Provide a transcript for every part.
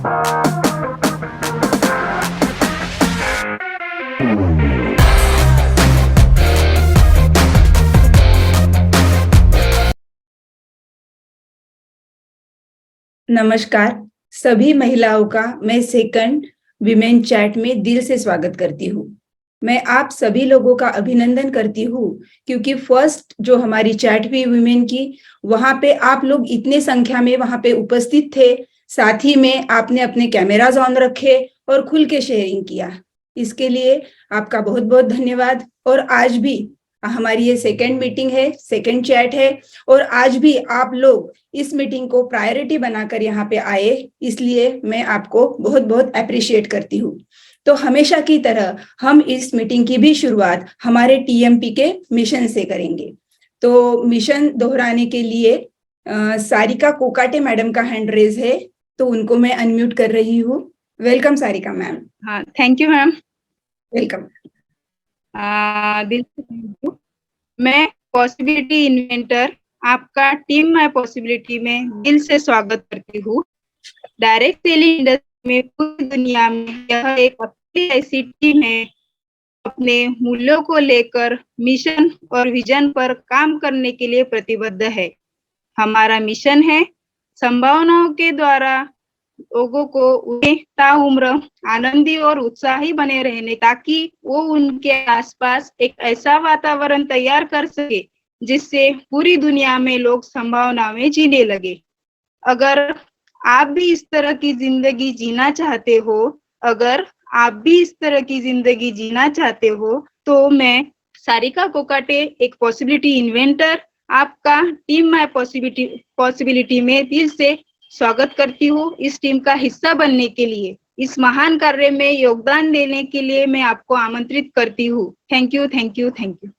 नमस्कार सभी महिलाओं का मैं सेकंड विमेन चैट में दिल से स्वागत करती हूँ। मैं आप सभी लोगों का अभिनंदन करती हूँ क्योंकि फर्स्ट जो हमारी चैट हुई विमेन की, वहां पे आप लोग इतने संख्या में वहां पे उपस्थित थे। साथ ही में आपने अपने कैमराज ऑन रखे और खुल के शेयरिंग किया। इसके लिए आपका बहुत बहुत धन्यवाद। और आज भी हमारी ये सेकंड मीटिंग है, सेकंड चैट है, और आज भी आप लोग इस मीटिंग को प्रायोरिटी बनाकर यहाँ पे आए, इसलिए मैं आपको बहुत बहुत अप्रिशिएट करती हूँ। तो हमेशा की तरह हम इस मीटिंग की भी शुरुआत हमारे टीएमपी के मिशन से करेंगे। तो मिशन दोहराने के लिए सारिका कोकाटे मैडम का हैंड रेज है, तो उनको मैं अनम्यूट कर रही हूँ। Welcome Sarika ma'am. हाँ, थैंक यू मैम। वेलकम। दिल से thank you। मैं पॉसिबिलिटी इन्वेंटर आपका टीम माय पॉसिबिलिटी में दिल से स्वागत करती हूँ। डायरेक्ट सेलिंग इंडस्ट्री में पूरी दुनिया में यह एक अकेली ऐसी टीम है अपने मूल्यों को लेकर मिशन और विजन पर काम करने के लिए प्रतिबद्ध है। हमारा मिशन है संभावनाओं के द्वारा लोगों को उन्हें ताउम्र आनंदी और उत्साही बने रहने, ताकि वो उनके आसपास एक ऐसा वातावरण तैयार कर सके जिससे पूरी दुनिया में लोग संभावना में जीने लगे। अगर आप भी इस तरह की जिंदगी जीना चाहते हो, तो मैं सारिका कोकाटे, एक पॉसिबिलिटी इन्वेंटर, आपका टीम माय पॉसिबिलिटी में दिल से स्वागत करती हूँ। इस टीम का हिस्सा बनने के लिए, इस महान कार्य में योगदान देने के लिए मैं आपको आमंत्रित करती हूँ। Thank you, thank you, thank you.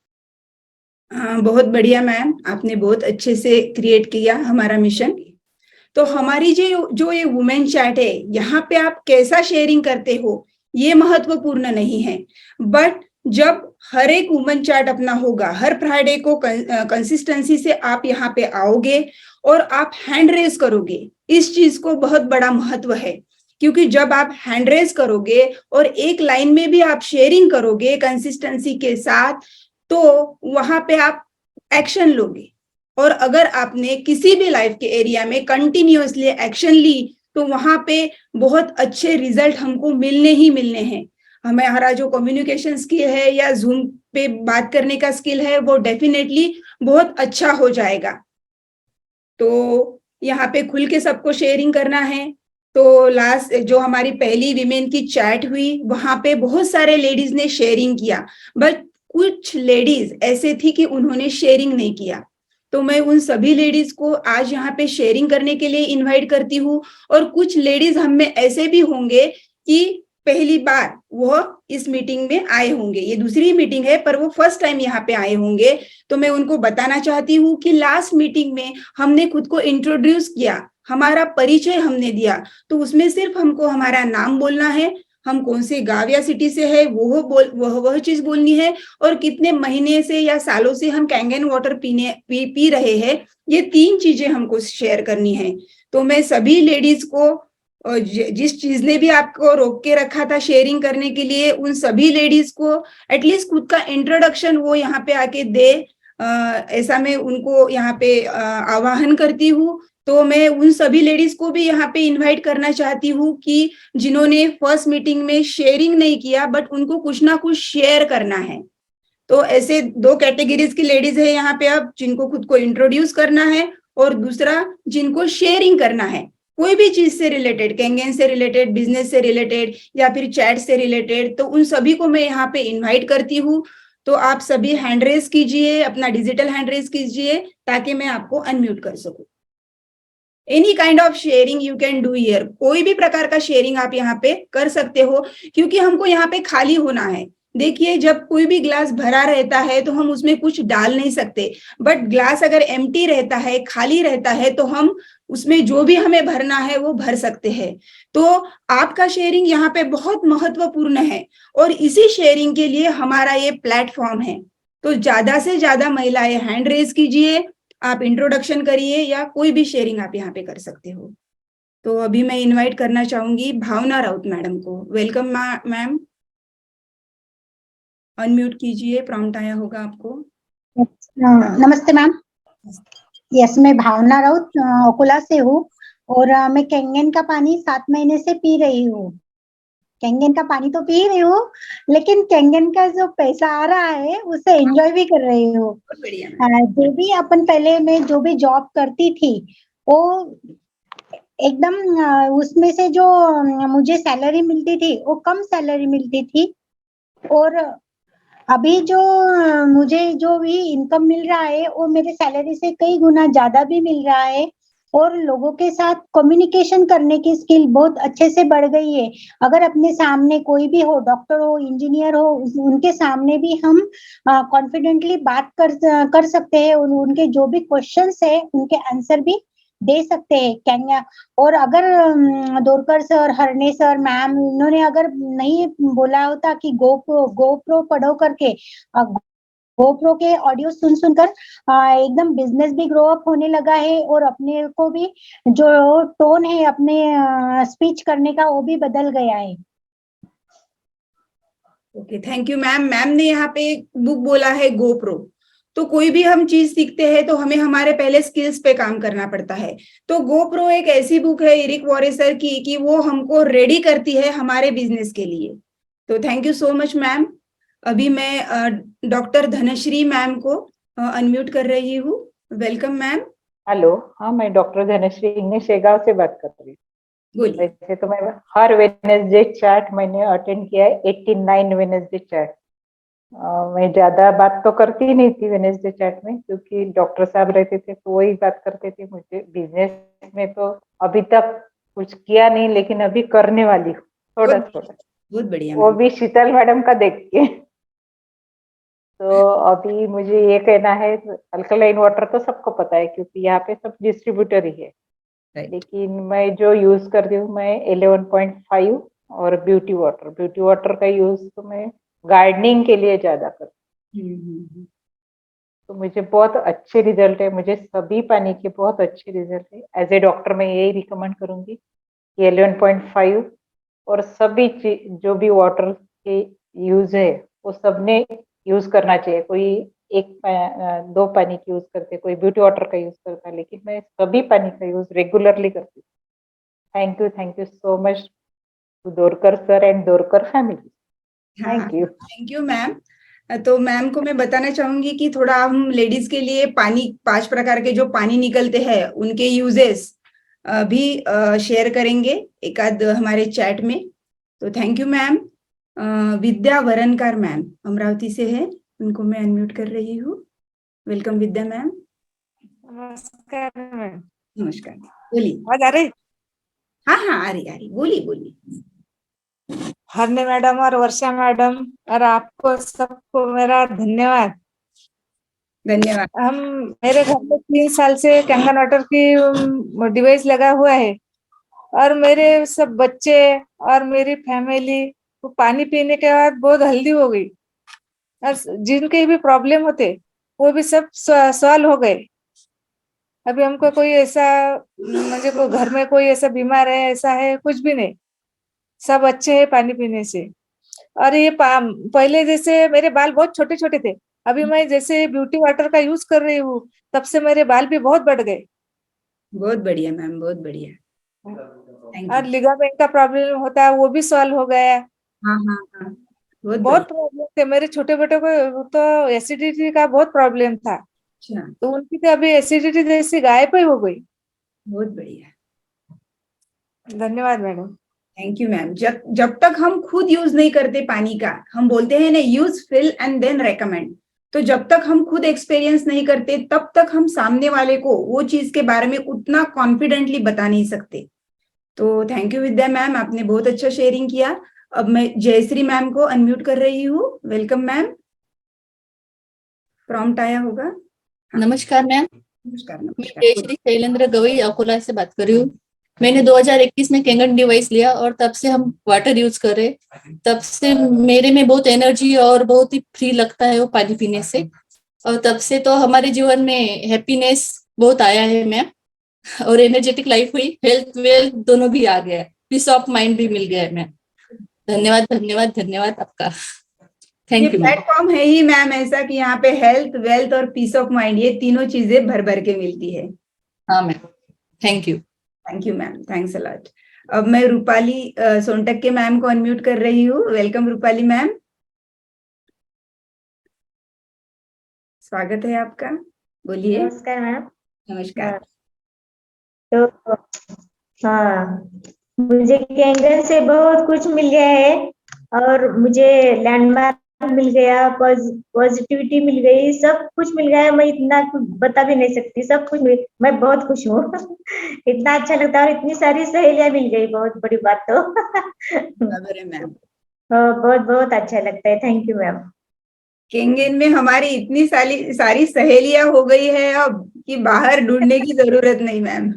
बहुत बढ़िया मैम, आपने बहुत अच्छे से क्रिएट किया हमारा मिशन। तो हमारी जो ये वुमेन चैट है, यहाँ पे आप कैसा शेयरिंग करते हो ये महत्वपूर्ण नहीं है, बट जब हर एक वुमेन चैट अपना होगा, हर फ्राइडे को कंसिस्टेंसी से आप यहाँ पे आओगे और आप हैंड रेज करोगे, इस चीज को बहुत बड़ा महत्व है। क्योंकि जब आप हैंड रेज करोगे और एक लाइन में भी आप शेयरिंग करोगे कंसिस्टेंसी के साथ, तो वहां पे आप एक्शन लोगे। और अगर आपने किसी भी लाइफ के एरिया में कंटिन्यूअसली एक्शन ली, तो वहां पे बहुत अच्छे रिजल्ट हमको मिलने ही मिलने हैं। हमारा जो कम्युनिकेशन स्किल है या जूम पे बात करने का स्किल है, वो डेफिनेटली बहुत अच्छा हो जाएगा। तो यहाँ पे खुल के सबको शेयरिंग करना है। तो लास्ट जो हमारी पहली विमेन की चैट हुई, वहां पे बहुत सारे लेडीज ने शेयरिंग किया, बट कुछ लेडीज ऐसे थी कि उन्होंने शेयरिंग नहीं किया। तो मैं उन सभी लेडीज को आज यहाँ पे शेयरिंग करने के लिए इनवाइट करती हूँ। और कुछ लेडीज हम में ऐसे भी होंगे कि पहली बार वो इस मीटिंग में आए होंगे, ये दूसरी मीटिंग है पर वो फर्स्ट टाइम यहाँ पे आए होंगे। तो मैं उनको बताना चाहती हूँ कि लास्ट मीटिंग में हमने खुद को इंट्रोड्यूस किया, हमारा परिचय हमने दिया, तो उसमें सिर्फ हमको हमारा नाम बोलना है, हम कौन से गांव या सिटी से है वह चीज बोलनी है, और कितने महीने से या सालों से हम कैंगन वाटर पी रहे हैं, ये 3 चीजें हमको शेयर करनी है। तो मैं सभी लेडीज को, जिस चीज ने भी आपको रोक के रखा था शेयरिंग करने के लिए, उन सभी लेडीज को एटलीस्ट खुद का इंट्रोडक्शन वो यहाँ पे आके दे, ऐसा मैं उनको यहाँ पे आह्वान करती हूँ। तो मैं उन सभी लेडीज को भी यहाँ पे इनवाइट करना चाहती हूँ कि जिन्होंने फर्स्ट मीटिंग में शेयरिंग नहीं किया, बट उनको कुछ ना कुछ शेयर करना है। तो ऐसे 2 कैटेगरीज की लेडीज है यहाँ पे अब, जिनको खुद को इंट्रोड्यूस करना है, और दूसरा जिनको शेयरिंग करना है कोई भी चीज से रिलेटेड, कैंगन से रिलेटेड, बिजनेस से रिलेटेड, या फिर चैट से रिलेटेड। तो उन सभी को मैं यहाँ पे इनवाइट करती हूँ। तो आप सभी हैंड रेज कीजिए, अपना डिजिटल हैंड रेज कीजिए, ताकि मैं आपको अनम्यूट कर सकूं। Any kind of sharing you can do here, कोई भी प्रकार का शेयरिंग आप यहाँ पे कर सकते हो, क्योंकि हमको यहाँ पे खाली होना है। देखिए, जब कोई भी ग्लास भरा रहता है तो हम उसमें कुछ डाल नहीं सकते, बट ग्लास अगर एम्प्टी रहता है, खाली रहता है, तो हम उसमें जो भी हमें भरना है वो भर सकते हैं। तो आपका शेयरिंग यहाँ पे बहुत महत्वपूर्ण है, और इसी शेयरिंग के लिए हमारा ये प्लेटफॉर्म है। तो ज्यादा से ज्यादा महिलाएं हैंड रेज कीजिए, आप इंट्रोडक्शन करिए, या कोई भी शेयरिंग आप यहाँ पे कर सकते हो। तो अभी मैं इनवाइट करना चाहूंगी भावना राउत मैडम को। वेलकम मैम, अनम्यूट कीजिए, प्रॉम्प्ट आया होगा आपको। नमस्ते मैम। यस, मैं भावना राउत अकोला से हूँ और मैं केंगन का पानी 7 महीने से पी रही हूँ। केंगन का पानी तो पी रही हूँ, लेकिन केंगन का जो पैसा आ रहा है उससे एंजॉय भी कर रही हूँ। बहुत बढ़िया। जो भी अपन पहले मैं जो भी जॉब करती थी वो एकदम उसमें से जो मुझे सैलरी मिलती थी वो कम सैलरी मिलती थी, और अभी जो मुझे जो भी इनकम मिल रहा है वो मेरे सैलरी से कई गुना ज्यादा भी मिल रहा है, और लोगों के साथ कम्युनिकेशन करने की स्किल बहुत अच्छे से बढ़ गई है। अगर अपने सामने कोई भी हो, डॉक्टर हो, इंजीनियर हो, उनके सामने भी हम कॉन्फिडेंटली बात कर सकते हैं, उनके जो भी क्वेश्चंस है उनके आंसर भी दे सकते हैं क्या। और अगर दोरकर सर, हरणे सर, मैम इन्होंने अगर नहीं बोला होता कि गोप्रो पढ़ो करके, गोप्रो के ऑडियो सुन सुनकर एकदम बिजनेस भी ग्रो अप होने लगा है, और अपने को भी जो टोन है अपने स्पीच करने का वो भी बदल गया है। Okay, thank you ma'am. Ma'am ने यहाँ पे एक बुक बोला है गोप्रो। तो कोई भी हम चीज सीखते हैं तो हमें हमारे पहले स्किल्स पे काम करना पड़ता है। तो गोप्रो एक ऐसी बुक है एरिक वॉरेसर की कि वो हमको रेडी करती है हमारे बिजनेस के लिए। तो thank you so much ma'am. अभी मैं डॉक्टर धनश्री मैम को अनम्यूट कर रही हूँ। Welcome ma'am. हेलो, हाँ मैं डॉक्टर धनश्री इंग्लिश शेगांव से बात कर रही हूँ। बोलिए। वैसे तो मैं हर वेडनेसडे चैट मैंने अटेंड किया है, 89 वेडनेसडे चैट। मैं ज्यादा बात तो करती नहीं थी वेडनेसडे चैट में, क्योंकि डॉक्टर साहब रहते थे तो वही बात करते थे। मुझे बिजनेस में तो अभी तक कुछ किया नहीं, लेकिन अभी करने वाली हूँ थोड़ा थोड़ा, बहुत बढ़िया वो मैम। भी शीतल मैडम का देख के। तो अभी मुझे ये कहना है, अल्कलाइन वाटर तो सबको पता है क्योंकि यहाँ पे सब डिस्ट्रीब्यूटर ही है। राइट। लेकिन मैं जो यूज करती हूँ मैं 11.5 और ब्यूटी वाटर का यूज तो मैं गार्डनिंग के लिए ज्यादा करती हूँ। तो मुझे बहुत अच्छे रिजल्ट है, मुझे सभी पानी के बहुत अच्छे रिजल्ट है। एज ए डॉक्टर मैं यही रिकमेंड करूंगी कि 11.5 और सभी जो भी वाटर के यूज है वो सबने यूज करना चाहिए। कोई दो पानी की यूज करते, कोई ब्यूटी वाटर का यूज करता है, लेकिन मैं सभी पानी का यूज रेगुलरली करती हूँ। Thank you so much to Dorkar sir and Dorkar family. Thank you. Thank you ma'am. तो मैम को मैं बताना चाहूंगी कि थोड़ा हम लेडीज के लिए पानी, 5 प्रकार के जो पानी निकलते हैं उनके यूजेस भी शेयर करेंगे एक आध हमारे चैट में। तो thank you ma'am. Vidya Varankar ma'am Amravati से है, उनको मैं अनम्यूट कर रही हूँ। Welcome Vidya ma'am. नमस्कार मैम। नमस्कार, बोलिए। आवाज आ रही? हाँ हाँ, आ रही, बोलिए बोलिए। हरने मैडम और वर्षा मैडम और आपको सबको मेरा धन्यवाद। धन्यवाद। मेरे घर में 3 साल से कैंगन वाटर की डिवाइस लगा हुआ है, और मेरे सब बच्चे और मेरी फैमिली वो पानी पीने के बाद बहुत हेल्दी हो गई, और जिनके भी प्रॉब्लम होते वो भी सब सॉल्व हो गए। अभी हमको कोई ऐसा, मुझे को घर में कोई ऐसा बीमार है ऐसा है कुछ भी नहीं, सब अच्छे हैं पानी पीने से। और ये पहले जैसे मेरे बाल बहुत छोटे छोटे थे, अभी मैं जैसे ब्यूटी वाटर का यूज कर रही हूँ तब से मेरे बाल भी बहुत बढ़ गए। बहुत बढ़िया मैम, बहुत बढ़िया। थैंक और यू। लिगामेंट का प्रॉब्लम होता है वो भी सॉल्व हो गया। हाँ हाँ हाँ, बहुत बहुत बढ़िया। प्रॉब्लम थे मेरे छोटे बेटे को, तो एसिडिटी का बहुत प्रॉब्लम था, अच्छा, तो उनकी तो अभी एसिडिटी जैसी गायब ही हो गई। बहुत बढ़िया। धन्यवाद मैडम। Thank you ma'am. जब जब तक हम खुद यूज नहीं करते पानी का, हम बोलते हैं ना use, fill and then recommend. तो जब तक हम खुद एक्सपीरियंस नहीं करते तब तक हम सामने वाले को वो चीज के बारे में उतना कॉन्फिडेंटली बता नहीं सकते। तो थैंक यू विद्या मैम, आपने बहुत अच्छा शेयरिंग किया। अब मैं जयश्री मैम को अनम्यूट कर रही हूँ। वेलकम मैम, प्रॉम्प्ट आया होगा। हाँ। नमस्कार मैम, नमस्कार मैं नमस्कार। जयश्री शैलेंद्र गवई अकोला से बात कर रही हूँ। मैंने 2021 में कैंगन डिवाइस लिया और तब से हम वाटर यूज कर रहे। तब से मेरे में बहुत एनर्जी और बहुत ही फ्री लगता है वो पानी पीने से, और तब से तो हमारे जीवन में हैप्पीनेस बहुत आया है मैम। और एनर्जेटिक लाइफ हुई, हेल्थ वेल्थ दोनों भी आ गया, पीस ऑफ माइंड भी मिल गया है मैम। धन्यवाद धन्यवाद धन्यवाद आपका। ये थैंक यू मैम। प्लेटफॉर्म है ही मैम ऐसा कि यहाँ पे हेल्थ, वेल्थ और पीस ऑफ माइंड, ये तीनों चीजें भर भर के मिलती है। हाँ ma'am, thank you. Thank you ma'am, thanks a lot. अब मैं रूपाली सोनटक के मैम को अनम्यूट कर रही हूँ। वेलकम रूपाली मैम, स्वागत है आपका, बोलिए। नमस्कार मैम। नमस्कार। तो हाँ, मुझे कैंगन से बहुत कुछ मिल गया है और मुझे लैंडमार्क मिल गया, पॉजिटिविटी मिल गई, सब कुछ मिल गया है। मैं इतना कुछ बता भी नहीं सकती, सब कुछ मैं बहुत खुश हूँ। इतना अच्छा लगता है और इतनी सारी सहेलियां मिल गई, बहुत बड़ी बात तो। बराबर है मैम। बहुत बहुत अच्छा लगता है। Thank you ma'am. केंगेन में हमारी इतनी सारी सहेलियां हो गई है अब कि बाहर ढूंढने की जरूरत नहीं मैम,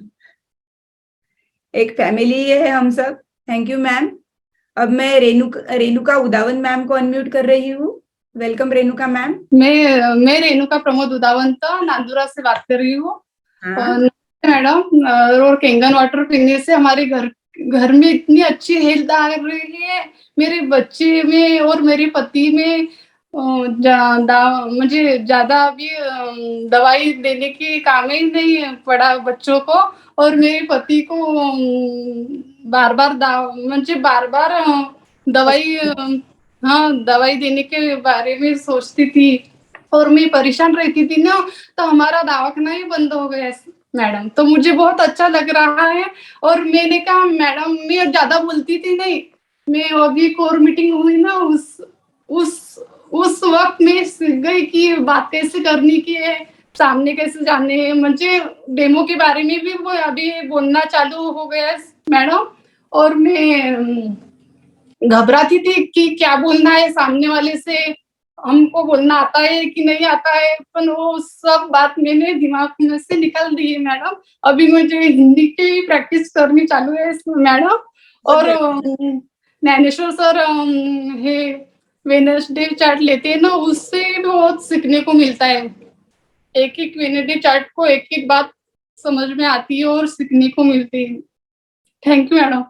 एक फैमिली है हम सब। Thank you ma'am. अब मैं रेणुका उदावन मैम को अनम्यूट कर रही हूँ। Welcome Renuka ma'am. मैं रेणुका प्रमोद उदावंत नांदुरा से बात कर रही हूँ। हाँ। मैडम, और कैंगन वाटर पीने से हमारे घर में इतनी अच्छी हेल्थ आ रही है, मेरे बच्चे में और मेरे पति में। मुझे ज्यादा अभी दवाई देने की काम ही नहीं पड़ा बच्चों को, और मेरे पति को बार बार दवाई, हाँ, दवाई देने के बारे में सोचती थी और मैं परेशान रहती थी ना, तो हमारा दवाखाना ही बंद हो गया मैडम। तो मुझे बहुत अच्छा लग रहा है। और मैंने कहा मैडम, मैं ज्यादा बोलती थी नहीं, मैं अभी कोर मीटिंग हुई ना, उस वक्त मैं सीख गई कि बात कैसे करनी की है, सामने कैसे जाने है। मुझे डेमो के बारे में भी वो अभी बोलना चालू हो गया है मैडम। और मैं घबराती थी कि क्या बोलना है सामने वाले से, हमको बोलना आता है कि नहीं आता है, पर वो सब बात मैंने दिमाग में से निकाल दी है मैडम। अभी मुझे हिंदी की भी प्रैक्टिस करनी चालू है मैडम। और ज्ञानेश्वर सर हे वेडनेसडे चार्ट लेते हैं ना, उससे भी बहुत सीखने को मिलता है। एक एक वेडनेसडे चार्ट को एक एक बात समझ में आती है और सीखने को मिलती है। Thank you madam.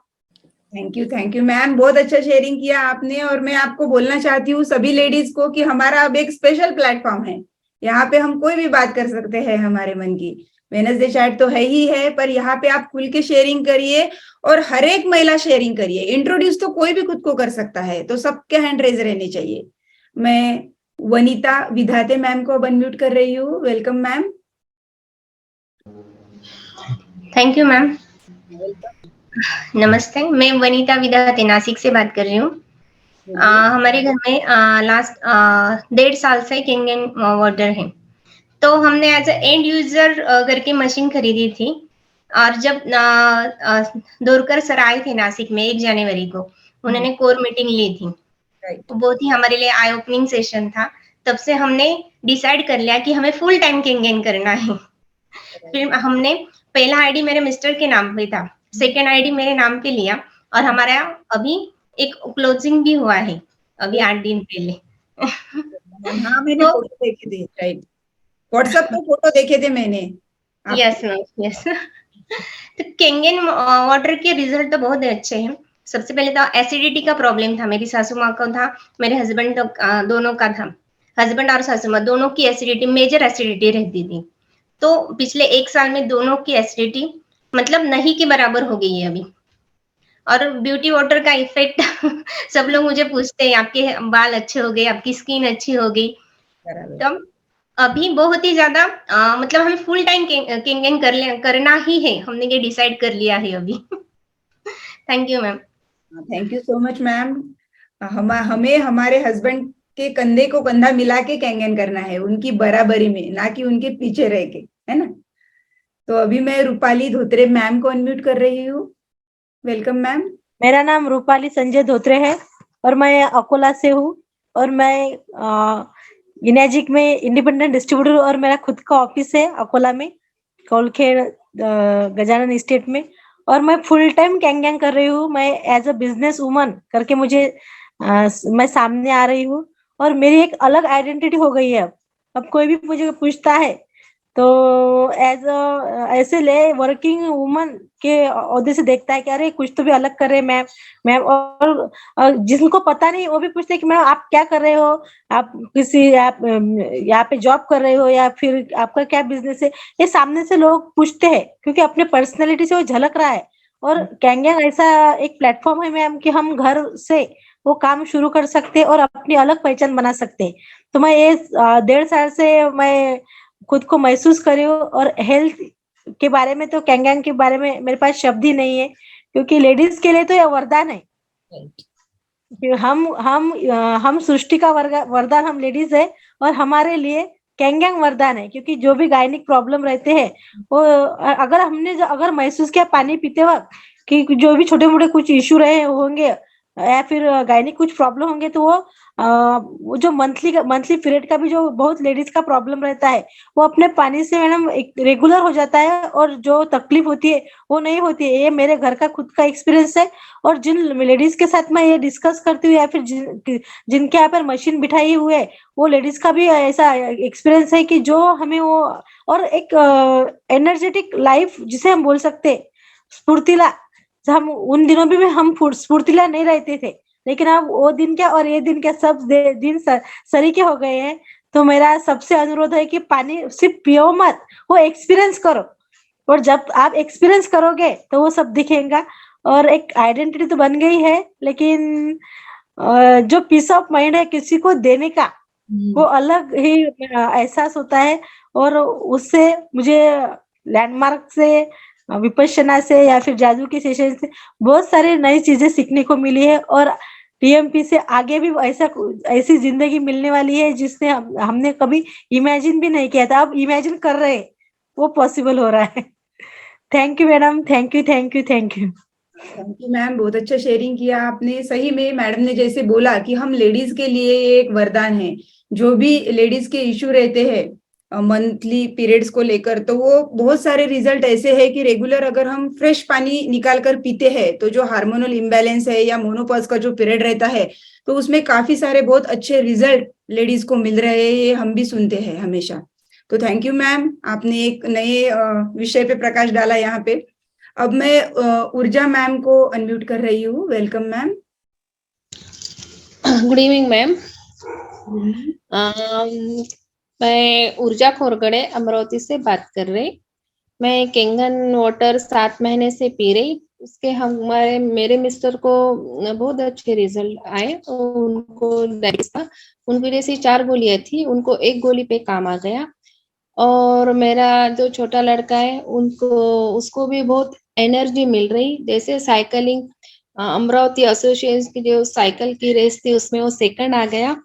Thank you ma'am, बहुत अच्छा शेयरिंग किया आपने। और मैं आपको बोलना चाहती हूँ सभी लेडीज को कि हमारा अब एक स्पेशल प्लेटफॉर्म है, यहाँ पे हम कोई भी बात कर सकते हैं हमारे मन की। वेडनेसडे चैट तो है ही है, पर यहाँ पे आप खुल के शेयरिंग करिए और हर एक महिला शेयरिंग करिए। इंट्रोड्यूस तो कोई भी खुद को कर सकता है, तो सबके हैंड रेज रहने चाहिए। मैं वनिता विधाते मैम को अनम्यूट कर रही हूँ। Welcome ma'am. Thank you ma'am. नमस्ते, मैं वनीता विधाते नासिक से बात कर रही हूँ। हमारे घर में लास्ट 1.5 साल से कैंगन वाटर है। तो हमने एज ए एंड यूजर करके मशीन खरीदी थी। और जब दोरकर सर आए थे नासिक में 1 जनवरी को, उन्होंने कोर मीटिंग ली थी। तो बहुत ही हमारे लिए आई ओपनिंग सेशन था। तब से हमने डिसाइड कर लिया कि हमें फुल टाइम कैंगन करना है। फिर हमने पहला आईडी मेरे मिस्टर के नाम पे था, सेकेंड आईडी मेरे नाम पे लिया, और हमारा अभी एक क्लोजिंग भी हुआ है अभी 8 दिन पहले। हाँ, मैंने फोटो देखे थे, राइट, व्हाट्सएप पे फोटो देखे थे मैंने। Yes ma'am, yes. तो कैंगन वाटर के रिजल्ट तो बहुत अच्छे हैं। सबसे पहले तो एसिडिटी का प्रॉब्लम था, मेरी सासू माँ को था, मेरे हस्बैंड दोनों का था। हस्बैंड और सासू माँ दोनों की एसिडिटी, मेजर एसिडिटी रहती थी। तो पिछले 1 साल में दोनों की एसिडिटी मतलब नहीं के बराबर हो गई है अभी। और ब्यूटी वाटर का इफेक्ट सब लोग मुझे पूछते हैं, आपके बाल अच्छे हो गए, आपकी स्किन अच्छी हो गई। तो अभी बहुत ही ज्यादा मतलब हमें फुल टाइम कैंगन करना ही है, हमने ये डिसाइड कर लिया है अभी। Thank you ma'am. Thank you so much ma'am. हमें हमारे हस्बैंड के कंधे को कंधा मिला के कैंगन करना है, उनकी बराबरी में, ना कि उनके पीछे रह के, है ना। तो अभी मैं रूपाली धोत्रे मैम को अनम्यूट कर रही हूँ। Welcome ma'am. मेरा नाम रूपाली संजय धोत्रे है और मैं अकोला से हूँ। और मैं इनेजिक में इंडिपेंडेंट डिस्ट्रीब्यूटर, और मेरा खुद का ऑफिस है अकोला में, कोलखेड़ गजानन स्टेट में। और मैं फुल टाइम कैंगन कर रही हूँ। मैं एज अ बिजनेस वुमन करके मैं सामने आ रही हूँ और मेरी एक अलग आइडेंटिटी हो गई है अब कोई भी मुझे पूछता है तो एज ऐसे ले वर्किंग वुमन के ओहदे से देखता है कि अरे कुछ तो भी अलग कर रहे हैं मैम मैम। और जिनको पता नहीं वो भी पूछते हैं कि मैम आप क्या कर रहे हो, आप आप यहाँ पे जॉब कर रहे हो या फिर आपका क्या बिजनेस है। ये सामने से लोग पूछते हैं क्योंकि अपने पर्सनैलिटी से वो झलक रहा है। और कैंगन ऐसा एक प्लेटफॉर्म है मैम कि हम घर से वो काम शुरू कर सकते हैं और अपनी अलग पहचान बना सकते हैं। तो मैं ये 1.5 साल से मैं खुद को महसूस करी हूँ। और हेल्थ के बारे में तो कैंगन के बारे में मेरे पास शब्द ही नहीं है, क्योंकि लेडीज के लिए तो यह वरदान है कि हम सृष्टि का वरदान हम लेडीज है। और हमारे लिए कैंगन वरदान है, क्योंकि जो भी गायनिक प्रॉब्लम रहते हैं वो अगर महसूस किया पानी पीते वक्त कि जो भी छोटे मोटे कुछ इश्यू रहे होंगे या फिर गायनिक कुछ प्रॉब्लम होंगे, तो वो जो मंथली पीरियड का भी जो बहुत लेडीज का प्रॉब्लम रहता है वो अपने पानी से मैडम रेगुलर हो जाता है और जो तकलीफ होती है वो नहीं होती है। ये मेरे घर का खुद का एक्सपीरियंस है। और जिन लेडीज के साथ मैं ये डिस्कस करती हूँ या फिर जिनके यहाँ पर मशीन बिठाई हुई है वो लेडीज का भी ऐसा एक्सपीरियंस है कि जो हमें वो और एक एनर्जेटिक लाइफ जिसे हम बोल सकते हैं, स्फूर्तिला। हम उन दिनों भी हम स्फूर्तिला नहीं रहते थे, लेकिन अब वो दिन क्या और ये दिन क्या सब दिन सरीके हो गए हैं। तो मेरा सबसे अनुरोध है कि पानी सिर्फ पियो मत, वो एक्सपीरियंस करो। और जब आप एक्सपीरियंस करोगे तो वो सब दिखेगा। और एक आइडेंटिटी तो बन गई है, लेकिन जो पीस ऑफ माइंड है किसी को देने का वो अलग ही एहसास होता है। और उससे मुझे लैंडमार्क से, विपश्यना से या फिर जादू के सेशन से बहुत सारी नई चीजें सीखने को मिली है। और टीएमपी से आगे भी ऐसी जिंदगी मिलने वाली है जिसने हमने कभी इमेजिन भी नहीं किया था। अब इमेजिन कर रहे हैं, वो पॉसिबल हो रहा है। Thank you madam, thank you thank you thank you. Thank you ma'am, बहुत अच्छा शेयरिंग किया आपने। सही में मैडम ने जैसे बोला कि हम लेडीज के लिए ये एक वरदान है। जो भी लेडीज के इश्यू रहते हैं मंथली पीरियड्स को लेकर, तो वो बहुत सारे रिजल्ट ऐसे है कि रेगुलर अगर हम फ्रेश पानी निकाल कर पीते हैं तो जो हार्मोनल इम्बैलेंस है या मोनोपॉज का जो पीरियड रहता है तो उसमें काफी सारे बहुत अच्छे रिजल्ट लेडीज को मिल रहे हैं। ये हम भी सुनते हैं हमेशा। तो थैंक यू मैम, आपने एक नए विषय पे प्रकाश डाला यहाँ पे। अब मैं ऊर्जा मैम को अनम्यूट कर रही हूँ। Welcome ma'am. Good evening ma'am. मैं ऊर्जा खोरगड़े अमरावती से बात कर रही। मैं कैंगन वाटर 7 महीने से पी रही। उसके मेरे मिस्टर को बहुत अच्छे रिजल्ट आए। उनको डायबिटीज था, उनकी जैसी 4 गोलियां थी, उनको 1 गोली पे काम आ गया। और मेरा जो छोटा लड़का है उसको भी बहुत एनर्जी मिल रही। जैसे साइकिलिंग अमरावती एसोसिएशन की जो साइकिल की रेस थी उसमें वो सेकंड आ गया।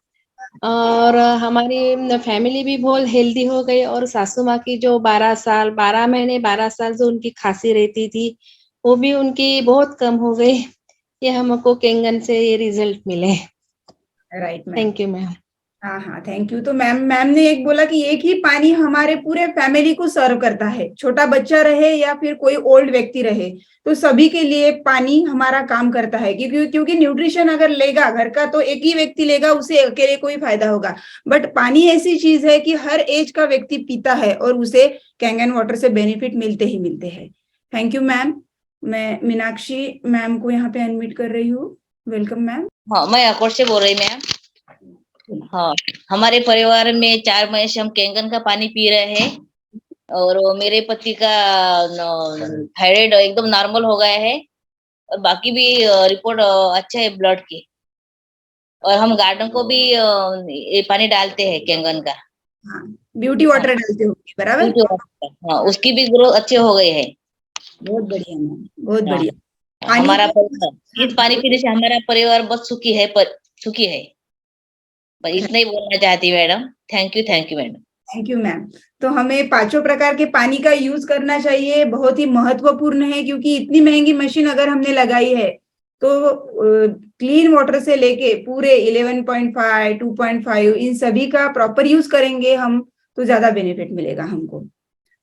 और हमारी फैमिली भी बहुत हेल्दी हो गई। और सासू माँ की जो 12 महीने 12 साल जो उनकी खांसी रहती थी वो भी उनकी बहुत कम हो गई। ये हमको कैंगन से ये रिजल्ट मिले। Right ma'am, thank you ma'am. हाँ हाँ थैंक यू। तो मैम ने एक बोला कि एक ही पानी हमारे पूरे फैमिली को सर्व करता है, छोटा बच्चा रहे या फिर कोई ओल्ड व्यक्ति रहे, तो सभी के लिए पानी हमारा काम करता है। क्योंकि न्यूट्रिशन अगर लेगा घर का तो एक ही व्यक्ति लेगा, उसे अकेले कोई फायदा होगा। बट पानी ऐसी चीज है कि हर एज का व्यक्ति पीता है और उसे कैंगन वाटर से बेनिफिट मिलते ही मिलते हैं। Thank you ma'am. मैं मीनाक्षी मैम को यहाँ पे अनम्यूट कर रही हूँ। Welcome ma'am. हाँ, मैं अकोट से बोल रही मैम। हाँ, हमारे परिवार में 4 महीने से हम कैंगन का पानी पी रहे हैं और मेरे पति का थायराइड एकदम नॉर्मल हो गया है और बाकी भी रिपोर्ट अच्छा है ब्लड की। और हम गार्डन को भी ये पानी डालते हैं कैंगन का। हाँ, ब्यूटी वाटर डालते होंगे बराबर। हाँ, उसकी भी ग्रोथ अच्छे हो गए है। बहुत बढ़िया मैम, बहुत बढ़िया। हमारा परिवार इस पानी पीने से हमारा परिवार बहुत सुखी है, सुखी है। बस इतना ही बोलना चाहती madam. Thank you madam. Thank you ma'am. तो हमें 5 प्रकार के पानी का यूज करना चाहिए, बहुत ही महत्वपूर्ण है। क्योंकि इतनी महंगी मशीन अगर हमने लगाई है तो क्लीन वाटर से लेके पूरे 11.5 2.5 इन सभी का प्रॉपर यूज करेंगे हम तो ज्यादा बेनिफिट मिलेगा हमको।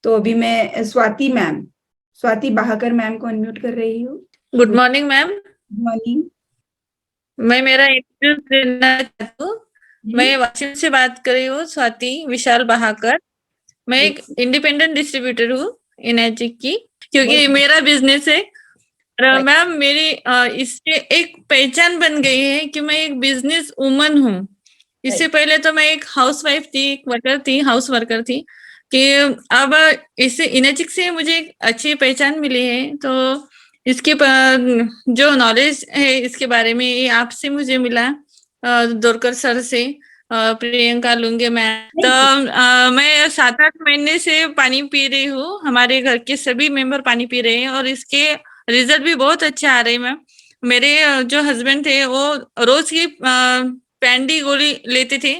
तो अभी मैं स्वाति बहाकर मैम को अनम्यूट कर रही हूँ। Good morning ma'am. Good morning. मैं मेरा इंट्रोड्यूस देना चाहती हूँ। मैं वाशिम से बात कर रही हूँ, स्वाति विशाल बहाकर। मैं एक इंडिपेंडेंट डिस्ट्रीब्यूटर हूँ इनर्जिक की, क्योंकि मेरा बिजनेस है। और मैम मेरी इससे एक पहचान बन गई है कि मैं एक बिजनेस वुमन हूँ। इससे पहले तो मैं एक हाउसवाइफ थी, एक वर्कर थी, हाउस वर्कर थी, कि अब इससे इनर्जिक से मुझे एक अच्छी पहचान मिली है। तो इसके जो नॉलेज है इसके बारे में ये आपसे मुझे मिला, दोरकर सर से, प्रियंका लुंगे मैम। तो मैं 7-8 महीने से पानी पी रही हूँ, हमारे घर के सभी मेंबर पानी पी रहे हैं और इसके रिजल्ट भी बहुत अच्छे आ रहे हैं मैम। मेरे जो हस्बैंड थे वो रोज की पैंडी गोली लेते थे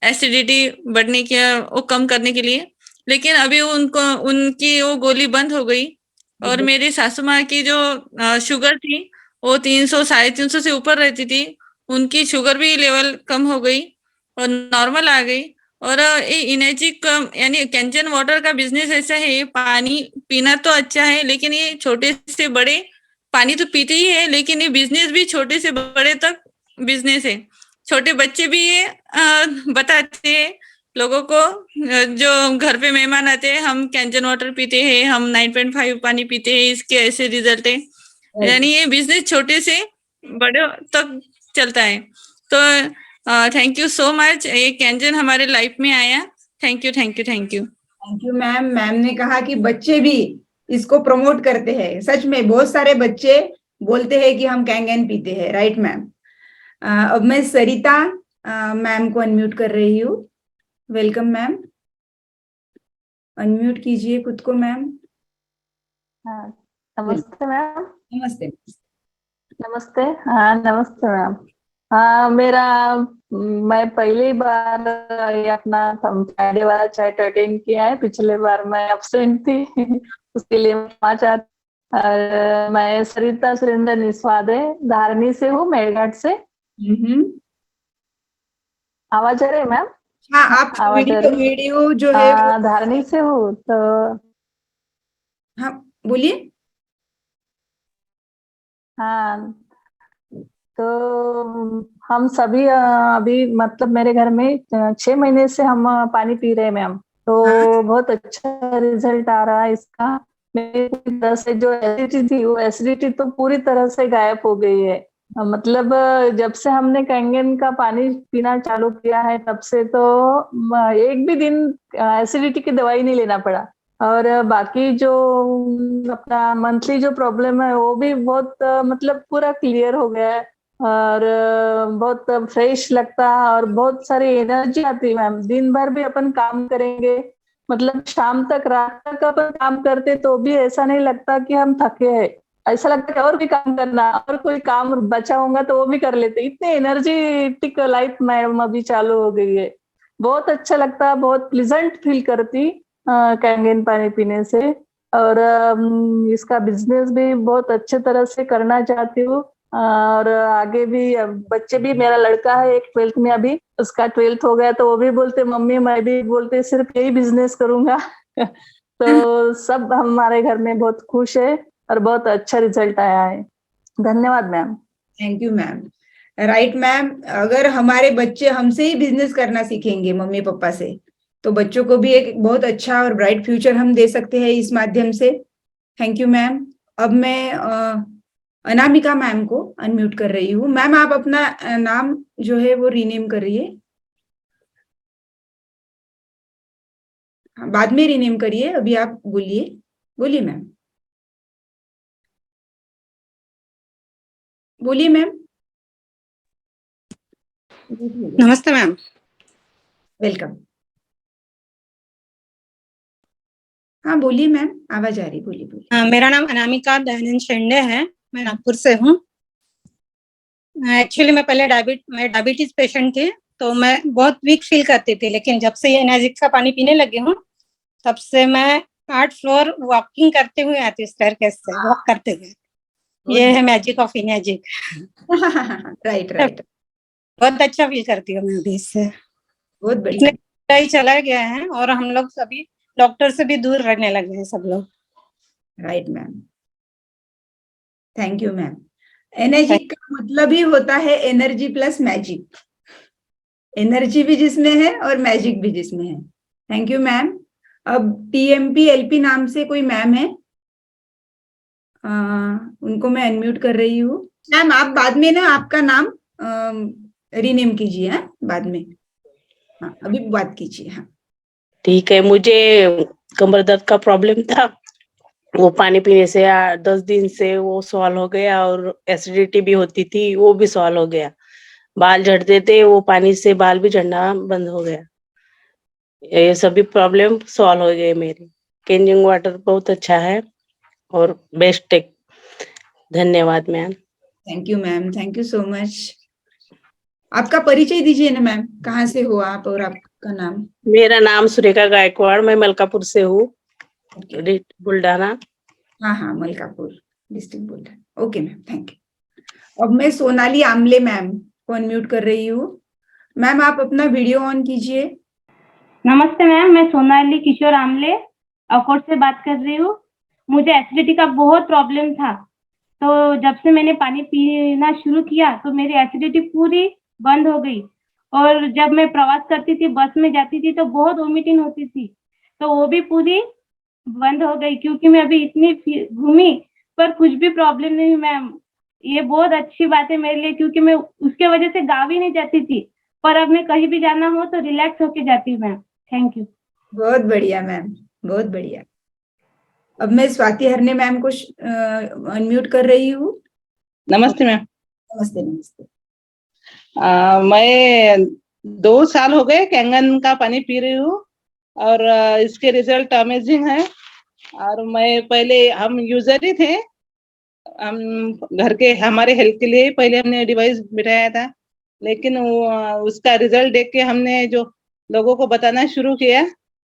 एसिडिटी बढ़ने के, वो कम करने के लिए, लेकिन अभी उनको उनकी वो गोली बंद हो गई। और मेरी सासू माँ की जो शुगर थी वो 300-350 से ऊपर रहती थी, उनकी शुगर भी लेवल कम हो गई और नॉर्मल आ गई। और ये इनर्जिक यानी कैंजन वाटर का बिजनेस ऐसा है, पानी पीना तो अच्छा है, लेकिन ये छोटे से बड़े पानी तो पीते ही है, लेकिन ये बिजनेस भी छोटे से बड़े तक बिजनेस है। छोटे बच्चे भी ये बताते हैं लोगों को, जो घर पे मेहमान आते हैं, हम कैंजन वाटर पीते हैं, हम 9.5 पानी पीते हैं, इसके ऐसे रिजल्ट है। यानी ये बिजनेस छोटे से बड़े तक चलता है। तो थैंक यू सो मच, ये कैंजन हमारे लाइफ में आया। Thank you thank you thank you thank you ma'am. Ma'am ने कहा कि बच्चे भी इसको प्रमोट करते हैं। सच में बहुत सारे बच्चे बोलते हैं कि हम कैंगन पीते हैं, राइट मैम। अब मैं सरिता मैम को अनम्यूट कर रही हूँ। वेलकम मैम, अनम्यूट कीजिए खुद को मैम। हाँ, नमस्ते मैम। नमस्ते। नमस्ते। हाँ नमस्ते मैम। हाँ मैं पहली बार ये अपना फ्राइडे वाला चैट अटेंड किया है। पिछले बार मैं एब्सेंट थी उसके लिए क्षमा चाहती। और मैं सरिता सुरेंद्र निस्वादे धारनी से हूँ, मेरघाट से। आवाज आ रही है मैम? हाँ, आप वीडियो जो है धारनी से हूँ। तो हाँ बोलिए। हाँ, तो हम सभी अभी मतलब मेरे घर में 6 महीने से हम पानी पी रहे हैं मैम। तो बहुत अच्छा रिजल्ट आ रहा है इसका। मेरी पूरी तरह से जो एसिडिटी थी वो एसिडिटी तो पूरी तरह से गायब हो गई है। मतलब जब से हमने कैंगन का पानी पीना चालू किया है तब से तो एक भी दिन एसिडिटी की दवाई नहीं लेना पड़ा। और बाकी जो अपना मंथली जो प्रॉब्लम है वो भी बहुत मतलब पूरा क्लियर हो गया है और बहुत फ्रेश लगता है और बहुत सारी एनर्जी आती है मैम। दिन भर भी अपन काम करेंगे, मतलब शाम तक रात तक अपन काम करते तो भी ऐसा नहीं लगता कि हम थके हैं। ऐसा लगता है और भी काम करना, और कोई काम बचा होगा तो वो भी कर लेते। इतनी एनर्जेटिक लाइफ मैम अभी चालू हो गई है। बहुत अच्छा लगता है, बहुत प्लीजेंट फील करती कैंगन पानी पीने से। और इसका बिजनेस भी बहुत अच्छे तरह से करना चाहती हूँ। और आगे भी बच्चे भी, मेरा लड़का है एक 12th में अभी, उसका 12th हो गया तो वो भी बोलते मम्मी मैं भी बोलते सिर्फ यही बिजनेस करूंगा। तो सब हमारे घर में बहुत खुश है और बहुत अच्छा रिजल्ट आया है। धन्यवाद ma'am. Thank you ma'am. Right ma'am, अगर हमारे बच्चे हमसे ही बिजनेस करना सीखेंगे मम्मी पापा से, तो बच्चों को भी एक बहुत अच्छा और ब्राइट फ्यूचर हम दे सकते हैं इस माध्यम से। Thank you ma'am. अब मैं अनामिका मैम को अनम्यूट कर रही हूँ। मैम आप अपना नाम जो है वो रीनेम करिए, बाद में रीनेम करिए, अभी आप बोलिए मैम, बोलिए मैम। नमस्ते मैम। वेलकम। हाँ बोलिए मैम, आवाज आ रही, बोलिए। मेरा नाम अनामिका दयानंद शेंडे है, मैं नागपुर से हूँ। एक्चुअली मैं पहले डायबिटीज पेशेंट थी, तो मैं बहुत वीक फील करती थी, लेकिन जब से ये एनर्जिक का पानी पीने लगी हूँ तब से मैं 8 फ्लोर वॉकिंग करते हुए आती हूँ, स्टेयरकेस से वॉक करते हुए। ये है मैजिक ऑफ एनर्जिक। राइट। बहुत अच्छा फील करती हूँ मैं अभी इससे। बहुत बढ़िया ही चला गया है और हम लोग सभी डॉक्टर से भी दूर रहने लगे हैं सब लोग। Right ma'am, thank you ma'am. Energy का मतलब ही होता है एनर्जी प्लस मैजिक। एनर्जी भी जिसमें है और मैजिक भी जिसमें है। Thank you ma'am. अब TMP LP नाम से कोई मैम है, उनको मैं अनम्यूट कर रही हूँ। मैम आप बाद में ना आपका नाम रीनेम कीजिए, हाँ बाद में, हाँ अभी बात कीजिए। हाँ ठीक है, मुझे कमर दर्द का प्रॉब्लम था, वो पानी पीने से 10 दिन से वो सॉल्व हो गया, और एसिडिटी भी होती थी वो भी सॉल्व हो गया। बाल झड़ते थे, वो पानी से बाल भी झड़ना बंद हो गया। ये सभी प्रॉब्लम सॉल्व हो गए मेरे। क्लीनिंग वाटर बहुत अच्छा है और बेस्ट है। धन्यवाद ma'am. Thank you ma'am, thank you so much. आपका परिचय दीजिए ना मैम, कहाँ से हो आप और आपका नाम? मेरा नाम सुरेखा गायकवाड़, मैं मलकापुर से हूँ, बुल्डाना। हाँ हाँ, Malkapur district Buldhana. Okay ma'am, thank you. अब मैं सोनाली आमले मैम को अनम्यूट कर रही हूँ। मैम आप अपना वीडियो ऑन कीजिए। नमस्ते मैम, मैं सोनाली किशोर आमले अकोट से बात कर रही हूँ। मुझे एसिडिटी का बहुत प्रॉब्लम था, तो जब से मैंने पानी पीना शुरू किया तो मेरी एसिडिटी पूरी बंद हो गई। और जब मैं प्रवास करती थी, बस में जाती थी, तो बहुत वोमिटिंग होती थी, तो वो भी पूरी बंद हो गई। क्योंकि मैं अभी इतनी घूमी पर कुछ भी प्रॉब्लम नहीं मैम। ये बहुत अच्छी बात है मेरे लिए, क्योंकि मैं उसके वजह से गाँव ही नहीं जाती थी, पर अब मैं कहीं भी जाना हो तो रिलैक्स होके जाती हूँ मैम। Thank you. बहुत बढ़िया मैम, बहुत बढ़िया। अब मैं स्वाति हरने मैम को अनम्यूट कर रही हूँ। नमस्ते मैम। नमस्ते नमस्ते। मैं 2 साल हो गए कैंगन का पानी पी रही हूँ, और इसके रिजल्ट अमेजिंग है। और मैं पहले, हम यूजर ही थे, हम घर के हमारे हेल्थ के लिए पहले हमने डिवाइस बिठाया था, लेकिन उसका रिजल्ट देख के हमने जो लोगों को बताना शुरू किया,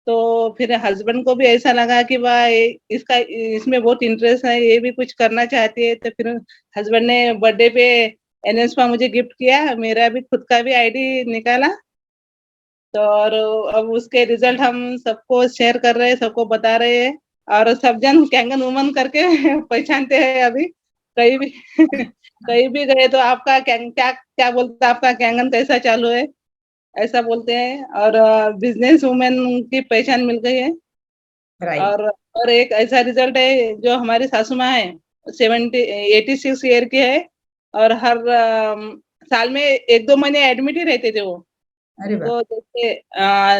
तो फिर हस्बैंड को भी ऐसा लगा कि वाह इसका इसमें बहुत इंटरेस्ट है, ये भी कुछ करना चाहती है। तो फिर हस्बैंड ने बर्थडे पे एनएसपा मुझे गिफ्ट किया, मेरा भी खुद का भी आईडी निकाला। तो और अब उसके रिजल्ट हम सबको शेयर कर रहे हैं, सबको बता रहे हैं, और सब जन कैंगन वुमन करके पहचानते हैं। अभी कहीं भी कहीं भी गए तो आपका क्या क्या बोलते हैं, आपका कैंगन कैसा चालू है, ऐसा बोलते हैं। और बिजनेस वुमेन की पहचान मिल गई है। और एक ऐसा रिजल्ट है, जो हमारी सासू माँ है 86 ईयर की है, और हर साल में 1-2 महीने एडमिट ही रहते थे वो। तो जैसे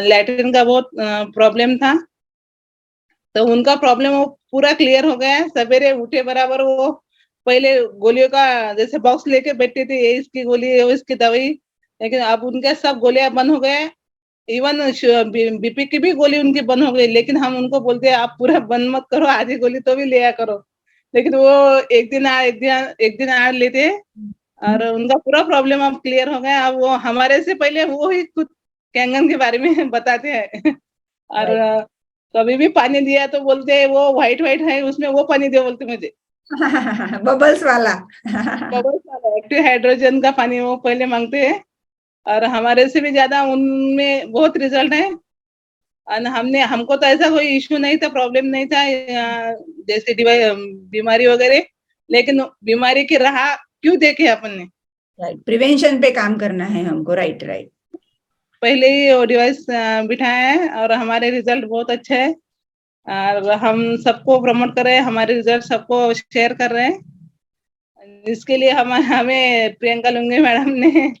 लैट्रिन का बहुत प्रॉब्लम था, तो उनका प्रॉब्लम वो पूरा क्लियर हो गया है। सवेरे उठे बराबर वो पहले गोलियों का जैसे बॉक्स लेके बैठते थे, ये इसकी गोली है, वो इसकी दवाई, लेकिन अब उनके सब गोलियां बंद हो गए। इवन बीपी की भी गोली उनकी बंद हो गई, लेकिन हम उनको बोलते हैं आप पूरा बंद मत करो, आधी गोली तो भी लिया करो। लेकिन वो एक दिन आ लेते, और उनका पूरा प्रॉब्लम अब क्लियर हो गया। अब वो हमारे से पहले वो ही खुद कैंगन के बारे में बताते हैं। और कभी भी पानी दिया तो बोलते हैं वो व्हाइट है, उसमें वो पानी दो बोलते मुझे। बबल्स वाला एक्टिव हाइड्रोजन का पानी वो पहले मांगते हैं, और हमारे से भी ज्यादा उनमें बहुत रिजल्ट है। और हमको तो ऐसा कोई इश्यू नहीं था, प्रॉब्लम नहीं था, जैसे बीमारी वगैरह, लेकिन बीमारी की राह क्यों देखे अपन ने। राइट, प्रिवेंशन पे काम करना है हमको। राइट राइट, पहले ही वो डिवाइस बिठाया है, और हमारे रिजल्ट बहुत अच्छे है, और हम सबको प्रमोट कर रहे हैं, हमारे रिजल्ट सबको शेयर कर रहे हैं। इसके लिए हमें प्रियंका लुंगे मैडम ने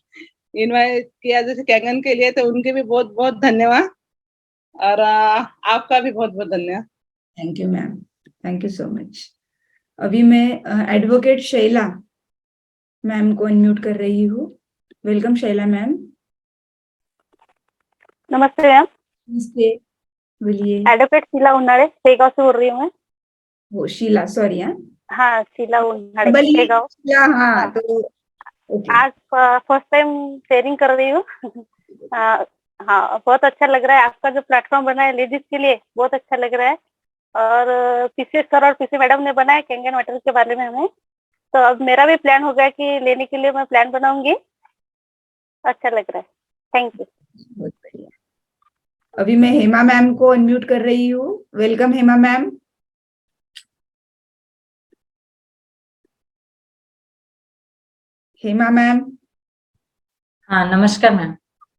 इनवाइट किया जैसे कैंगन के लिए, तो उनके भी बहुत बहुत धन्यवाद, और आपका भी बहुत बहुत धन्यवाद। Thank you ma'am, thank you so much. अभी मैं एडवोकेट शैला मैम को अनम्यूट कर रही हूँ। Welcome Shaila ma'am. नमस्ते मैम। नमस्ते, बोलिए। एडवोकेट शीला उन्नाड़े शेगांव से बोल रही हूँ मैं। वो शीला, सॉरी। हाँ शीला उन्नाड़े शेगांव। हाँ, तो आज फर्स्ट टाइम शेयरिंग कर रही हूँ। हाँ बहुत अच्छा लग रहा है, आपका जो प्लेटफॉर्म बना है लेडीज के लिए बहुत अच्छा लग रहा है। और पीसी सर और पीसी मैडम ने बनाया कैंगन वाटर के बारे में हमें, तो अब मेरा भी प्लान हो गया कि लेने के लिए मैं प्लान बनाऊंगी। अच्छा लग रहा है, थैंक यू। बहुत बढ़िया। अभी मैं हेमा मैम को अनम्यूट कर रही हूँ। Welcome Hema ma'am. Hema ma'am. हाँ नमस्कार मैम।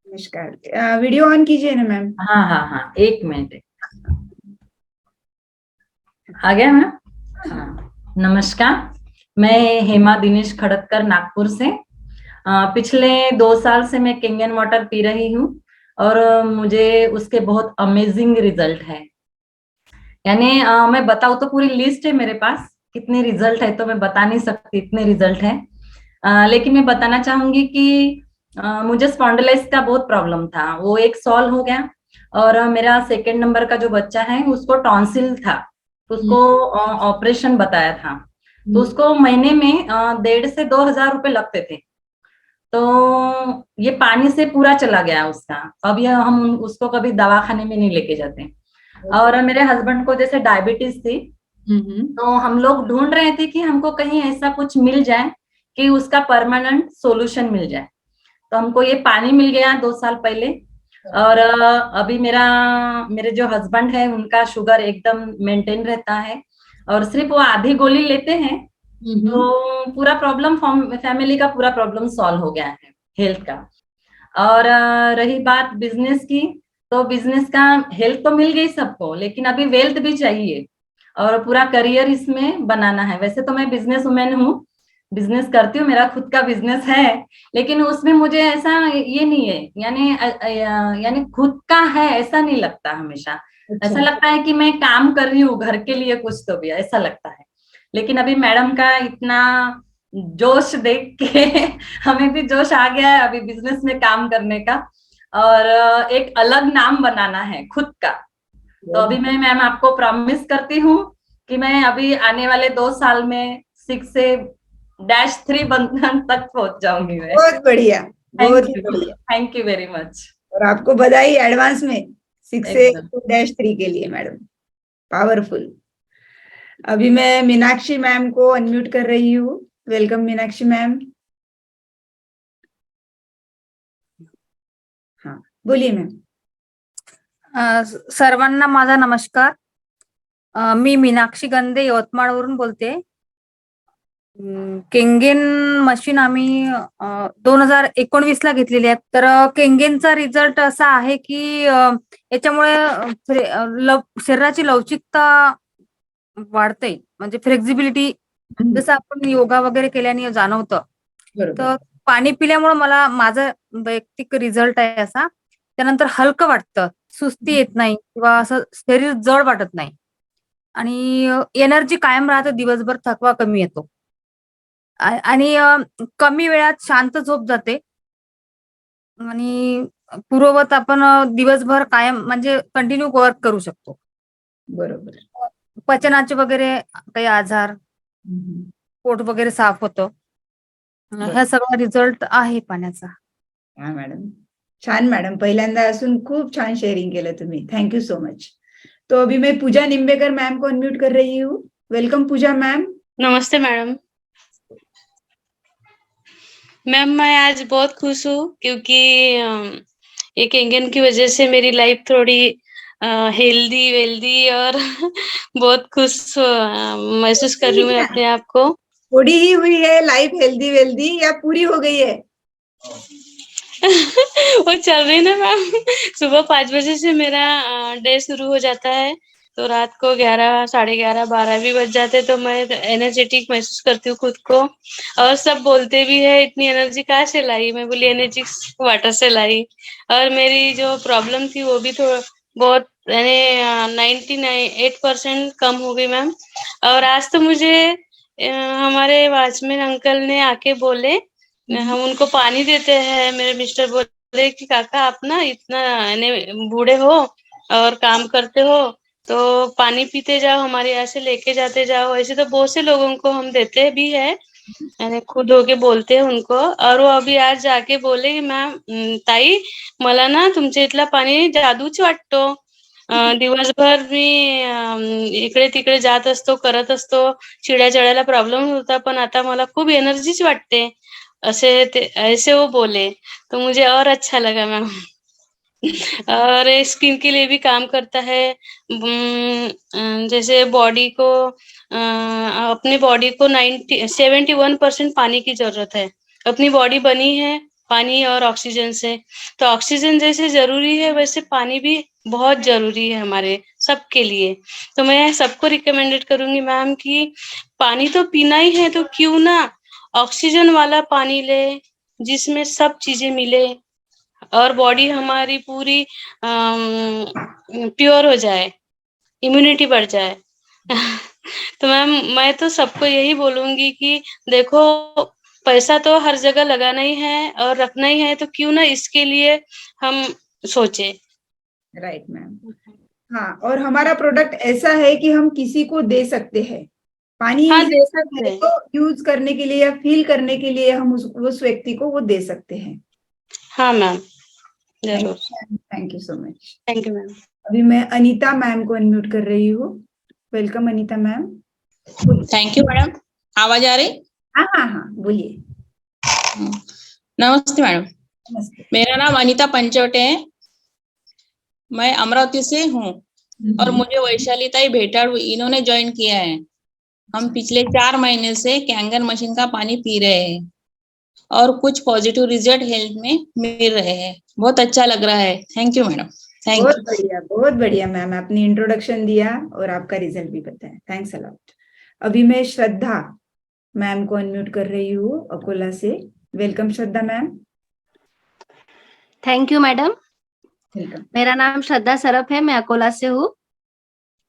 नमस्कार, वीडियो ऑन कीजिए ना मैम। हाँ हाँ हाँ, 1 मिनट। आ गया मैम? हाँ, नमस्कार। मैं हेमा दिनेश खड़तकर नागपुर से। पिछले 2 साल से मैं केंगन वाटर पी रही हूँ और मुझे उसके बहुत अमेजिंग रिजल्ट है। यानी मैं बताऊँ तो पूरी लिस्ट है मेरे पास, कितने रिजल्ट है तो मैं बता नहीं सकती, इतने रिजल्ट है। लेकिन मैं बताना चाहूंगी कि मुझे स्पॉन्डिलाइटिस का बहुत प्रॉब्लम था, वो एक सॉल्व हो गया। और मेरा 2nd नंबर का जो बच्चा है उसको टॉन्सिल था, तो उसको ऑपरेशन बताया था, तो उसको महीने में 1,500 से 2,000 रुपए लगते थे। तो ये पानी से पूरा चला गया उसका। अब ये हम उसको कभी दवाखाने में नहीं लेके जाते। और मेरे हस्बैंड को जैसे डायबिटीज थी, तो हम लोग ढूंढ रहे थे कि हमको कहीं ऐसा कुछ मिल जाए कि उसका परमानेंट सॉल्यूशन मिल जाए। तो हमको ये पानी मिल गया 2 साल पहले। और अभी मेरे जो हस्बैंड है उनका शुगर एकदम मेंटेन रहता है, और सिर्फ वो आधी गोली लेते हैं तो पूरा प्रॉब्लम, फैमिली का पूरा प्रॉब्लम सॉल्व हो गया है हेल्थ का। और रही बात बिजनेस की, तो बिजनेस का हेल्थ तो मिल गई सबको, लेकिन अभी वेल्थ भी चाहिए और पूरा करियर इसमें बनाना है। वैसे तो मैं बिजनेस वुमेन हूँ, बिजनेस करती हूँ, मेरा खुद का बिजनेस है, लेकिन उसमें मुझे ऐसा ये नहीं है, यानी खुद का है ऐसा नहीं लगता हमेशा। ऐसा लगता है कि मैं काम कर रही हूँ घर के लिए कुछ, तो भी ऐसा लगता है। लेकिन अभी मैडम का इतना जोश देख के हमें भी जोश आ गया है अभी बिजनेस में काम करने का, और एक अलग नाम बनाना है खुद का। तो अभी मैं मैम आपको प्रॉमिस करती हूँ कि मैं अभी आने वाले 2 साल में 6 से -3 बंधन तक पहुंच जाऊंगी मैं। बहुत बढ़िया, बहुत बढ़िया। Thank you very much. और आपको बधाई एडवांस में 6 से -3 के लिए मैडम, पावरफुल। अभी मैं मीनाक्षी मैम को अनम्यूट कर रही हूँ। Welcome Meenakshi ma'am. हाँ, बोलिए मैम। सर्वांना माझा नमस्कार। मी मीनाक्षी गंदे यवतमाळवरून बोलते। केंगेन मशीन आम्ही 2019 ला घेतलेली आहे। तर केंगेनचा रिझल्ट असा आहे की याच्यामुळे शरीराची लवचिकता वाढते, म्हणजे फ्लेक्झिबिलिटी, जसं आपण योगा वगैरे केल्याने जाणवतं। तर पाणी पिल्यामुळे मला माझा वैयक्तिक रिझल्ट आहे असा। त्यानंतर हलकं वाटतं, सुस्ती येत नाही किंवा असं शरीर जड वाटत नाही आणि एनर्जी कायम राहते, दिवसभर थकवा कमी येतो आणि कमी वेळात शांत झोप जाते आणि पूर्ववत आपण दिवसभर कायम म्हणजे कंटिन्यू वर्क करू शकतो। बरोबर। पचनाचे वगैरे काही आजार, पोट वगैरे साफ होतं, हा सगळा रिझल्ट आहे पाण्याचा। हा मॅडम, छान मॅडम, पहिल्यांदा असून खूप छान शेअरिंग केलं तुम्ही, थँक्यू सो मच। तो अभी मैं पूजा निम्बेकर मैम को अनम्यूट कर रही हूँ। वेलकम पूजा मैम। नमस्ते मैडम। मैम मैं आज बहुत खुश हूँ क्योंकि एक केंगन की वजह से मेरी लाइफ थोड़ी हेल्दी वेल्दी और बहुत खुश महसूस कर रही हूँ मैं अपने आप को। थोड़ी ही हुई है लाइफ हेल्दी वेल्दी या पूरी हो गई है? वो चल रही ना मैम। सुबह 5 बजे से मेरा डे शुरू हो जाता है, तो रात को 11, 11:30, 12 भी बज जाते, तो मैं एनर्जेटिक महसूस करती हूँ खुद को। और सब बोलते भी है इतनी एनर्जी कहाँ से लाई? मैं बोली एनर्जी वाटर से लाई। और मेरी जो प्रॉब्लम थी वो भी बहुत 98% कम हो गई मैम। और आज तो मुझे हमारे वॉचमैन अंकल ने आके बोले, हम उनको पानी देते हैं, मेरे मिस्टर बोले कि काका आप ना इतना बूढ़े हो और काम करते हो तो पानी पीते जाओ, हमारे यहाँ से लेके जाते जाओ। ऐसे तो बहुत से लोगों को हम देते भी है, यानी खुद होके बोलते हैं उनको। और वो अभी आज जाके बोले की मॅम ताई मला ना तुमच्या इथला पाणी जादूच वाटतो। दिवसभर मी इकडे तिकडे जात असतो, करत असतो, चिड्या चढायला प्रॉब्लेम होता, पण आता मला खूब एनर्जीच वाटते। ऐसे वो बोले तो मुझे और अच्छा लगा मैम। और स्किन के लिए भी काम करता है। जैसे बॉडी को अपनी बॉडी को 71% पानी की जरूरत है। अपनी बॉडी बनी है पानी और ऑक्सीजन से, तो ऑक्सीजन जैसे जरूरी है वैसे पानी भी बहुत जरूरी है हमारे सबके लिए। तो मैं सबको रिकमेंडेड करूंगी मैम कि पानी तो पीना ही है तो क्यों ना ऑक्सीजन वाला पानी ले, जिसमें सब चीजें मिले और बॉडी हमारी पूरी प्योर हो जाए, इम्यूनिटी बढ़ जाए। तो मैम मैं तो सबको यही बोलूंगी कि देखो पैसा तो हर जगह लगाना ही है और रखना ही है, तो क्यों ना इसके लिए हम सोचे। Right ma'am. हाँ, और हमारा प्रोडक्ट ऐसा है कि हम किसी को दे सकते हैं। पानी हाँ, दे ऐसा सकते है हैं। तो यूज करने के लिए या फील करने के लिए हम उस व्यक्ति को वो दे सकते हैं। हाँ मैम, जरूर। Thank you so much. Thank you ma'am. अभी मैं अनीता मैम को अनम्यूट कर रही हूँ। Welcome Anita ma'am. Thank you madam. आवाज आ रही? हाँ हाँ हाँ, बोलिए। नमस्ते मैडम। नमस्ते। मेरा नाम अनीता पंचवटे है, मैं अमरावती से हूँ और मुझे वैशाली ताई भेटाड़ू इन्होंने ज्वाइन किया है। हम पिछले 4 महीने से कैंगन मशीन का पानी पी रहे हैं और कुछ पॉजिटिव रिजल्ट हेल्थ में मिल रहे हैं। बहुत अच्छा लग रहा है। Thank you madam. थैंक बहुत यू। बढ़िया, बहुत बढ़िया मैम, आपने इंट्रोडक्शन दिया और आपका रिजल्ट भी बताया। Thanks a lot. अभी मैं श्रद्धा मैम को अनम्यूट कर रही हूँ अकोला से। Welcome Shraddha ma'am. Thank you madam. Welcome. मेरा नाम श्रद्धा सरफ है, मैं अकोला से हूँ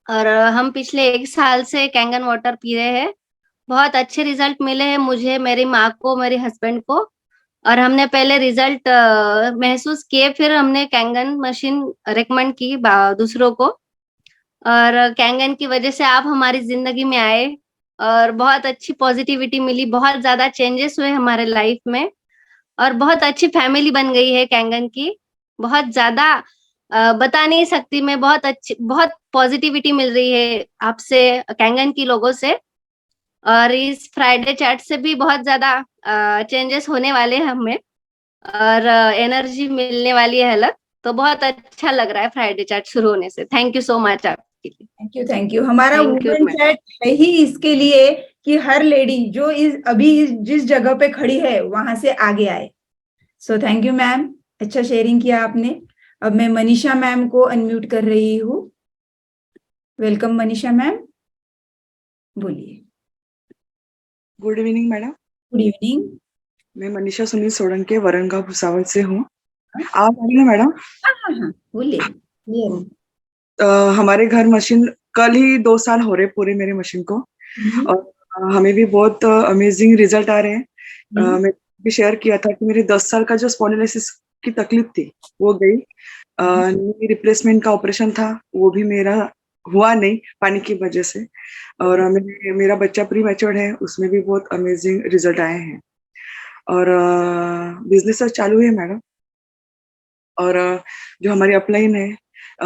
और हम पिछले 1 साल से कैंगन वाटर पी रहे हैं। बहुत अच्छे रिजल्ट मिले हैं मुझे, मेरी माँ को, मेरे हस्बैंड को, और हमने पहले रिजल्ट महसूस किए, फिर हमने कैंगन मशीन रेकमेंड की दूसरों को, और कैंगन की वजह से आप हमारी जिंदगी में आए और बहुत अच्छी पॉजिटिविटी मिली, बहुत ज्यादा चेंजेस हुए हमारे लाइफ में और बहुत अच्छी फैमिली बन गई है कैंगन की। बहुत ज्यादा बता नहीं सकती मैं, बहुत अच्छी, बहुत पॉजिटिविटी मिल रही है आपसे, कैंगन की लोगों से, और इस फ्राइडे चैट से भी बहुत ज्यादा चेंजेस होने वाले हैं हमें और एनर्जी मिलने वाली है अलग। तो बहुत अच्छा लग रहा है फ्राइडे चैट शुरू होने से। थैंक यू सो मच आपके लिए। Thank you, thank you. हमारा Thank you, women madam. Chat है ही इसके लिए कि हर लेडी जो जिस जगह पे खड़ी है वहां से आगे आए। सो थैंक यू मैम, अच्छा शेयरिंग किया आपने। अब मैं मनीषा मैम को अनम्यूट कर रही हूँ। वेलकम मनीषा मैम, बोलिए। Good evening madam. Good evening. मैं मनीषा सुनील सोलंके वरणगांव भुसावल से हूँ। आप आ रही है मैडम? हाँ हाँ हाँ, बोलिए। हमारे घर मशीन कल ही 2 साल हो रहे पूरे मेरे मशीन को, और हमें भी बहुत अमेजिंग रिजल्ट आ रहे हैं। मैं भी शेयर किया था कि मेरे 10 साल का जो स्पॉन्डिलोसिस की तकलीफ थी वो गई। रिप्लेसमेंट का ऑपरेशन था, वो भी मेरा हुआ नहीं पानी की वजह से, और मेरा बच्चा प्री मैच्योर्ड है, उसमें भी बहुत अमेजिंग रिजल्ट आए हैं। और बिजनेस चालू है मैडम। और जो हमारी अपलाइन है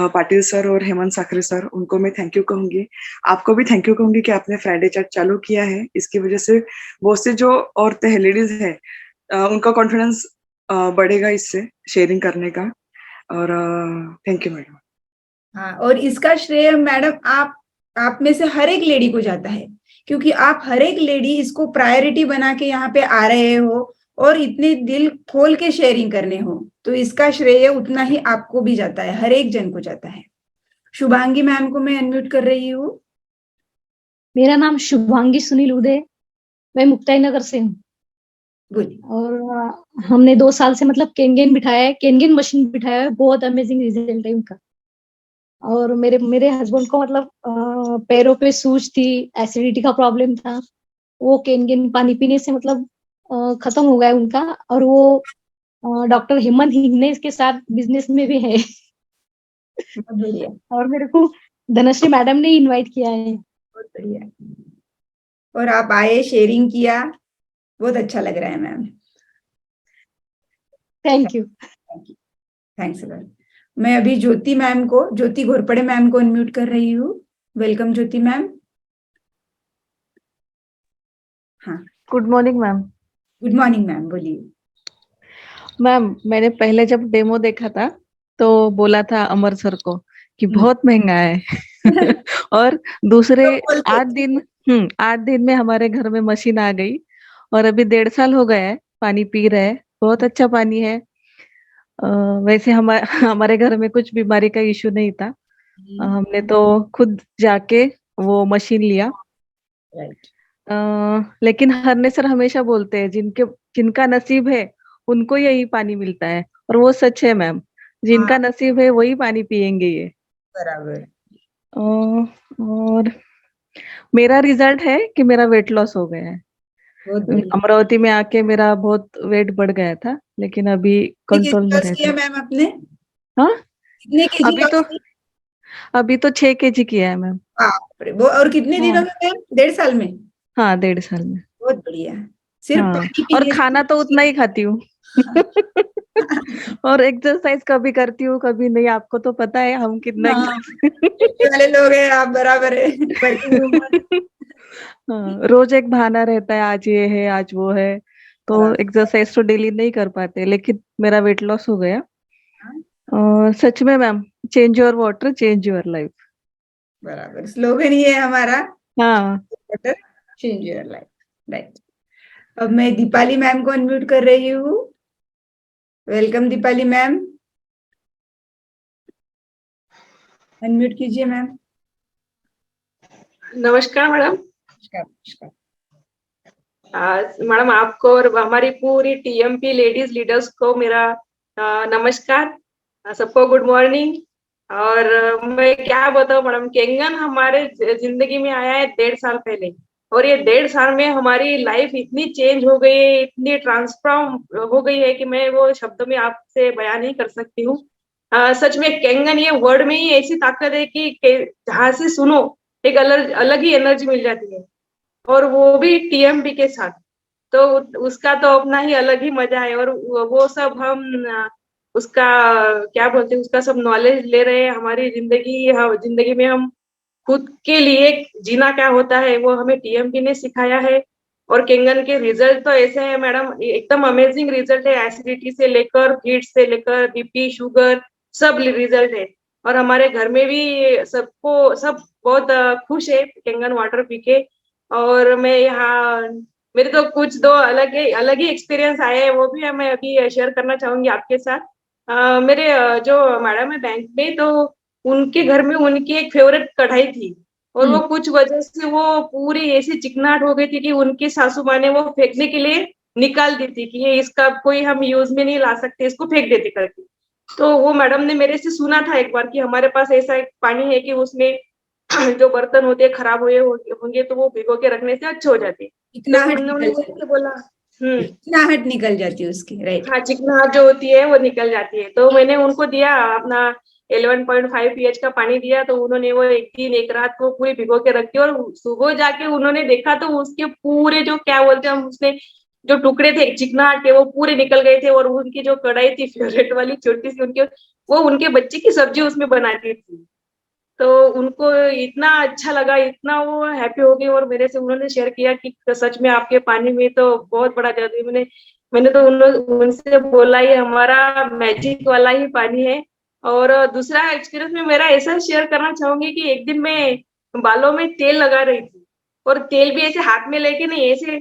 पाटिल सर और हेमंत साखरे सर, उनको मैं थैंक यू कहूंगी। आपको भी थैंक यू कहूंगी कि आपने फ्राइडे चैट चालू किया है। इसकी वजह से बहुत से जो औरतें हैं, लेडीज है, उनका कॉन्फिडेंस बढ़ेगा इससे शेयरिंग करने का। और थैंक यू मैडम। हाँ, और इसका श्रेय मैडम आप में से हर एक लेडी को जाता है, क्योंकि आप हर एक लेडी इसको प्रायोरिटी बना के यहाँ पे आ रहे हो और इतने दिल खोल के शेयरिंग करने हो, तो इसका श्रेय उतना ही आपको भी जाता है, हर एक जन को जाता है। शुभांगी मैम को मैं अनम्यूट कर रही हूँ। मेरा नाम शुभांगी सुनील उदय, मैं मुक्ताई नगर से हूँ। और हमने 2 साल से मतलब केंगेन बिठाया है, केंगेन मशीन बिठाया है, बहुत अमेजिंग रिजल्ट है उनका। और मेरे हस्बैंड को मतलब पैरों पे सूज थी, एसिडिटी का प्रॉब्लम था, वो केंगेन पानी पीने से मतलब खत्म हो गया उनका। और वो डॉक्टर हेमंत हिंगने के साथ बिजनेस में भी है। और मेरे को धनश्री मैडम ने इनवाइट किया है। बहुत बढ़िया। और आप आए, शेयरिंग किया, बहुत अच्छा लग रहा है ma'am. Thank you. Thanks lot. मैं अभी ज्योति घोरपड़े मैम को अनम्यूट कर रही हूँ। वेलकम ज्योति मैम। हाँ, good morning ma'am. Good morning ma'am, बोलिए। मैम, मैंने पहले जब डेमो देखा था तो बोला था अमर सर को कि बहुत महंगा है। और दूसरे 8 दिन में हमारे घर में मशीन आ गई और अभी 1.5 साल हो गया है पानी पी रहे हैं, बहुत अच्छा पानी है। वैसे हमारे घर में कुछ बीमारी का इशू नहीं था। हमने तो खुद जाके वो मशीन लिया। राइट। लेकिन हरने सर हमेशा बोलते हैं जिनका नसीब है उनको यही पानी मिलता है, और वो सच है मैम। जिनका नसीब है वही पानी पियेंगे ये। बराबर। और मेरा रिजल्ट है कि मेरा वेट लॉस हो गया है। बहुत बढ़िया। अमरावती में आके मेरा बहुत वेट बढ़ गया था, लेकिन अभी कंट्रोल में लॉस रहता किया है। मैम आपने? हाँ, कितने केजी अभी लॉस तो किया? अभी तो 6 kg किया है मैम। बाप रे, वो और कितने हाँ। दिनों में मैम? 1.5 साल में? हाँ, 1.5 साल में। बहुत बढ़िया। सिर्फ हाँ, पानी और पीने खाना तो उतना ही खाती हूँ। और एक्सरसाइज कभी करती हूँ कभी नहीं, आपको तो पता है हम कितना हाँ, वाले लोग हैं आप, बराबर है। Working woman. हाँ, रोज एक बहाना रहता है, आज ये है आज वो है, तो एक्सरसाइज तो डेली नहीं कर पाते, लेकिन मेरा वेट लॉस हो गया। और सच में ma'am, change your water change your life. बराबर, स्लोगन ये है हमारा। हाँ। Water change your life. Right. अब मैं दीपाली मैम को अनम्यूट कर रही हूँ। वेलकम दीपाली मैम, अनम्यूट कीजिए मैम। नमस्कार मैडम। नमस्कार। मैडम, आपको और हमारी पूरी टीएमपी लेडीज लीडर्स को मेरा नमस्कार। सबको गुड मॉर्निंग। और मैं क्या बताऊं मैडम, केंगन हमारे जिंदगी में आया है 1.5 साल पहले, और ये 1.5 साल में हमारी लाइफ इतनी चेंज हो गई है, इतनी ट्रांसफॉर्म हो गई है कि मैं वो शब्द में आपसे बयान नहीं कर सकती हूँ। सच में केंगन ये वर्ड में ही ऐसी ताकत है कि जहाँ से सुनो एक अलग ही एनर्जी मिल जाती है, और वो भी टीएमबी के साथ, तो उसका तो अपना ही अलग ही मजा है। और वो सब हम उसका क्या बोलते हैं, उसका सब नॉलेज ले रहे हैं। हमारी जिंदगी में हम खुद के लिए जीना क्या होता है वो हमें टीएमपी ने सिखाया है। और केंगन के रिजल्ट तो ऐसे हैं मैडम, एकदम अमेजिंग रिजल्ट है। एसिडिटी से लेकर, हीट से लेकर, बीपी, शुगर, सब रिजल्ट है। और हमारे घर में भी सब बहुत खुश है केंगन वाटर पी के। और मैं यहाँ, मेरे तो कुछ दो अलग ही एक्सपीरियंस आए हैं, वो भी मैं अभी शेयर करना चाहूंगी आपके साथ। मेरे जो मैडम है बैंक में, तो उनके घर में उनकी एक फेवरेट कढ़ाई थी, और वो कुछ वजह से वो पूरी ऐसी चिकनाहट हो गई थी कि उनकी सासू माँ ने वो फेंकने के लिए निकाल दी थी कि ये इसका कोई हम यूज में नहीं ला सकते, इसको फेंक देते करके। तो वो मैडम ने मेरे से सुना था एक बार कि हमारे पास ऐसा एक पानी है कि उसमें जो बर्तन होते हैं खराब हुए होंगे तो वो भिगो के रखने से अच्छे हो जाते हैं। तो उन्होंने मुझसे बोला, चिकनाहट निकल जाती है उसकी। राइट। हाँ, चिकनाहट जो होती है वो निकल जाती है। तो मैंने उनको दिया अपना 11.5 pH का पानी दिया, तो उन्होंने वो एक दिन एक रात को पूरी भिगो के रखी, और सुबह जाके उन्होंने देखा तो उसके पूरे जो क्या बोलते हैं हम, उसने जो टुकड़े थे चिकनाहट के वो पूरे निकल गए थे। और उनकी जो कढ़ाई थी फेवरेट वाली छोटी सी, वो उनके बच्चे की सब्जी उसमें बनाती थी। तो उनको इतना अच्छा लगा, इतना वो हैप्पी हो गई, और मेरे से उन्होंने शेयर किया कि सच में आपके पानी में तो बहुत बड़ा जादू है। मैंने तो उनसे बोला ये हमारा मैजिक वाला ही पानी है। और दूसरा एक्सपीरियंस में मेरा ऐसा शेयर करना चाहूंगी कि एक दिन मैं बालों में तेल लगा रही थी, और तेल भी ऐसे हाथ में लेके नहीं, ऐसे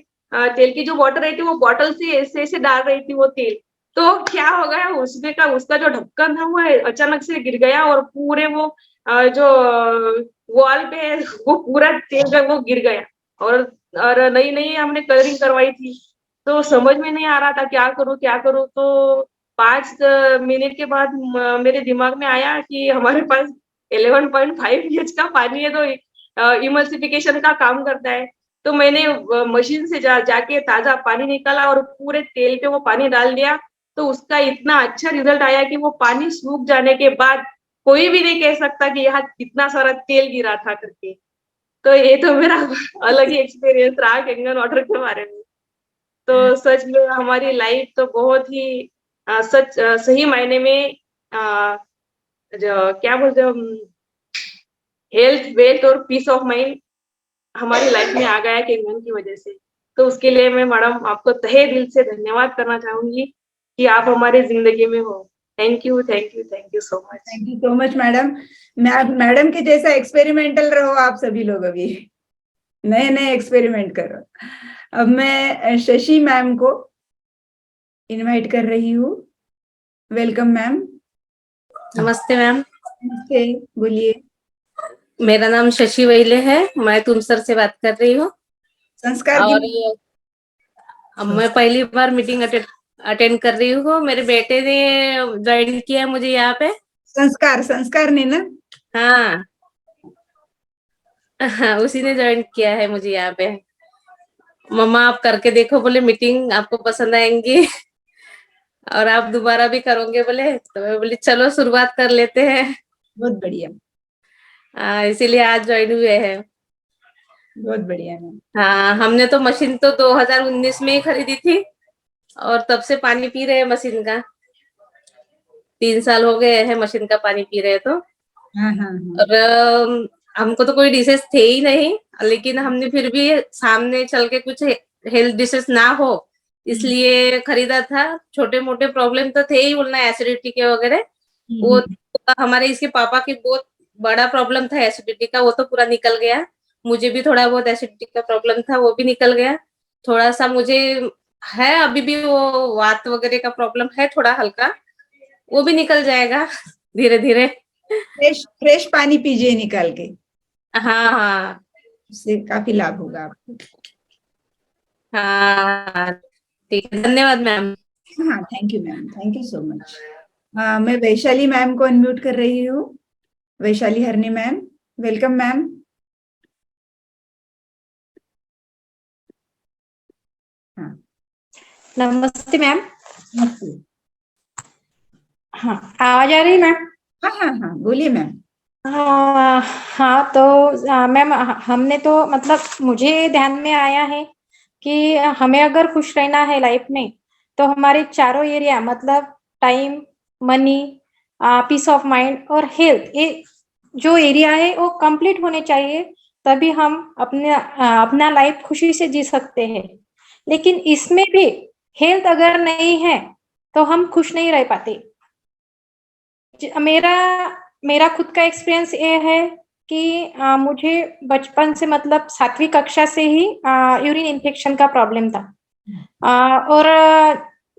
तेल की जो बॉटल रहती है वो बॉटल से ऐसे ऐसे डाल रही थी वो तेल। तो क्या हो गया, उसका जो ढक्कन था वो अचानक से गिर गया, और पूरे वो जो वॉल पे है वो पूरा तेल का वो गिर गया। और नई नई हमने कलरिंग करवाई थी, तो समझ में नहीं आ रहा था क्या करूं। तो 5 मिनट के बाद मेरे दिमाग में आया कि हमारे पास 11.5 pH का पानी है, तो इमल्सिफिकेशन का काम करता है। तो मैंने मशीन से जाके ताजा पानी निकाला और पूरे तेल पे वो पानी डाल दिया। तो उसका इतना अच्छा रिजल्ट आया कि वो पानी सूख जाने के बाद कोई भी नहीं कह सकता कि यहाँ कितना सारा तेल गिरा था करके। तो ये तो मेरा अलग ही एक्सपीरियंस रहा केंगन वाटर के बारे में। तो सच में हमारी लाइफ तो बहुत ही सही मायने में क्या बोलते हम, हेल्थ, वेल्थ और पीस ऑफ माइंड हमारी लाइफ में आ गया है केंगन की वजह से। तो उसके लिए मैं मैडम आपको तहे दिल से धन्यवाद करना चाहूंगी कि आप हमारे जिंदगी में हो। Thank you so much. Thank you so much madam. Madam के जैसा एक्सपेरिमेंटल रहो आप सभी लोग, अभी नए नए एक्सपेरिमेंट करो। अब मैं शशि मैम को इनवाइट कर रही हूँ। Welcome ma'am. नमस्ते मैम। नमस्ते, बोलिए। मेरा नाम शशि वैले है, मैं तुमसर से बात कर रही हूँ। संस्कार की और अब मैं पहली बार मीटिंग अटेंड कर रही हूँ। मेरे बेटे ने ज्वाइन किया मुझे यहाँ पे। संस्कार ने ना? हाँ हाँ, उसी ने ज्वाइन किया है मुझे यहाँ पे। मम्मा आप करके देखो बोले, मीटिंग आपको पसंद आएंगी और आप दोबारा भी करोगे बोले, तो मैं बोली चलो शुरुआत कर लेते हैं। बहुत बढ़िया। इसीलिए आज ज्वाइन हुए हैं। बहुत बढ़िया मैम। हाँ, हमने तो मशीन तो 2019 में ही खरीदी थी और तब से पानी पी रहे हैं मशीन का। 3 साल हो गए हैं मशीन का पानी पी रहे तो। हाँ हाँ हाँ। और हमको तो कोई डिशेस थे ही नहीं, लेकिन हमने फिर भी सामने चल के कुछ हेल्थ डिशेस ना हो इसलिए खरीदा था। छोटे मोटे प्रॉब्लम तो थे ही, बोलना एसिडिटी के वगैरह। वो हमारे इसके पापा की बहुत बड़ा प्रॉब्लम था एसिडिटी का, वो तो पूरा निकल गया। मुझे भी थोड़ा बहुत एसिडिटी का प्रॉब्लम था, वो भी निकल गया। थोड़ा सा मुझे है अभी भी, वो वात वगैरह का प्रॉब्लम है थोड़ा हल्का, वो भी निकल जाएगा धीरे धीरे। फ्रेश पानी पीजिए निकाल के। हाँ हाँ, उससे काफी लाभ होगा आपको। हाँ ठीक है, धन्यवाद मैम। हाँ, thank you ma'am, thank you so much. मैं वैशाली मैम को अनम्यूट कर रही हूँ। Vaishali Harne ma'am, welcome ma'am. हाँ नमस्ते मैम। नमस्ते। हाँ, आवाज आ रही मैम? हाँ हाँ हाँ, बोलिए मैम। हाँ तो मैम हमने तो मतलब मुझे ध्यान में आया है कि हमें अगर खुश रहना है लाइफ में तो हमारे चारों एरिया मतलब time, money, peace of mind और हेल्थ, ये जो एरिया है वो कंप्लीट होने चाहिए, तभी हम अपना लाइफ खुशी से जी सकते हैं। लेकिन इसमें भी हेल्थ अगर नहीं है तो हम खुश नहीं रह पाते। मेरा खुद का एक्सपीरियंस ये है कि मुझे बचपन से मतलब 7वीं कक्षा से ही यूरिन इन्फेक्शन का प्रॉब्लम था। और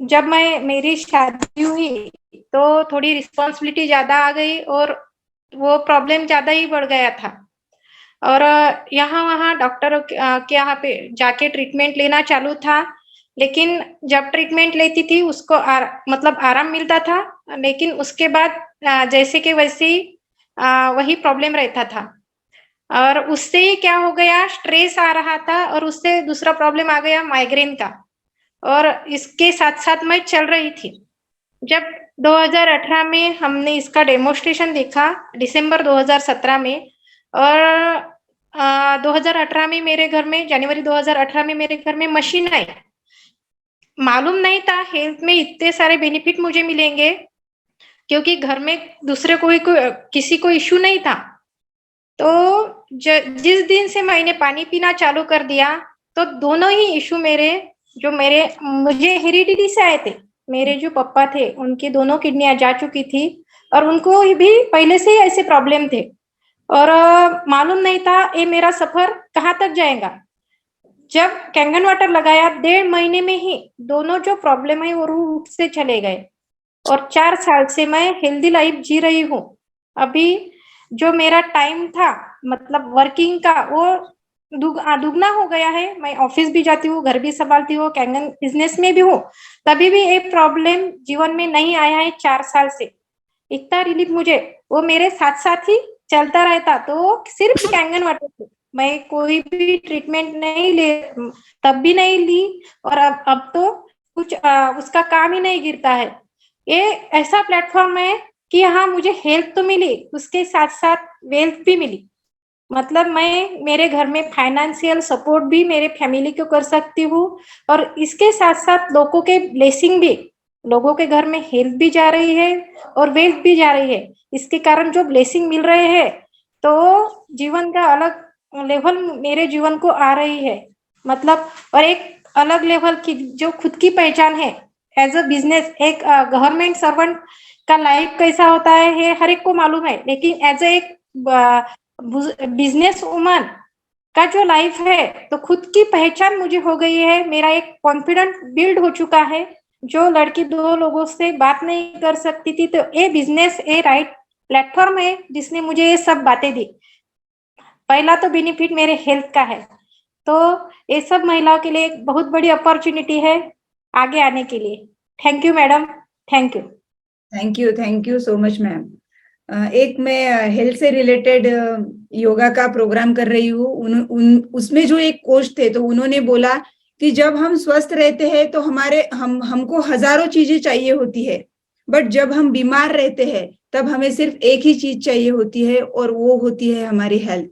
जब मेरी शादी हुई तो थोड़ी रिस्पॉन्सिबिलिटी ज्यादा आ गई और वो प्रॉब्लम ज्यादा ही बढ़ गया था। और यहाँ वहाँ डॉक्टर के यहाँ पे जाके ट्रीटमेंट लेना चालू था, लेकिन जब ट्रीटमेंट लेती थी उसको मतलब आराम मिलता था, लेकिन उसके बाद जैसे कि वैसे ही वही प्रॉब्लम रहता था। और उससे ही क्या हो गया, स्ट्रेस आ रहा था और उससे दूसरा प्रॉब्लम आ गया माइग्रेन का, और इसके साथ साथ मैं चल रही थी। जब 2018 में हमने इसका डेमोस्ट्रेशन देखा, दिसंबर 2017 में, और 2018 में मेरे घर में, जनवरी 2018 में मेरे घर में मशीन आई। मालूम नहीं था हेल्थ में इतने सारे बेनिफिट मुझे मिलेंगे, क्योंकि घर में दूसरे किसी को इश्यू नहीं था। तो जिस दिन से मैंने पानी पीना चालू कर दिया तो दोनों ही इश्यू मुझे हेरिडिटी से आए थे। मेरे जो पापा थे उनकी दोनों किडनियां जा चुकी थी और उनको भी पहले से ही ऐसे प्रॉब्लम थे, और मालूम नहीं था ये मेरा सफर कहाँ तक जाएगा। जब कैंगन वाटर लगाया 1.5 महीने में ही दोनों जो प्रॉब्लम है वो रूट से चले गए, और 4 साल से मैं हेल्दी लाइफ जी रही हूँ। अभी जो मेरा टाइम था मतलब वर्किंग का, वो दुगना हो गया है। मैं ऑफिस भी जाती हूँ, घर भी संभालती हूँ, कैंगन बिजनेस में भी हूँ, तभी भी एक प्रॉब्लम जीवन में नहीं आया है 4 साल से। इतना रिलीफ मुझे वो मेरे साथ साथ ही चलता रहता। तो सिर्फ कैंगन वाटर से मैं कोई भी ट्रीटमेंट नहीं ले, तब भी नहीं ली, और अब तो कुछ उसका काम ही नहीं गिरता है। ये ऐसा प्लेटफॉर्म है कि यहाँ मुझे हेल्थ तो मिली, उसके साथ साथ वेल्थ भी मिली। मतलब मैं मेरे घर में फाइनेंशियल सपोर्ट भी मेरे फैमिली को कर सकती हूँ, और इसके साथ साथ लोगों के ब्लेसिंग भी, लोगों के घर में हेल्थ भी जा रही है और वेल्थ भी जा रही है। इसके कारण जो ब्लेसिंग मिल रहे हैं तो जीवन का अलग लेवल मेरे जीवन को आ रही है। मतलब और एक अलग लेवल की जो खुद की पहचान है एज अ बिजनेस। एक गवर्नमेंट सर्वेंट का लाइफ कैसा होता है ये हर एक को मालूम है, लेकिन एज एक बिजनेस वुमन का जो लाइफ है तो खुद की पहचान मुझे हो गई है। मेरा एक कॉन्फिडेंस बिल्ड हो चुका है। जो लड़की 2 लोगों से बात नहीं कर सकती थी, तो ये बिजनेस ये राइट प्लेटफॉर्म है जिसने मुझे ये सब बातें दी। पहला तो बेनिफिट मेरे हेल्थ का है, तो ये सब महिलाओं के लिए एक बहुत बड़ी अपॉर्चुनिटी है आगे आने के लिए। Thank you madam, thank you. Thank you so much ma'am. एक मैं हेल्थ से रिलेटेड योगा का प्रोग्राम कर रही हूँ। उसमें जो एक कोच थे, तो उन्होंने बोला कि जब हम स्वस्थ रहते हैं तो हमको हजारों चीजें चाहिए होती है, बट जब हम बीमार रहते हैं तब हमें सिर्फ एक ही चीज चाहिए होती है, और वो होती है हमारी हेल्थ।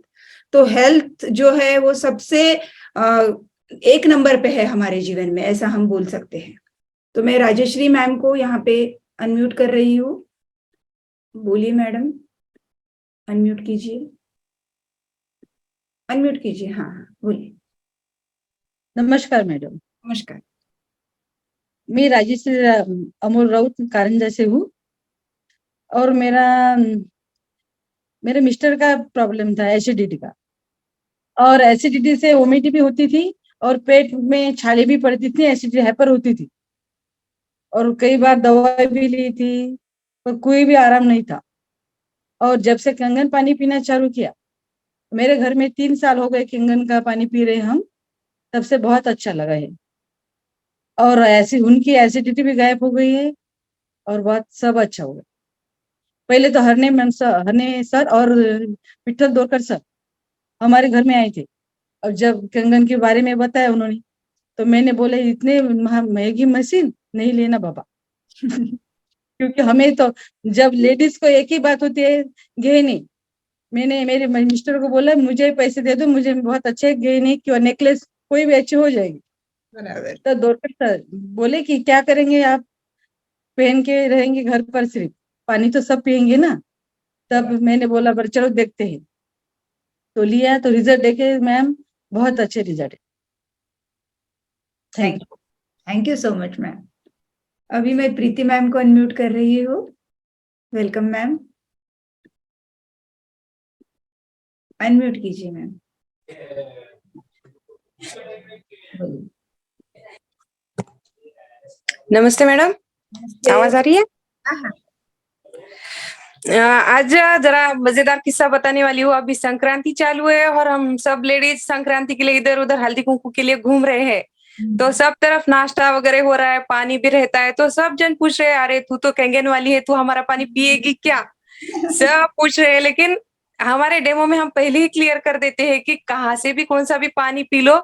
तो हेल्थ जो है वो सबसे एक नंबर पे है हमारे जीवन में, ऐसा हम बोल सकते हैं। तो मैं राजेश्री मैम को यहाँ पे अनम्यूट कर रही हूँ। बोलिए मैडम, अनम्यूट कीजिए, अनम्यूट कीजिए। हाँ बोलिए। नमस्कार मैडम। नमस्कार। मैं राजेश्री अमोल राउत कारंजा से हूँ, और मेरे मिस्टर का प्रॉब्लम था एसिडिटी का, और एसिडिटी से वोमिट भी होती थी और पेट में छाले भी पड़ती थी, एसिडिटी हाइपर होती थी, और कई बार दवाई भी ली थी पर कोई भी आराम नहीं था। और जब से कंगन पानी पीना चालू किया, मेरे घर में 3 साल हो गए कंगन का पानी पी रहे हम, तब से बहुत अच्छा लगा है। और ऐसी उनकी एसिडिटी भी गायब हो गई है और बहुत सब अच्छा हो गया। पहले तो हरने सर और विठल दोरकर सर हमारे घर में आए थे, और जब कंगन के बारे में बताया उन्होंने, तो मैंने बोला इतने महंगी मशीन नहीं लेना बाबा क्योंकि हमें तो जब लेडीज को एक ही बात होती है गहने। मैंने मेरे मिस्टर को बोला मुझे पैसे दे दो, मुझे बहुत अच्छे गहने की और नेकलेस कोई भी अच्छी हो जाएगी। बराबर। तो दोरकर सर बोले कि क्या करेंगे आप, पहन के रहेंगे घर पर, सिर्फ पानी तो सब पियेंगे ना। तब मैंने बोला पर चलो देखते हैं, तो लिया, तो रिजल्ट देखे मैम, बहुत अच्छे रिजल्ट है। Thank you so much ma'am. अभी मैं प्रीति मैम को अनम्यूट कर रही हूँ। वेलकम मैम, अनम्यूट कीजिए मैम। नमस्ते मैडम, आवाज आ रही है? आज जरा मजेदार किस्सा बताने वाली हूँ। अभी संक्रांति चालू है और हम सब लेडीज संक्रांति के लिए इधर उधर हल्दी कुंकू के लिए घूम रहे हैं। तो सब तरफ नाश्ता वगैरह हो रहा है, पानी भी रहता है, तो सब जन पूछ रहे हैं अरे तू तो कैंगन वाली है, तू हमारा पानी पिएगी क्या? सब पूछ रहे हैं। लेकिन हमारे डेमो में हम पहले ही क्लियर कर देते हैं कि कहाँ से भी कौन सा भी पानी पी लो,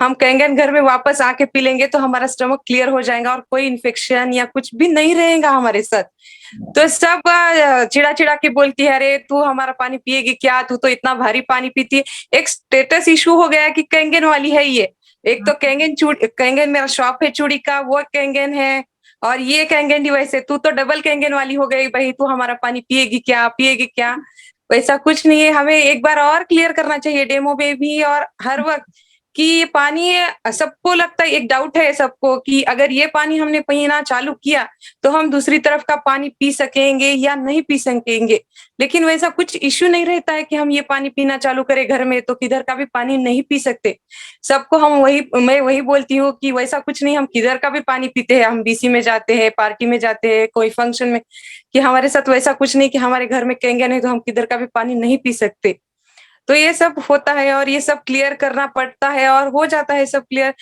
हम कैंगन घर में वापस आके पी लेंगे तो हमारा स्टमक क्लियर हो जाएगा और कोई इन्फेक्शन या कुछ भी नहीं रहेगा हमारे साथ। तो सब चिड़ा चिड़ा के बोलती है अरे तू हमारा पानी पिएगी क्या, तू तो इतना भारी पानी पीती है। एक स्टेटस इशू हो गया कि कैंगन वाली है ये। एक तो कैंगन मेरा शॉप है चूड़ी का, वो कैंगन है, और ये कैंगन डिवाइस है, तू तो डबल कैंगन वाली हो गई भाई, तू हमारा पानी पिएगी क्या, पिएगी क्या? वैसा कुछ नहीं है। हमें एक बार और क्लियर करना चाहिए डेमो में भी और हर वक्त कि ये पानी, सबको लगता है, एक डाउट है सबको कि अगर ये पानी हमने पीना चालू किया तो हम दूसरी तरफ का पानी पी सकेंगे या नहीं पी सकेंगे। लेकिन वैसा कुछ इश्यू नहीं रहता है कि हम ये पानी पीना चालू करें घर में तो किधर का भी पानी नहीं पी सकते। सबको मैं वही बोलती हूँ कि वैसा कुछ नहीं, हम किधर का भी पानी पीते हैं। हम बीसी में जाते हैं, पार्टी में जाते हैं, कोई फंक्शन में, कि हमारे साथ वैसा कुछ नहीं कि हमारे घर में कैंगन है तो हम किधर का भी पानी नहीं पी सकते। तो ये सब होता है और ये सब क्लियर करना पड़ता है और हो जाता है सब क्लियर।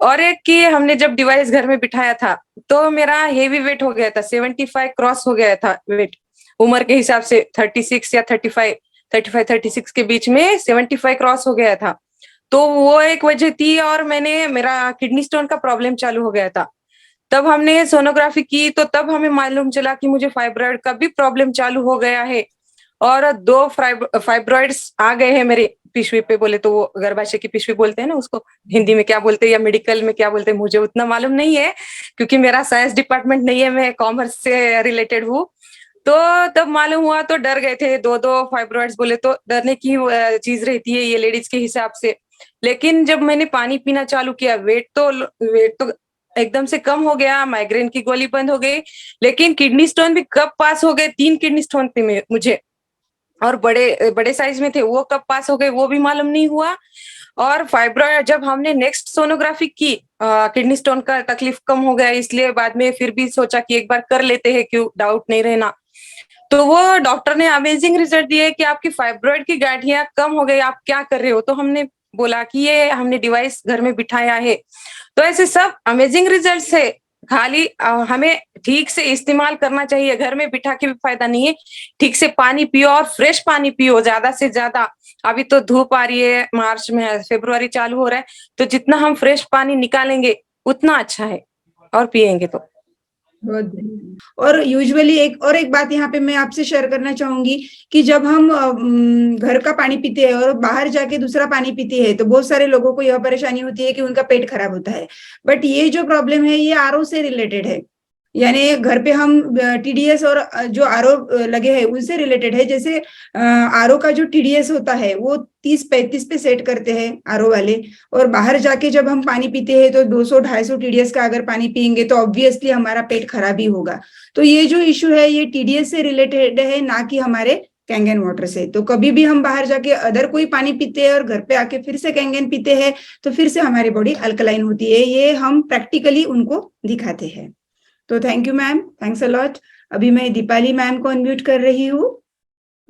और एक कि हमने जब डिवाइस घर में बिठाया था तो मेरा हेवी वेट हो गया था, 75 क्रॉस हो गया था वेट, उम्र के हिसाब से 36 या 35-36 के बीच में 75 क्रॉस हो गया था। तो वो एक वजह थी। और मेरा किडनी स्टोन का प्रॉब्लम चालू हो गया था। तब हमने सोनोग्राफी की तो तब हमें मालूम चला कि मुझे फाइब्रॉइड का भी प्रॉब्लम चालू हो गया है, और 2 फाइब्रॉइड्स आ गए हैं मेरे पिशवी पे। बोले तो वो गर्भाशय की पिशवी बोलते हैं ना, उसको हिंदी में क्या बोलते हैं या मेडिकल में क्या बोलते हैं मुझे उतना मालूम नहीं है, क्योंकि मेरा साइंस डिपार्टमेंट नहीं है, मैं कॉमर्स से रिलेटेड हूँ। तो तब मालूम हुआ तो डर गए थे। 2 फाइब्रॉइड्स बोले तो डरने की चीज रहती है ये लेडीज के हिसाब से। लेकिन जब मैंने पानी पीना चालू किया, वेट तो एकदम से कम हो गया, माइग्रेन की गोली बंद हो गई। लेकिन किडनी स्टोन भी कब पास हो गए, 3 किडनी स्टोन थे मुझे, और बड़े साइज में थे, वो कब पास हो गए वो भी मालूम नहीं हुआ। और फाइब्रॉइड जब हमने नेक्स्ट सोनोग्राफी की किडनी स्टोन का तकलीफ कम हो गया, इसलिए बाद में फिर भी सोचा कि एक बार कर लेते हैं, क्यों डाउट नहीं रहना। तो वो डॉक्टर ने अमेजिंग रिजल्ट दिए कि आपकी फाइब्रॉइड की गांठियां कम हो गई, आप क्या कर रहे हो। तो हमने बोला कि ये हमने डिवाइस घर में बिठाया है। तो ऐसे सब अमेजिंग रिजल्ट है। खाली हमें ठीक से इस्तेमाल करना चाहिए, घर में बिठा के भी फायदा नहीं है। ठीक से पानी पियो और फ्रेश पानी पियो ज्यादा से ज्यादा। अभी तो धूप आ रही है, मार्च में फरवरी चालू हो रहा है, तो जितना हम फ्रेश पानी निकालेंगे उतना अच्छा है, और पिएंगे तो। बहुत बढ़िया। और यूजुअली एक बात यहाँ पे मैं आपसे शेयर करना चाहूंगी कि जब हम घर का पानी पीते हैं और बाहर जाके दूसरा पानी पीते हैं तो बहुत सारे लोगों को यह परेशानी होती है कि उनका पेट खराब होता है। बट ये जो प्रॉब्लम है ये आरओ से रिलेटेड है, यानी घर पे हम टीडीएस और जो आरओ लगे हैं उनसे रिलेटेड है। जैसे आरओ का जो टीडीएस होता है वो 30-35 पे सेट करते हैं आरओ वाले, और बाहर जाके जब हम पानी पीते हैं तो 200-250 टीडीएस का अगर पानी पियेंगे तो ऑब्वियसली हमारा पेट खराब ही होगा। तो ये जो इश्यू है ये टीडीएस से रिलेटेड है, ना कि हमारे कैंगन वाटर से। तो कभी भी हम बाहर जाके अदर कोई पानी पीते हैं और घर पे आके फिर से कैंगन पीते हैं तो फिर से हमारी बॉडी अल्कलाइन होती है। ये हम प्रैक्टिकली उनको दिखाते हैं। तो thank you ma'am, thanks a lot. अभी मैं दीपाली मैम को अनम्यूट कर रही हूँ।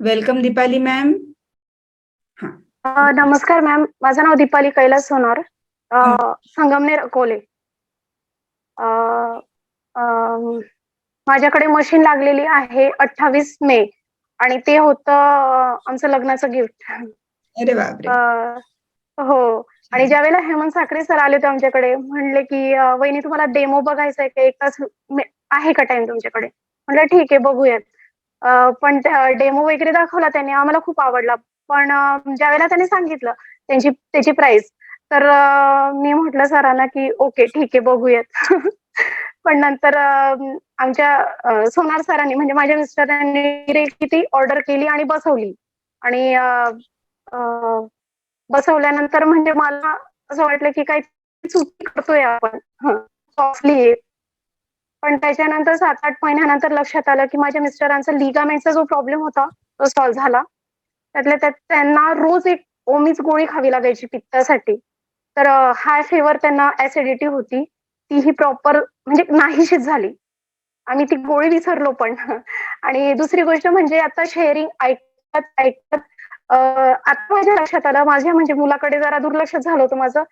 Welcome Deepali ma'am. नमस्कार मॅम, माझं नाव दीपाली कैलास सोनार, संगमनेर अकोले. माझ्याकडे मशीन लागलेली आहे 28 मे आणि ते होतं आमचं लग्नाचं गिफ्ट. अरे बापरे. हो. आणि ज्यावेळेला हेमंत साखरे सर आले होते आमच्याकडे, म्हणले की वहिनी तुम्हाला डेमो बघायचा आहे का, 1 तास आहे का टाइम तुमच्याकडे. म्हटलं ठीक आहे बघूयात. पण डेमो वगैरे दाखवला त्यांनी, आम्हाला खूप आवडला. पण ज्यावेळेला त्यांनी सांगितलं त्याची प्राइस, तर मी म्हटलं सरांना की ओके ठीक आहे बघूयात. पण नंतर आमच्या सोनार सरांनी म्हणजे माझ्या मिस्टरांनी ती ऑर्डर केली आणि बसवली. आणि बसवल्यानंतर म्हणजे मला असं वाटलं की काही चुकी करतोय आपण, कॉस्टली आहे. पण त्याच्यानंतर 7-8 महिन्यानंतर लक्षात आलं की माझ्या मिस्टरांचा लिगामेंटचा जो प्रॉब्लेम होता तो सॉल्व्ह झाला. त्यातल्या त्यात त्यांना रोज एक ओमीच गोळी खावी लागायची पित्तासाठी. तर हाय फेवर त्यांना ऍसिडिटी होती, तीही प्रॉपर म्हणजे नाहीशीच झाली. आम्ही ती गोळी विसरलो पण. आणि दुसरी गोष्ट म्हणजे आता शेअरिंग ऐकत आता माझ्या लक्षात आलं, माझ्या म्हणजे मुलाकडे जरा दुर्लक्ष झालं होतं माझं.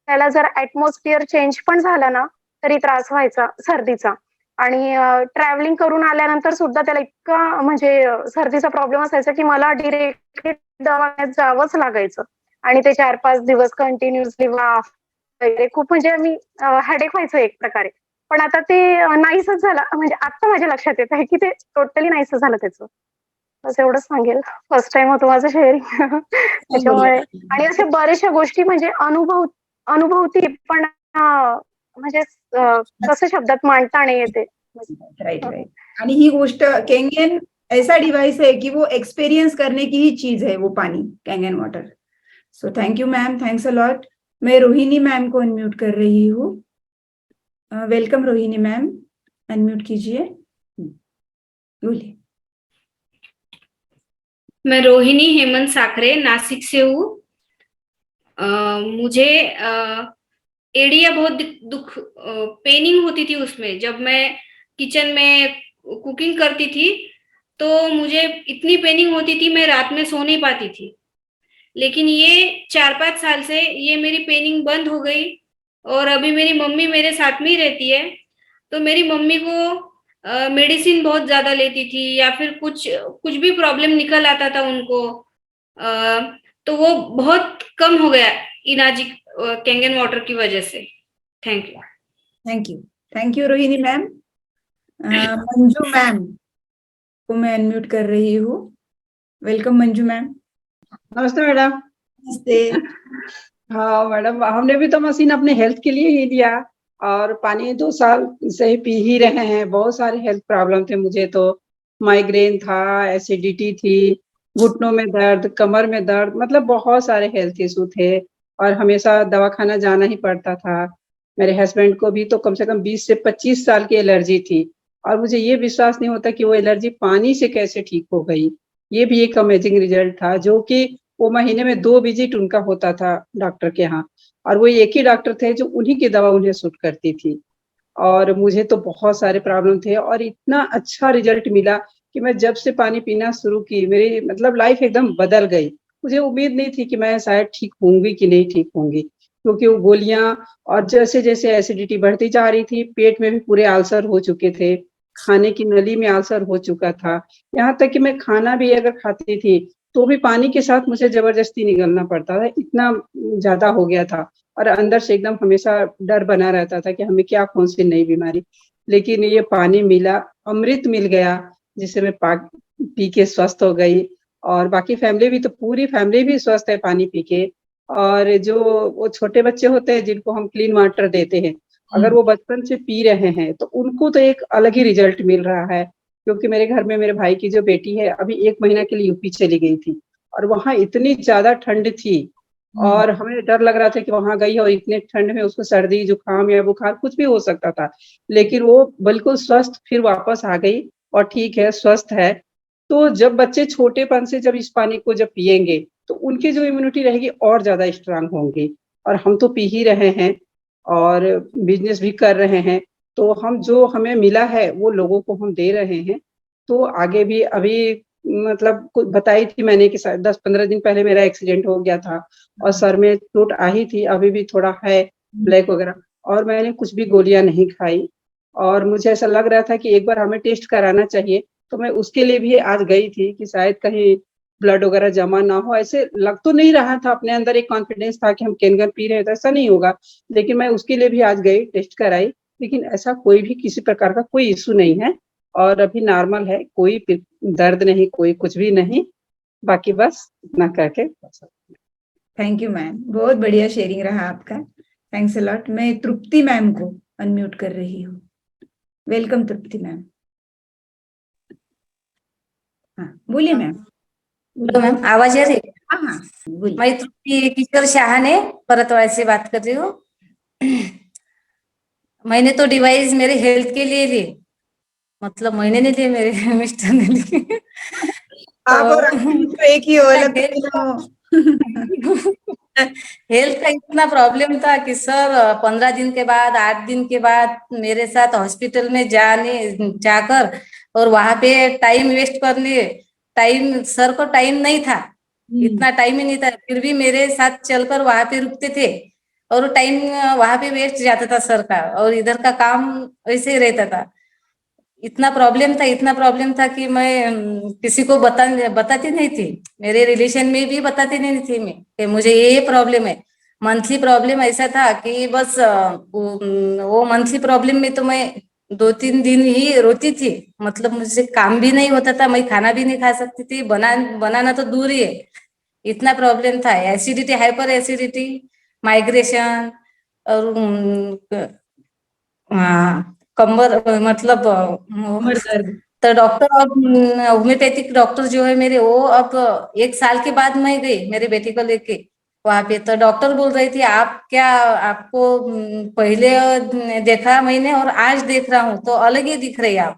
त्याला जर ऍटमॉस्फिअर चेंज पण झाला ना तरी त्रास व्हायचा सर्दीचा. आणि ट्रॅव्हलिंग करून आल्यानंतर सुद्धा त्याला इतका म्हणजे सर्दीचा प्रॉब्लेम असायचा की मला डिरेक्टली दवाखान्यात जावंच लागायचं. आणि ते 4-5 दिवस कंटिन्युअसली वाफ वगैरे खूप म्हणजे मी हेडेक व्हायचं एक प्रकारे. पण आता ते नाहीसच झालं, म्हणजे आता माझ्या लक्षात येत आहे की ते टोटली नाहीसं झालं त्याचं. बस एवढंच सांगेल. फर्स्ट टाइम होतं माझं शेअरिंग त्याच्यामुळे. आणि अशा बऱ्याचशा गोष्टी म्हणजे अनुभवती पण म्हणजे कसं शब्दात मांडता नाही येते. राइट. आणि ही गोष्ट कैंगन ऐसा डिवाइस है कि वो एक्सपीरियंस करने की ही चीज है, वो पानी Kangen water. So thank you ma'am, thanks a lot. मैं रोहिणी मैम को अनम्यूट कर रही हूँ. वेलकम रोहिणी मैम, अनम्यूट कीजिए, बोलिए. मैं रोहिणी हेमंत साखरे नासिक से हूँ. मुझे एड़िया बहुत दुख पेनिंग होती थी उसमें. जब मैं किचन में कुकिंग करती थी तो मुझे इतनी पेनिंग होती थी, मैं रात में सो नहीं पाती थी. लेकिन ये 4-5 साल से ये मेरी पेनिंग बंद हो गई. और अभी मेरी मम्मी मेरे साथ में ही रहती है, तो मेरी मम्मी को मेडिसिन बहुत ज्यादा लेती थी या फिर कुछ भी प्रॉब्लम निकल आता था उनको, तो वो बहुत कम हो गया इनाजी कैंगन वाटर की वजह से. Thank you. Thank you, thank you Rohini ma'am. Manju ma'am को मैं अनम्यूट कर रही हूँ. Welcome Manju ma'am. नमस्ते मैडम. नमस्ते. हाँ मैडम, हमने भी तो मशीन अपने हेल्थ के लिए ही लिया और पानी 2 साल से ही पी ही रहे हैं. बहुत सारे हेल्थ प्रॉब्लम थे मुझे तो. माइग्रेन था, एसिडिटी थी, घुटनों में दर्द, कमर में दर्द, मतलब बहुत सारे हेल्थ इशू थे और हमेशा दवाखाना जाना ही पड़ता था. मेरे हस्बैंड को भी तो कम से कम 20 से 25 साल की एलर्जी थी और मुझे ये विश्वास नहीं होता कि वो एलर्जी पानी से कैसे ठीक हो गई. ये भी एक अमेजिंग रिजल्ट था जो कि वो महीने में 2 विजिट उनका होता था डॉक्टर के यहाँ, और वो एक ही डॉक्टर थे जो उन्हीं की दवा उन्हें सूट करती थी। और मुझे तो बहुत सारे प्रॉब्लम थे और इतना अच्छा रिजल्ट मिला कि मैं जब से पानी पीना शुरू की, मेरी मतलब लाइफ एकदम बदल गई। मुझे उम्मीद नहीं थी कि मैं शायद ठीक होंगी कि नहीं ठीक होंगी, क्योंकि वो गोलियाँ और जैसे-जैसे एसिडिटी बढ़ती जा रही थी, पेट में भी पूरे अल्सर हो चुके थे, खाने की नली में अल्सर हो चुका था। यहाँ तक कि मैं खाना भी अगर खाती थी, तो भी पानी के साथ मुझे ज़बरदस्ती निगलना पड़ता था, इतना ज़्यादा हो गया था। और अंदर से एकदम हमेशा डर बना रहता था कि हमें क्या कौन-सी नई बीमारी। लेकिन ये पानी मिला, अमृत मिल गया, जिसे मैं पी के स्वस्थ हो गई, और बाकी फैमिली भी, तो पूरी फैमिली भी स्वस्थ है पानी पी के। और जो वो छोटे बच्चे होते हैं जिनको हम क्लीन वाटर देते हैं, अगर वो बचपन से पी रहे हैं, तो उनको तो एक अलग ही रिजल्ट मिल रहा है। क्योंकि मेरे घर में मेरे भाई की जो बेटी है, अभी 1 महीना के लिए यूपी चली गई थी, और वहाँ इतनी ज़्यादा ठंड थी, और हमें डर लग रहा था कि वहाँ गई और इतने ठंड में उसको सर्दी, जुकाम या बुखार कुछ भी हो सकता था। लेकिन वो बिल्कुल स्वस्थ फिर वापस आ गई और ठीक है, स्वस्थ है। तो जब बच्चे छोटेपन से जब इस पानी को जब पिएँगे, तो उनकी जो इम्यूनिटी रहेगी और ज़्यादा स्ट्रॉन्ग होंगी। और हम तो पी ही रहे हैं और बिज़नेस भी कर रहे हैं, तो हम जो हमें मिला है, वो लोगों को हम दे रहे हैं। तो आगे भी अभी मतलब कुछ बताई थी मैंने कि शायद 10-15 दिन पहले मेरा एक्सीडेंट हो गया था और सर में चोट आई थी, अभी भी थोड़ा है ब्लैक वगैरह, और मैंने कुछ भी गोलियाँ नहीं खाई। और मुझे ऐसा लग रहा था कि एक बार हमें टेस्ट कराना चाहिए, तो मैं उसके लिए भी आज गई थी कि शायद कहीं ब्लड वगैरह जमा ना हो। ऐसे लग तो नहीं रहा था, अपने अंदर एक कॉन्फिडेंस था कि हम केनगन पी रहे हैं तो ऐसा नहीं होगा, लेकिन मैं उसके लिए भी आज गई, टेस्ट कराई, लेकिन ऐसा कोई भी किसी प्रकार का कोई इश्यू नहीं है और अभी नॉर्मल है, कोई दर्द नहीं, कोई कुछ भी नहीं। बाकी बस इतना करके थैंक यू मैम, बहुत बढ़िया शेयरिंग रहा आपका, थैंक्स अ लॉट। मैं तृप्ति मैम को अनम्यूट कर रही हूँ। वेलकम तृप्ति मैम। हाँ बोलिए मैम। बोलो मैम, आवाज आ रही है? हाँ हाँ बोलिए। मैं तृप्ति किशोर शाहने परतवाड़ा से बात कर रही हूँ। मैंने तो डिवाइस मेरे हेल्थ के लिए ली, मतलब मैंने नहीं लिए, मेरे मिस्टर ने ली। आप और तो एक ही हो, हेल्थ का इतना प्रॉब्लम था कि सर 15 दिन के बाद, 8 दिन के बाद मेरे साथ हॉस्पिटल में जाकर और वहां पे टाइम वेस्ट करने, टाइम सर को टाइम नहीं था, इतना टाइम ही नहीं था, फिर भी मेरे साथ चलकर वहां पे रुकते थे और टाइम वहां पे वेस्ट जाता था सर का, और इधर का काम ऐसे ही रहता था। इतना प्रॉब्लम था कि मैं किसी को बताती नहीं थी, मेरे रिलेशन में भी बताती नहीं थी मैं कि मुझे ये प्रॉब्लम है। मंथली प्रॉब्लम ऐसा था कि बस वो मंथली प्रॉब्लम में तो मैं 2-3 दिन ही रोती थी, मतलब मुझसे काम भी नहीं होता था, मैं खाना भी नहीं खा सकती थी, बनाना तो दूर ही है, इतना प्रॉब्लम था। एसिडिटी, हाइपर एसिडिटी, माइग्रेशन और कमर, मतलब तो डॉक्टर और होम्योपैथिक डॉक्टर जो है मेरे, वो अब 1 साल के बाद मैं गई मेरे बेटी को लेके वहां पे, तो डॉक्टर बोल रही थी आपको पहले देखा मैंने और आज देख रहा हूँ तो अलग ही दिख रही है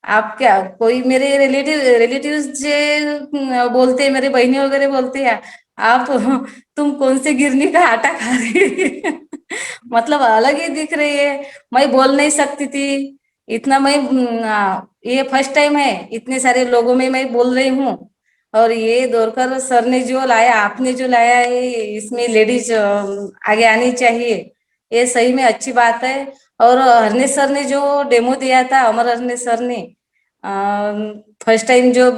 आप क्या, कोई मेरे रिलेटिव्स जे बोलते, मेरे बहनी वगैरह बोलते हैं आप तुम कौन से गिरनी का आटा खा रही मतलब अलग ही दिख रही है। मैं बोल नहीं सकती थी इतना, मैं ये फर्स्ट टाइम है इतने सारे लोगों में मैं बोल रही हूँ, और ये दौड़कर सर ने जो लाया, आपने जो लाया है, इसमें लेडीज आगे आनी चाहिए, ये सही में अच्छी बात है। और हरने सर ने जो डेमो दिया था, अमर हरने सर ने फर्स्ट टाइम जो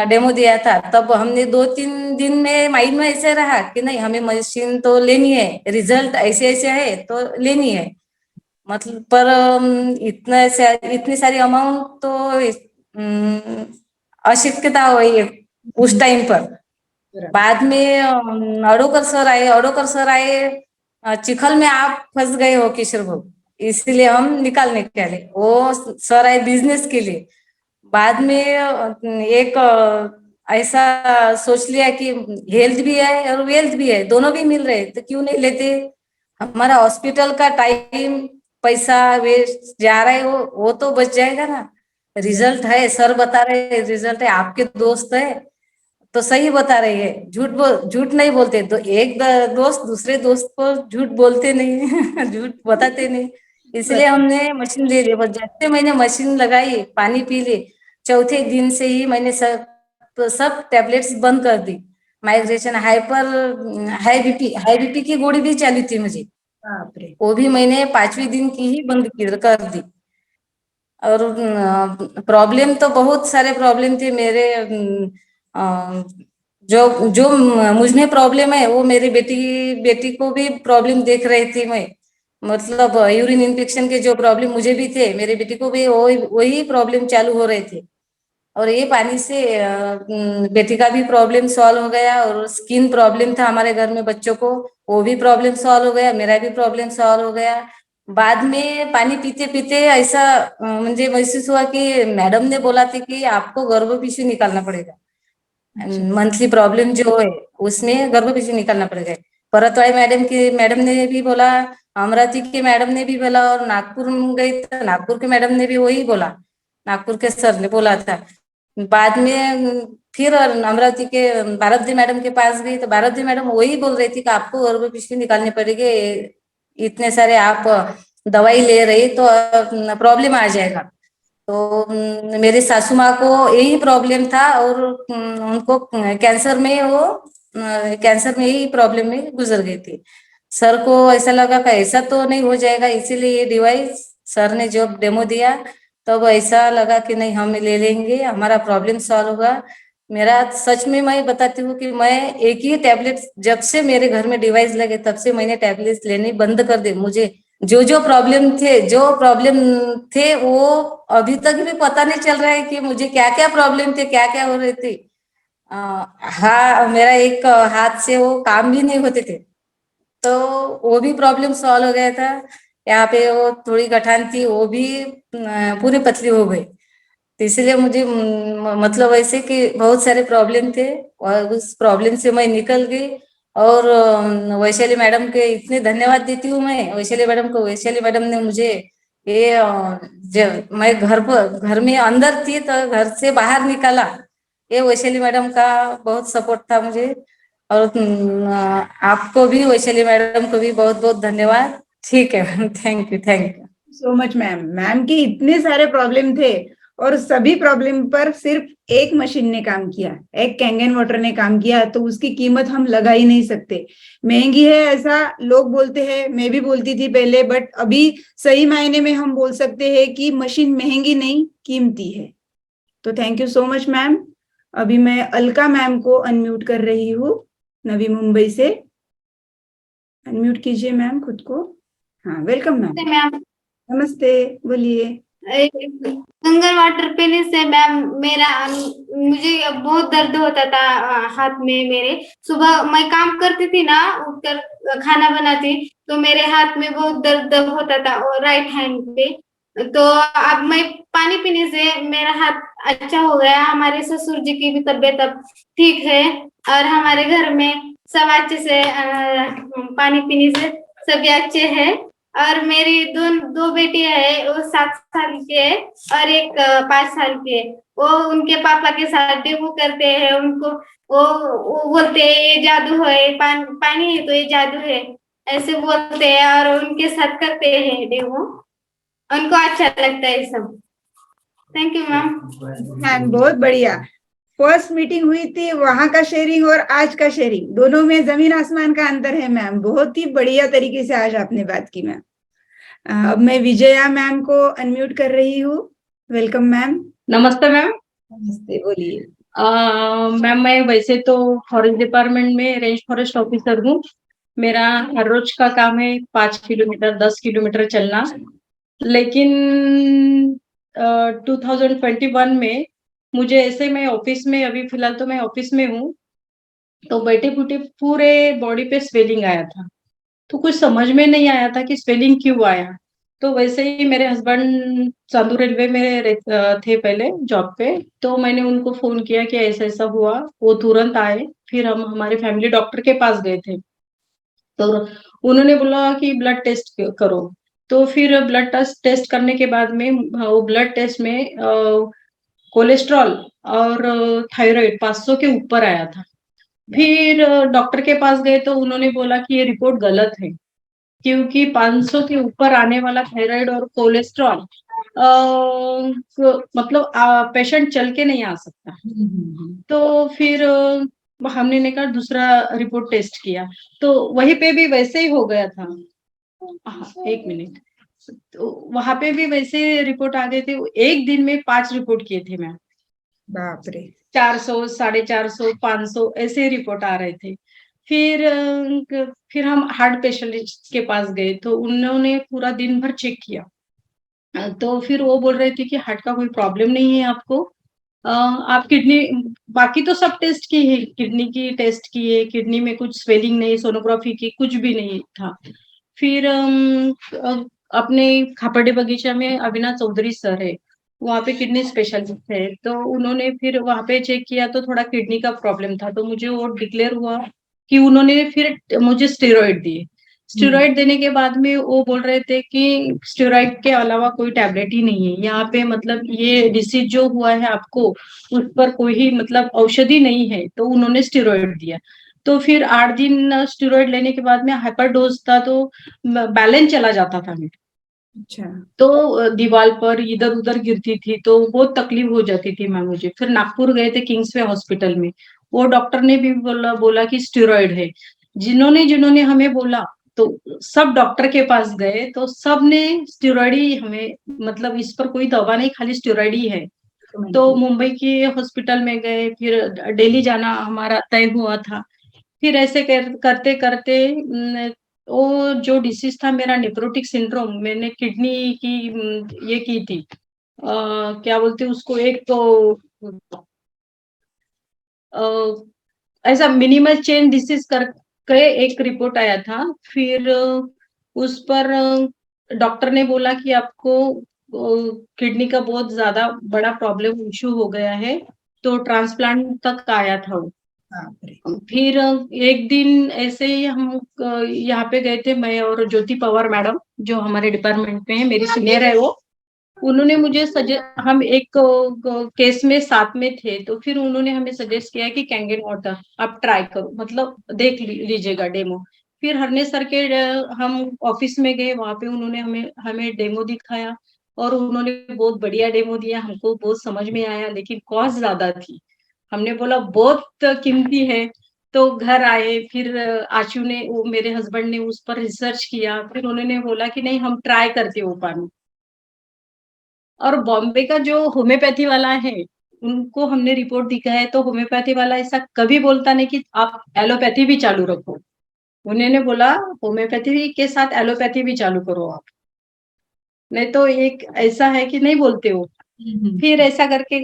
डेमो दिया था, तब हमने 2-3 दिन में माइंड में ऐसे रहा कि नहीं हमें मशीन तो लेनी है, रिजल्ट ऐसे ऐसे है तो लेनी है, मतलब पर इतनी सारी अमाउंट तो अशिक्षिता हुई है उस टाइम पर। बाद में अडोकर सर आए, चिखल में आप फंस गए हो किशोर भाऊ, इसीलिए हम निकालने के लिए, वो सर आए बिजनेस के लिए। बाद में एक ऐसा सोच लिया कि हेल्थ भी है और वेल्थ भी है, दोनों भी मिल रहे, तो क्यों नहीं लेते। हमारा हॉस्पिटल का टाइम, पैसा वेस्ट जा रहा है, वो तो बच जाएगा ना। रिजल्ट है, सर बता रहे रिजल्ट है, आपके दोस्त है, तो सही बता रही है, झूठ नहीं बोलते। तो एक दोस्त दूसरे दोस्त को झूठ बोलते नहीं झूठ बताते नहीं, इसलिए हमने मशीन ले ली। पर जैसे मैंने मशीन लगाई, पानी पी ली, चौथे दिन से ही मैंने सब टैबलेट्स बंद कर दी। माइग्रेशन, हाई बीपी की गोली भी चालू थी मुझे, वो भी मैंने 5वें दिन की ही बंद कर दी। और प्रॉब्लम तो बहुत सारे प्रॉब्लम थे मेरे। जो जो मुझ में प्रॉब्लम है वो मेरी बेटी को भी प्रॉब्लम देख रही थी मैं। मतलब यूरिन इन्फेक्शन के जो प्रॉब्लम मुझे भी थे, मेरी बेटी को भी वही प्रॉब्लम चालू हो रहे थे। और ये पानी से बेटी का भी प्रॉब्लम सॉल्व हो गया। और स्किन प्रॉब्लम था हमारे घर में बच्चों को, वो भी प्रॉब्लम सॉल्व हो गया, मेरा भी प्रॉब्लम सॉल्व हो गया। बाद में पानी पीते पीते ऐसा मुझे महसूस हुआ कि मैडम ने बोला था कि आपको गर्भपिशु निकालना पड़ेगा। मंथली प्रॉब्लम जो है उसमें गर्भपिशु निकालना पड़ेगा। परतवाई मैडम ने भी बोला, अमरावती के मैडम ने भी बोला, और नागपुर गई तो नागपुर के मैडम ने भी वही बोला, नागपुर के सर ने बोला था। बाद में फिर अमरावती के भारती मैडम के पास गई तो भारती मैडम वही बोल रही थी कि आपको गर्भपिशु निकालनी पड़ेगी, इतने सारे आप दवाई ले रही तो प्रॉब्लम आ जाएगा। तो मेरे सासू माँ को यही प्रॉब्लम था, और उनको कैंसर में ही प्रॉब्लम में गुजर गई थी। सर को ऐसा लगा कि ऐसा तो नहीं हो जाएगा, इसीलिए ये डिवाइस सर ने जो डेमो दिया तब ऐसा लगा कि नहीं हम ले लेंगे, हमारा प्रॉब्लम सॉल्व होगा। मेरा सच में मैं बताती हूँ कि मैं एक ही टैबलेट, जब से मेरे घर में डिवाइस लगे तब से मैंने टैबलेट लेने बंद कर दी। मुझे जो प्रॉब्लम थे वो अभी तक भी पता नहीं चल रहा है कि मुझे क्या क्या प्रॉब्लम थे, क्या क्या हो रहे थे। हाँ, मेरा एक हाथ से वो काम भी नहीं होते थे, तो वो भी प्रॉब्लम सॉल्व हो गया था। यहाँ पे वो थोड़ी गठान थी, वो भी पूरी पतली हो गई। तो इसलिए मुझे मतलब ऐसे कि बहुत सारे प्रॉब्लम थे, और उस प्रॉब्लम से मैं निकल गई। और वैशाली मैडम के इतने धन्यवाद देती हूँ मैं, वैशाली मैडम को। वैशाली मैडम ने मुझे ये मैं घर में अंदर थी तो घर से बाहर निकाला, ये वैशाली मैडम का बहुत सपोर्ट था मुझे। और आपको भी, वैशाली मैडम को भी बहुत बहुत धन्यवाद। ठीक है ma'am, thank you so much ma'am. Ma'am के इतने सारे प्रॉब्लम थे और सभी प्रॉब्लम पर सिर्फ एक मशीन ने काम किया, एक कैंगन वाटर ने काम किया, तो उसकी कीमत हम लगा ही नहीं सकते। महंगी है ऐसा लोग बोलते हैं, मैं भी बोलती थी पहले, बट अभी सही मायने में हम बोल सकते हैं कि मशीन महंगी नहीं, कीमती है। तो thank you so much ma'am. अभी मैं अलका मैम को अनम्यूट कर रही हूँ, नवी मुंबई से। अनम्यूट कीजिए मैम खुद को। हाँ, वेलकम मैम। नमस्ते, बोलिए। गंगा वाटर पीने से मैम मुझे बहुत दर्द होता था हाथ में मेरे। सुबह मैं काम करती थी ना, उठकर खाना बनाती, तो मेरे हाथ में बहुत दर्द होता था, और राइट हैंड पे। तो अब मैं पानी पीने से मेरा हाथ अच्छा हो गया। हमारे ससुर जी की भी तबीयत अब ठीक है, और हमारे घर में सब अच्छे से पानी पीने से सभी अच्छे हैं। और मेरी दो बेटियां है, वो 7 साल की है और एक 5 साल की है। वो उनके पापा के साथ डेमो करते हैं, उनको वो बोलते हैं ये जादू है, पानी है तो ये जादू है, ऐसे बोलते हैं, और उनके साथ करते हैं डेमो। उनको अच्छा लगता है सब। Thank you ma'am. बहुत बढ़िया। फर्स्ट मीटिंग हुई थी, वहां का शेयरिंग और आज का शेयरिंग, दोनों में जमीन आसमान का अंतर है मैम। बहुत ही बढ़िया तरीके से आज आपने बात की मैम। अब मैं विजया मैम को अनम्यूट कर रही हूँ। Welcome ma'am. नमस्ते मैम। नमस्ते, बोलिए। मैम मैं वैसे तो फॉरेस्ट डिपार्टमेंट में रेंज फॉरेस्ट ऑफिसर हूँ। मेरा हर रोज का काम है 5 किलोमीटर 10 किलोमीटर चलना। लेकिन 2021 में मुझे ऐसे, मैं ऑफिस में, अभी फिलहाल तो मैं ऑफिस में हूँ, तो बैठे बूटे पूरे बॉडी पे स्वेलिंग आया था। तो कुछ समझ में नहीं आया था कि स्वेलिंग क्यों आया। तो वैसे ही मेरे हस्बैंड चांदू रेलवे में थे पहले जॉब पे, तो मैंने उनको फोन किया कि ऐसा ऐसा हुआ। वो तुरंत आए, फिर हम हमारे फैमिली डॉक्टर के पास गए थे, तो उन्होंने बोला कि ब्लड टेस्ट करो। तो फिर ब्लड टेस्ट करने के बाद में वो ब्लड टेस्ट में कोलेस्ट्रॉल और थायराइड 500 के ऊपर आया था। फिर डॉक्टर के पास गए तो उन्होंने बोला कि ये रिपोर्ट गलत है, क्योंकि 500 के ऊपर आने वाला थायराइड और कोलेस्ट्रॉल मतलब पेशेंट चल के नहीं आ सकता। तो फिर हमने कहा दूसरा रिपोर्ट टेस्ट किया, तो वहीं पे भी वैसे ही हो गया था। एक मिनट, तो वहां पे भी वैसे रिपोर्ट आ गए थे। एक दिन में 5 रिपोर्ट किए थे मैम। बाप रे। 400, 450, 500 ऐसे रिपोर्ट आ रहे थे। फिर हम हार्ट स्पेशलिस्ट के पास गए तो उन्होंने पूरा दिन भर चेक किया। तो फिर वो बोल रहे थे कि हार्ट का कोई प्रॉब्लम नहीं है आपको, आप किडनी, बाकी तो सब टेस्ट की है, किडनी की टेस्ट की है, किडनी में कुछ स्वेलिंग नहीं, सोनोग्राफी की कुछ भी नहीं था। फिर अपने खापड़े बगीचा में अविनाश चौधरी सर है, वहाँ पे किडनी स्पेशलिस्ट है, तो उन्होंने फिर वहाँ पे चेक किया तो थोड़ा किडनी का प्रॉब्लम था, तो मुझे वो डिक्लेयर हुआ कि उन्होंने फिर मुझे स्टेरॉइड दिए। स्टेरॉइड देने के बाद में वो बोल रहे थे कि स्टेरॉइड के अलावा कोई टैबलेट ही नहीं है यहाँ पे, मतलब ये डिसीज जो हुआ है आपको उस पर कोई ही मतलब औषधि नहीं है, तो उन्होंने स्टेरॉइड दिया। तो फिर 8 दिन स्टेरॉइड लेने के बाद में हाइपर डोज था, तो बैलेंस चला जाता था मेरा। अच्छा। तो दीवार पर इधर उधर गिरती थी, तो बहुत तकलीफ हो जाती थी मैम मुझे। फिर नागपुर गए थे किंग्सवे हॉस्पिटल में, वो डॉक्टर ने भी बोला कि स्टेरॉइड है। जिन्होंने हमें बोला तो सब डॉक्टर के पास गए, तो सब ने स्टेरॉइड ही हमें, मतलब इस पर कोई दवा नहीं, खाली स्टेरॉइड ही है। तो मुंबई के हॉस्पिटल में गए, फिर दिल्ली जाना हमारा तय हुआ था। फिर ऐसे करते करते वो जो डिसीज था मेरा नेफ्रोटिक सिंड्रोम, मैंने किडनी की ये की थी, क्या बोलते उसको, एक तो ऐसा मिनिमल चेन डिसीज करके एक रिपोर्ट आया था। फिर उस पर डॉक्टर ने बोला कि आपको किडनी का बहुत ज्यादा बड़ा प्रॉब्लम इशू हो गया है, तो ट्रांसप्लांट तक आया था वो। फिर एक दिन ऐसे ही हम यहाँ पे गए थे, मैं और ज्योति पवार मैडम जो हमारे डिपार्टमेंट में है, मेरी सीनियर है वो, उन्होंने मुझे हम एक केस में साथ में थे, तो फिर उन्होंने हमें सजेस्ट किया कि कैंगन वाटर आप ट्राई करो, मतलब देख लीजिएगा डेमो। फिर हरने सर के हम ऑफिस में गए, वहां पे उन्होंने हमें डेमो दिखाया और उन्होंने बहुत बढ़िया डेमो दिया, हमको बहुत समझ में आया, लेकिन कॉस्ट ज्यादा थी। हमने बोला बहुत कीमती है, तो घर आए। फिर आशु ने, वो मेरे हस्बैंड ने उस पर रिसर्च किया, फिर उन्होंने बोला कि नहीं हम ट्राई करते वो पानी। और बॉम्बे का जो होम्योपैथी वाला है उनको हमने रिपोर्ट दिखाया है, तो होम्योपैथी वाला ऐसा कभी बोलता नहीं कि आप एलोपैथी भी चालू रखो। उन्होंने बोला होम्योपैथी के साथ एलोपैथी भी चालू करो आप, नहीं तो एक ऐसा है कि नहीं बोलते हो। फिर ऐसा करके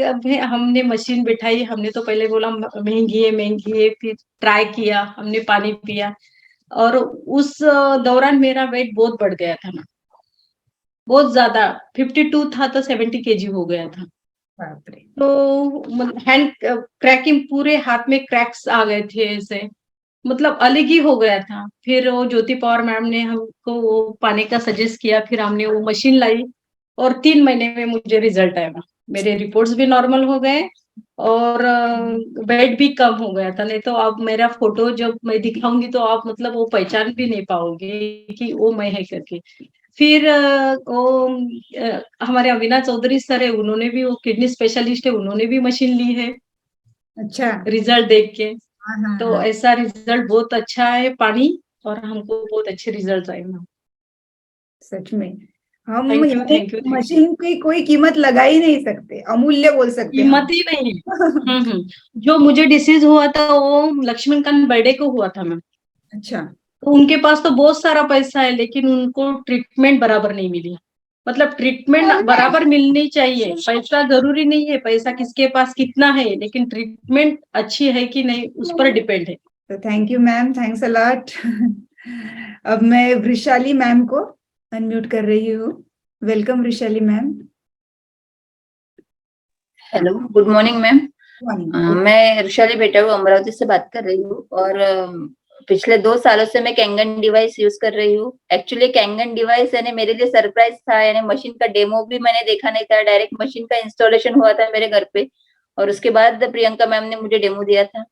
हमने मशीन बिठाई, हमने तो पहले बोला महंगी है, फिर ट्राई किया, हमने पानी पिया, और उस दौरान मेरा वेट बहुत बढ़ गया था ना, बहुत ज्यादा, 52 था तो 70 kg हो गया था। तो हैंड क्रैकिंग, पूरे हाथ में क्रैक्स आ गए थे ऐसे, मतलब अलग ही हो गया था। फिर वो ज्योति पवार मैम ने हमको वो पाने का सजेस्ट किया, फिर हमने वो मशीन लाई और 3 महीने में मुझे रिजल्ट आया। मेरे रिपोर्ट्स भी नॉर्मल हो गए और वेट भी कम हो गया था। नहीं तो अब मेरा फोटो जब मैं दिखाऊंगी तो आप मतलब वो पहचान भी नहीं पाओगे कि वो मैं है करके। फिर वो हमारे अविनाश चौधरी सर है, उन्होंने भी, वो किडनी स्पेशलिस्ट है, उन्होंने भी मशीन ली है। अच्छा। रिजल्ट देख के तो ऐसा रिजल्ट बहुत अच्छा है पानी, और हमको बहुत अच्छे रिजल्ट आए। सच में हम थैंक यू। मशीन की कोई कीमत लगा ही नहीं सकते, अमूल्य बोल सकते, कीमत ही नहीं। जो मुझे डिसीज हुआ था वो लक्ष्मणकांत बर्डे को हुआ था मैम। अच्छा। तो उनके पास तो बहुत सारा पैसा है, लेकिन उनको ट्रीटमेंट बराबर नहीं मिली। मतलब ट्रीटमेंट बराबर मिलनी चाहिए, पैसा जरूरी नहीं है, पैसा किसके पास कितना है, लेकिन ट्रीटमेंट अच्छी है कि नहीं उस पर डिपेंड है। तो thank you ma'am, thanks a lot. अब मैं वृषाली मैम को अनम्यूट कर रही हूँ। Welcome Vrishali ma'am. Hello, good morning ma'am. मैं वृषाली बेटाड़ू अमरावती से बात कर रही हूँ, और पिछले 2 सालों से मैं कैंगन डिवाइस यूज कर रही हूँ। एक्चुअली कैंगन डिवाइस यानी मेरे लिए सरप्राइज था, यानी मशीन का डेमो भी मैंने देखा नहीं था, डायरेक्ट मशीन का इंस्टॉलेशन हुआ था मेरे घर पे और उसके बाद प्रियंका मैम ने मुझे डेमो दिया था।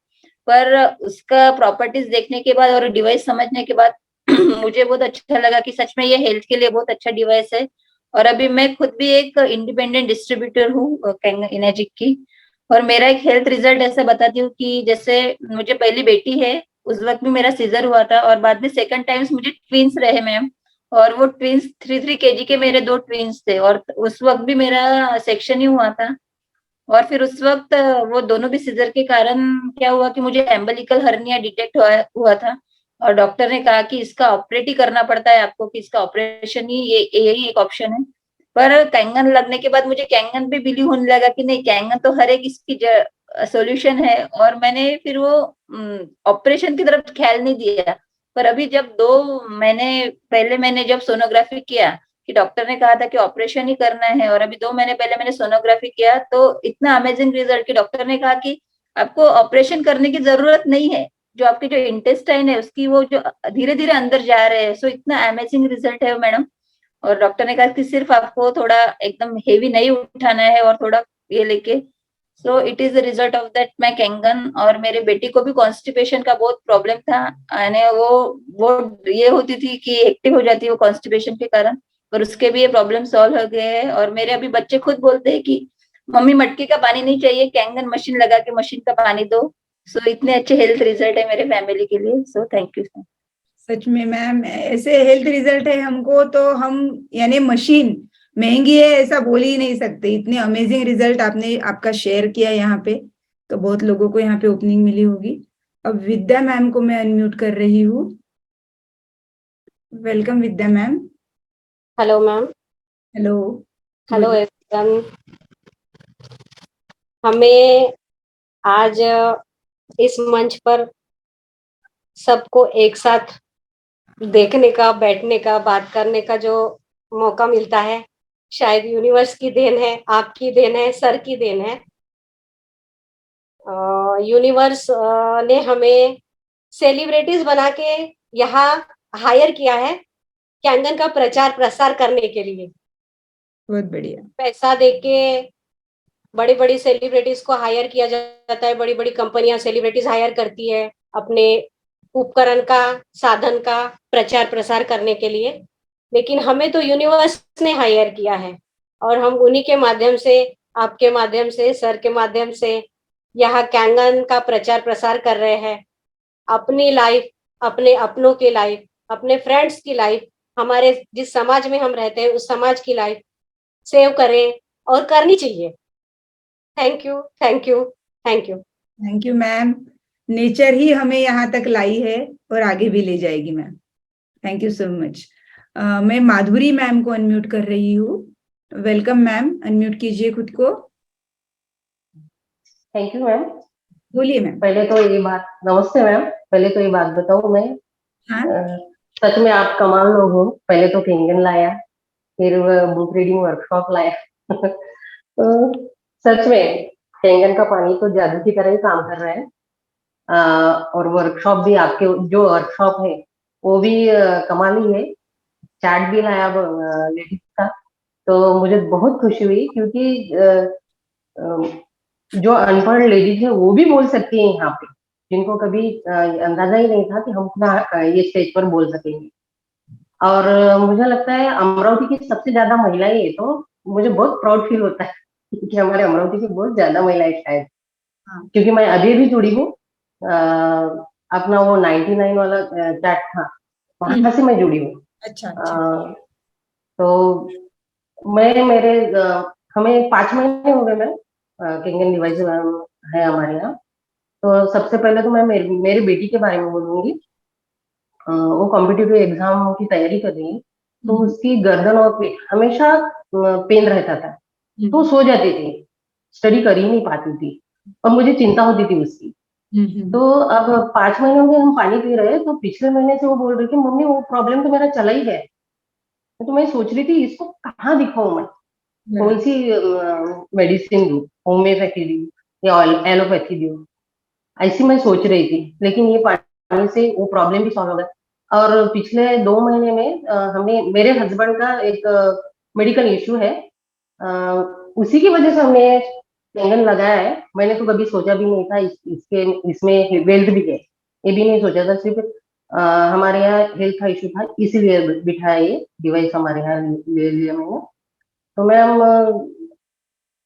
पर उसका प्रॉपर्टीज देखने के बाद और डिवाइस समझने के बाद मुझे बहुत अच्छा लगा कि सच में ये हेल्थ के लिए बहुत अच्छा डिवाइस है। और अभी मैं खुद भी एक इंडिपेंडेंट डिस्ट्रीब्यूटर हूँ कैंगन इनर्जिक की। और मेरा एक हेल्थ रिजल्ट ऐसा बताती हूँ कि जैसे मुझे पहली बेटी है, उस वक्त भी मेरा सीजर हुआ था और बाद में सेकंड टाइम्स मुझे ट्विंस रहे मैम। और वो ट्विंस 3 केजी के मेरे 2 ट्विंस थे और उस वक्त भी मेरा सेक्शन ही हुआ था। और फिर उस वक्त वो दोनों भी सीजर के कारण क्या हुआ कि मुझे एम्बलिकल हर्निया डिटेक्ट हुआ था और डॉक्टर ने कहा कि इसका ऑपरेट ही करना पड़ता है आपको, कि इसका ऑपरेशन ही यही एक ऑप्शन है। पर कैंगन लगने के बाद मुझे कैंगन पे बिलीव होने लगा कि नहीं, कैंगन तो हर एक इसकी सॉल्यूशन है। और मैंने फिर वो ऑपरेशन की तरफ ख्याल नहीं दिया। पर अभी जब 2 महीने पहले मैंने जब सोनोग्राफी किया कि डॉक्टर ने कहा था कि ऑपरेशन ही करना है, और अभी 2 महीने पहले मैंने सोनोग्राफी किया तो इतना अमेजिंग रिजल्ट कि डॉक्टर ने कहा कि आपको ऑपरेशन करने की जरूरत नहीं है, जो आपके जो इंटेस्टाइन है उसकी वो जो धीरे धीरे अंदर जा रहे हैं। सो इतना अमेजिंग रिजल्ट है मैडम। और डॉक्टर ने कहा कि सिर्फ आपको थोड़ा एकदम हेवी नहीं उठाना है और थोड़ा ये लेके, so it is the result of that मैं कैंगन। और मेरे बेटी को भी कॉन्स्टिपेशन का बहुत प्रॉब्लम था, यानी वो ये होती थी कि एक्टिव हो जाती है वो कॉन्स्टिपेशन के कारण, पर उसके भी ये प्रॉब्लम सॉल्व हो गए हैं। और मेरे अभी बच्चे खुद बोलते हैं कि मम्मी मटके का पानी नहीं चाहिए, कैंगन मशीन लगा के मशीन का पानी दो। सो इतने अच्छे हेल्थ रिजल्ट है मेरे फैमिली के लिए। So thank you sir. सच में मैम ऐसे हेल्थ रिजल्ट है हमको तो हम यानी मशीन महंगी है ऐसा बोल ही नहीं सकते। इतने अमेजिंग रिजल्ट आपने आपका शेयर किया यहाँ पे, तो बहुत लोगों को यहाँ पे ओपनिंग मिली होगी। अब विद्या मैम को मैं अनम्यूट कर रही हूँ। Welcome Vidya ma'am. Hello ma'am. Hello. Hello everyone. हमें आज इस मंच पर सबको एक साथ देखने का, बैठने का, बात करने का जो मौका मिलता है, शायद यूनिवर्स की देन है, आपकी देन है, सर की देन है। यूनिवर्स ने हमें सेलिब्रिटीज बना के यहाँ हायर किया है कैंगन का प्रचार प्रसार करने के लिए। बहुत बढ़िया। पैसा देके बड़ी बड़ी सेलिब्रिटीज को हायर किया जाता है, बड़ी बड़ी कंपनियां सेलिब्रिटीज हायर करती है अपने उपकरण का, साधन का प्रचार प्रसार करने के लिए। लेकिन हमें तो यूनिवर्स ने हायर किया है और हम उन्हीं के माध्यम से, आपके माध्यम से, सर के माध्यम से यहाँ कैंगन का प्रचार प्रसार कर रहे हैं। अपनी लाइफ, अपने अपनों की लाइफ, अपने फ्रेंड्स की लाइफ, हमारे जिस समाज में हम रहते हैं उस समाज की लाइफ सेव करें और करनी चाहिए। Thank you, thank you, thank you. Thank you ma'am. Nature ही हमें यहाँ तक लाई है और आगे भी ले जाएगी ma'am. Thank you so much. मैं माधुरी मैम को अनम्यूट कर रही हूँ। वेलकम मैम, अनम्यूट कीजिए खुद को। Thank you ma'am. बोलिए मैम। पहले तो ये बात, नमस्ते मैम। पहले तो ये बात बताऊं मैं, सच में आप कमाल लोग हो। पहले तो कैंगन लाया, फिर बुक रीडिंग वर्कशॉप लाया तो सच में कैंगन का पानी तो जादू की तरह ही काम कर रहा है। और वर्कशॉप भी, आपके जो वर्कशॉप है वो भी कमाल ही है। चार्ट भी लाया लेडीज का, तो मुझे बहुत खुशी हुई क्योंकि जो अनपढ़ लेडीज है वो भी बोल सकती है यहाँ पे, जिनको कभी अंदाजा ही नहीं था कि हम अपना ये स्टेज पर बोल सकेंगे। और मुझे लगता है अमरावती की सबसे ज्यादा महिलाएं है, तो मुझे बहुत प्राउड फील होता है कि हमारे अमरावती की बहुत ज्यादा महिलाएं शायद, क्योंकि मैं अभी भी जुड़ी हूँ। अपना वो 99 वाला चैट था, वहां से मैं जुड़ी हूँ। अच्छा। तो मैं मेरे हमें 5 महीने हो गए मैम, कैंगन डिवाइस है हमारे यहाँ। तो सबसे पहले तो मैं मेरी बेटी के बारे में बोलूंगी। वो कॉम्पिटिटिव एग्जाम की तैयारी कर रही है, तो उसकी गर्दन और पेट हमेशा पेन रहता था, तो सो जाती थी, स्टडी कर ही नहीं पाती थी और मुझे चिंता होती थी उसकी। तो अब 5 महीने हो गए हम पानी पी रहे हैं, तो पिछले महीने से वो बोल रही थी मम्मी वो प्रॉब्लम तो मेरा चला ही है। तो मैं सोच रही थी इसको कहाँ दिखाऊं मैं, कौन सी मेडिसिन दूं, होम्योपैथी दूं या एलोपैथी दूं, ऐसी मैं सोच रही थी। लेकिन ये पानी से वो प्रॉब्लम भी सॉल्व हो गया। और पिछले 2 महीने में हमने, मेरे हस्बैंड का एक मेडिकल इश्यू है, उसी की वजह से हमने कैंगन लगाया है। मैंने तो कभी सोचा भी नहीं था इसमें वेल्थ भी है, ये भी नहीं सोचा था। सिर्फ हमारे यहाँ हेल्थ का इशू था, इसीलिए बिठाया ये डिवाइस हमारे यहाँ ले लिया मैंने। तो मैम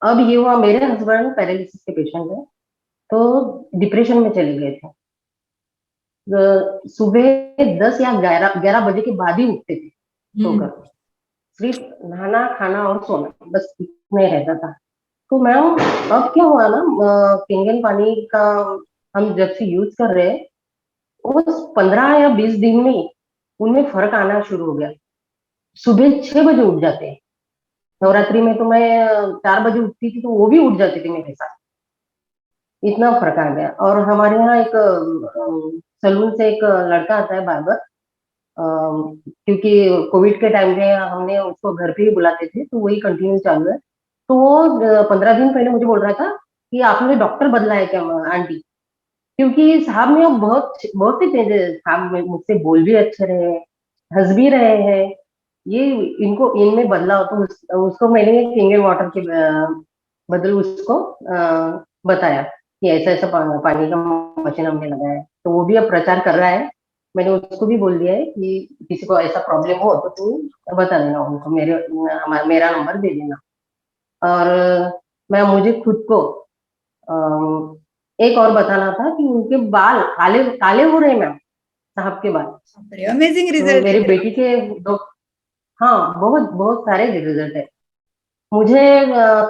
अब ये हुआ, मेरे हस्बैंड पैरालिसिस के पेशेंट है, तो डिप्रेशन में चले गए थे। सुबह 10 या 11 बजे के बाद ही उठते थे सोकर, सिर्फ नहाना, खाना और सोना, बस इतने रहता था। तो मैम अब क्या हुआ ना, कैंगन पानी का हम जब से यूज कर रहे हैं, उस 15 या 20 दिन में उनमें फर्क आना शुरू हो गया। सुबह 6 बजे उठ जाते हैं। नवरात्रि में तो मैं 4 बजे उठती थी, तो वो भी उठ जाते थे मेरे साथ, इतना फर्क आ गया। और हमारे यहाँ एक सलून से एक लड़का आता है बार्बर, क्योंकि कोविड के टाइम पे हमने उसको घर पे ही बुलाते थे, तो वही कंटिन्यू चालू है। तो वो 15 दिन पहले मुझे बोल रहा था कि आपने डॉक्टर बदला है क्या आंटी, क्योंकि साहब में बहुत से चेंजेस, साहब मुझसे बोल भी अच्छे रहे, हंस भी रहे हैं, ये इनमें बदलाव। तो उसको मैंने कैंगन वाटर के बदल उसको बताया कि ऐसा ऐसा पानी का मशीन हमने लगाया है, तो वो भी अब प्रचार कर रहा है। मैंने उसको भी बोल दिया है कि किसी को ऐसा प्रॉब्लम हो तो तू बता देना उनको, मेरा नंबर दे देना। और मैं मुझे खुद को एक और बताना था कि उनके बाल काले हो रहे हैं मैम, साहब के बाल। Amazing result. मेरी बेटी के हाँ, बहुत सारे रिजल्ट है। मुझे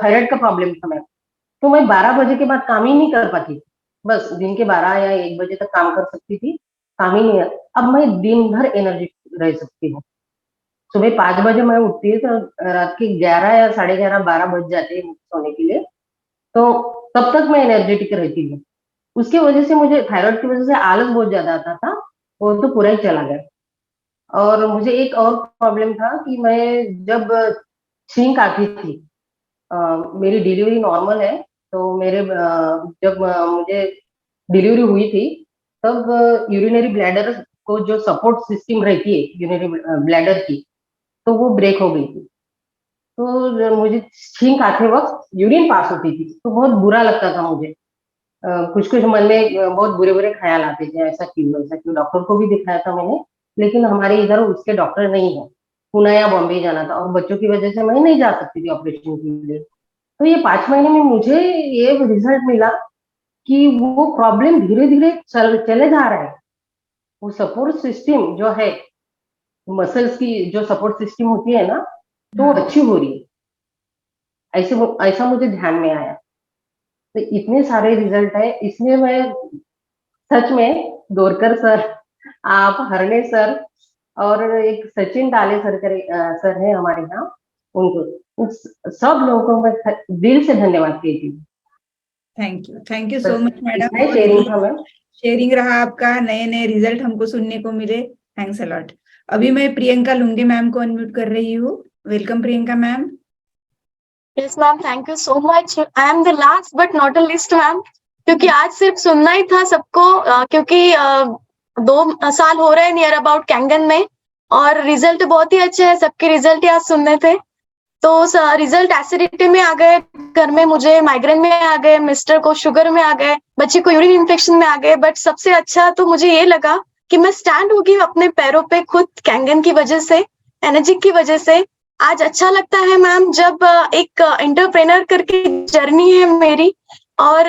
थायराइड का प्रॉब्लम था मैम, तो मैं 12 बजे के बाद काम ही नहीं कर पाती, बस दिन के 12 या 1 बजे तक काम कर सकती थी, काम ही नहीं है। अब मैं दिन भर एनर्जी रह सकती हूँ। सुबह 5 बजे मैं उठती हूँ, तो रात के 11 या 11:30 12 बज जाते हैं सोने के लिए, तो तब तक मैं एनर्जेटिक रहती हूँ। उसकी वजह से मुझे थायराइड की वजह से आलस बहुत ज्यादा आता था, वो तो पूरा ही चला गया। और मुझे एक और प्रॉब्लम था कि मैं जब छींक आती थी, मेरी डिलीवरी नॉर्मल है, तो मेरे जब मुझे डिलीवरी हुई थी, तब यूरिनरी ब्लैडर को जो सपोर्ट सिस्टम रहती है यूरिनरी ब्लैडर की, तो वो ब्रेक हो गई थी। तो मुझे छींक आते वक्त यूरिन पास होती थी, तो बहुत बुरा लगता था मुझे। कुछ मन में बहुत बुरे बुरे ख्याल आते थे, ऐसा क्यों। डॉक्टर को भी दिखाया था मैंने, लेकिन हमारे इधर उसके डॉक्टर नहीं है, पुणे या बॉम्बे जाना था, और बच्चों की वजह से मैं नहीं जा सकती थी ऑपरेशन के लिए। तो ये 5 महीने में मुझे ये रिजल्ट मिला कि वो प्रॉब्लम धीरे धीरे चले जा रहा है। वो सपोर्ट सिस्टम जो है, मसल्स की जो सपोर्ट सिस्टम होती है ना, तो वो अच्छी हो रही है, ऐसा मुझे ध्यान में आया। तो इतने सारे रिजल्ट है, इसलिए मैं सच में दोरकर सर, आप हरणे सर और एक सचिन डाले सर है हमारे यहाँ, उनको सब लोगों को मैं दिल से धन्यवाद देती हूँ। Thank you so much madam. Sharing रहा आपका, नए नए रिजल्ट हमको सुनने को मिले, थैंक्स अलॉट। अभी मैं प्रियंका लुंगे मैम को अनम्यूट कर रही हूँ। Welcome Priyanka ma'am. Yes ma'am, thank you so much. I am the last but not a list ma'am, क्योंकि आज सिर्फ सुनना ही था सबको, क्योंकि 2 साल हो रहे हैं नियर अबाउट कैंगन में, और रिजल्ट बहुत ही अच्छे हैं, सबके रिजल्ट ही आज सुनने थे। तो रिजल्ट एसिडिटी में आ गए, घर में मुझे माइग्रेन में आ गए, मिस्टर को शुगर में आ गए, बच्चे को यूरिन इन्फेक्शन में आ गए, बट सबसे अच्छा तो मुझे ये लगा कि मैं स्टैंड हो गई अपने पैरों पे खुद, कैंगन की वजह से, एनर्जी की वजह से। आज अच्छा लगता है मैम, जब एक एंटरप्रेनर करके जर्नी है मेरी, और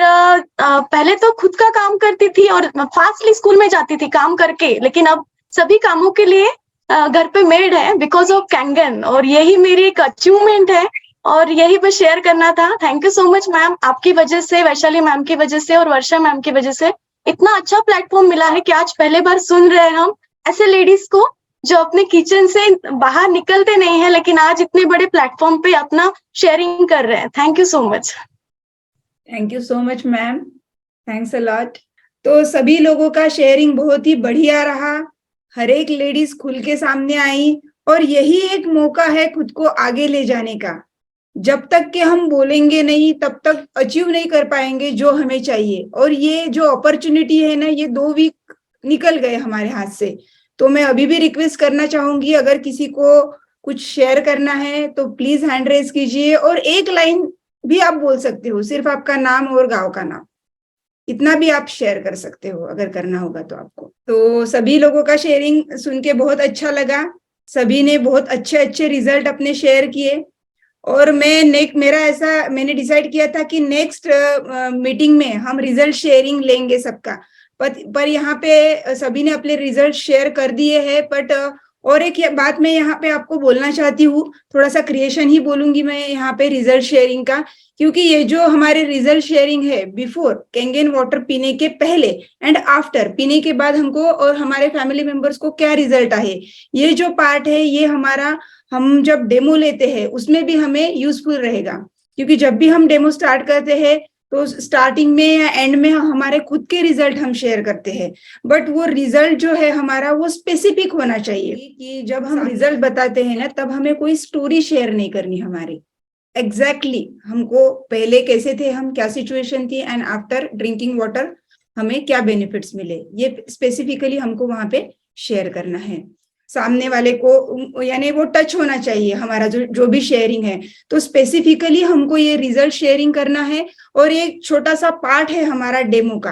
पहले तो खुद का काम करती थी और फास्टली स्कूल में जाती थी काम करके, लेकिन अब सभी कामों के लिए घर पे मेड है बिकॉज ऑफ कैंगन, और यही मेरी एक अचीवमेंट है, और यही बस शेयर करना था। Thank you so much ma'am, आपकी वजह से, वैशाली मैम की वजह से और वर्षा मैम की वजह से इतना अच्छा प्लेटफॉर्म मिला है कि आज पहले बार सुन रहे हैं हम ऐसे लेडीज को जो अपने किचन से बाहर निकलते नहीं है, लेकिन आज इतने बड़े प्लेटफॉर्म पे अपना शेयरिंग कर रहे हैं। Thank you so much. Thank you so much ma'am, thanks a lot. तो सभी लोगों का शेयरिंग बहुत ही बढ़िया रहा, हर एक लेडीज खुल के सामने आई, और यही एक मौका है खुद को आगे ले जाने का। जब तक कि हम बोलेंगे नहीं, तब तक अचीव नहीं कर पाएंगे जो हमें चाहिए। और ये जो अपॉर्चुनिटी है ना, ये 2 वीक निकल गए हमारे हाथ से। तो मैं अभी भी रिक्वेस्ट करना चाहूंगी, अगर किसी को कुछ शेयर करना है तो प्लीज हैंड रेज कीजिए, और एक लाइन भी आप बोल सकते हो, सिर्फ आपका नाम और गांव का नाम, इतना भी आप शेयर कर सकते हो अगर करना होगा तो आपको। तो सभी लोगों का शेयरिंग सुन के बहुत अच्छा लगा, सभी ने बहुत अच्छे अच्छे रिजल्ट अपने शेयर किए, और मैंने डिसाइड किया था कि नेक्स्ट मीटिंग में हम रिजल्ट शेयरिंग लेंगे सबका, पर यहाँ पे सभी ने अपने रिजल्ट शेयर कर दिए हैं। बट और एक बात मैं यहाँ पे आपको बोलना चाहती हूँ, थोड़ा सा क्रिएशन ही बोलूंगी मैं यहाँ पे रिजल्ट शेयरिंग का, क्योंकि ये जो हमारे रिजल्ट शेयरिंग है बिफोर कैंगन वाटर पीने के पहले एंड आफ्टर पीने के बाद हमको और हमारे फैमिली मेंबर्स को क्या रिजल्ट आए, ये जो पार्ट है ये हम जब डेमो लेते हैं उसमें भी हमें यूजफुल रहेगा। क्योंकि जब भी हम डेमो स्टार्ट करते हैं तो स्टार्टिंग में या एंड में हमारे खुद के रिजल्ट हम शेयर करते हैं, बट वो रिजल्ट जो है हमारा वो स्पेसिफिक होना चाहिए कि जब हम रिजल्ट बताते हैं ना तब हमें कोई स्टोरी शेयर नहीं करनी हमारी, एग्जैक्टली हमको पहले कैसे थे हम, क्या सिचुएशन थी, एंड आफ्टर ड्रिंकिंग वाटर हमें क्या बेनिफिट्स मिले, ये स्पेसिफिकली हमको वहां पे शेयर करना है। सामने वाले को यानी वो टच होना चाहिए हमारा जो भी शेयरिंग है, तो स्पेसिफिकली हमको ये रिजल्ट शेयरिंग करना है। और एक छोटा सा पार्ट है हमारा डेमो का,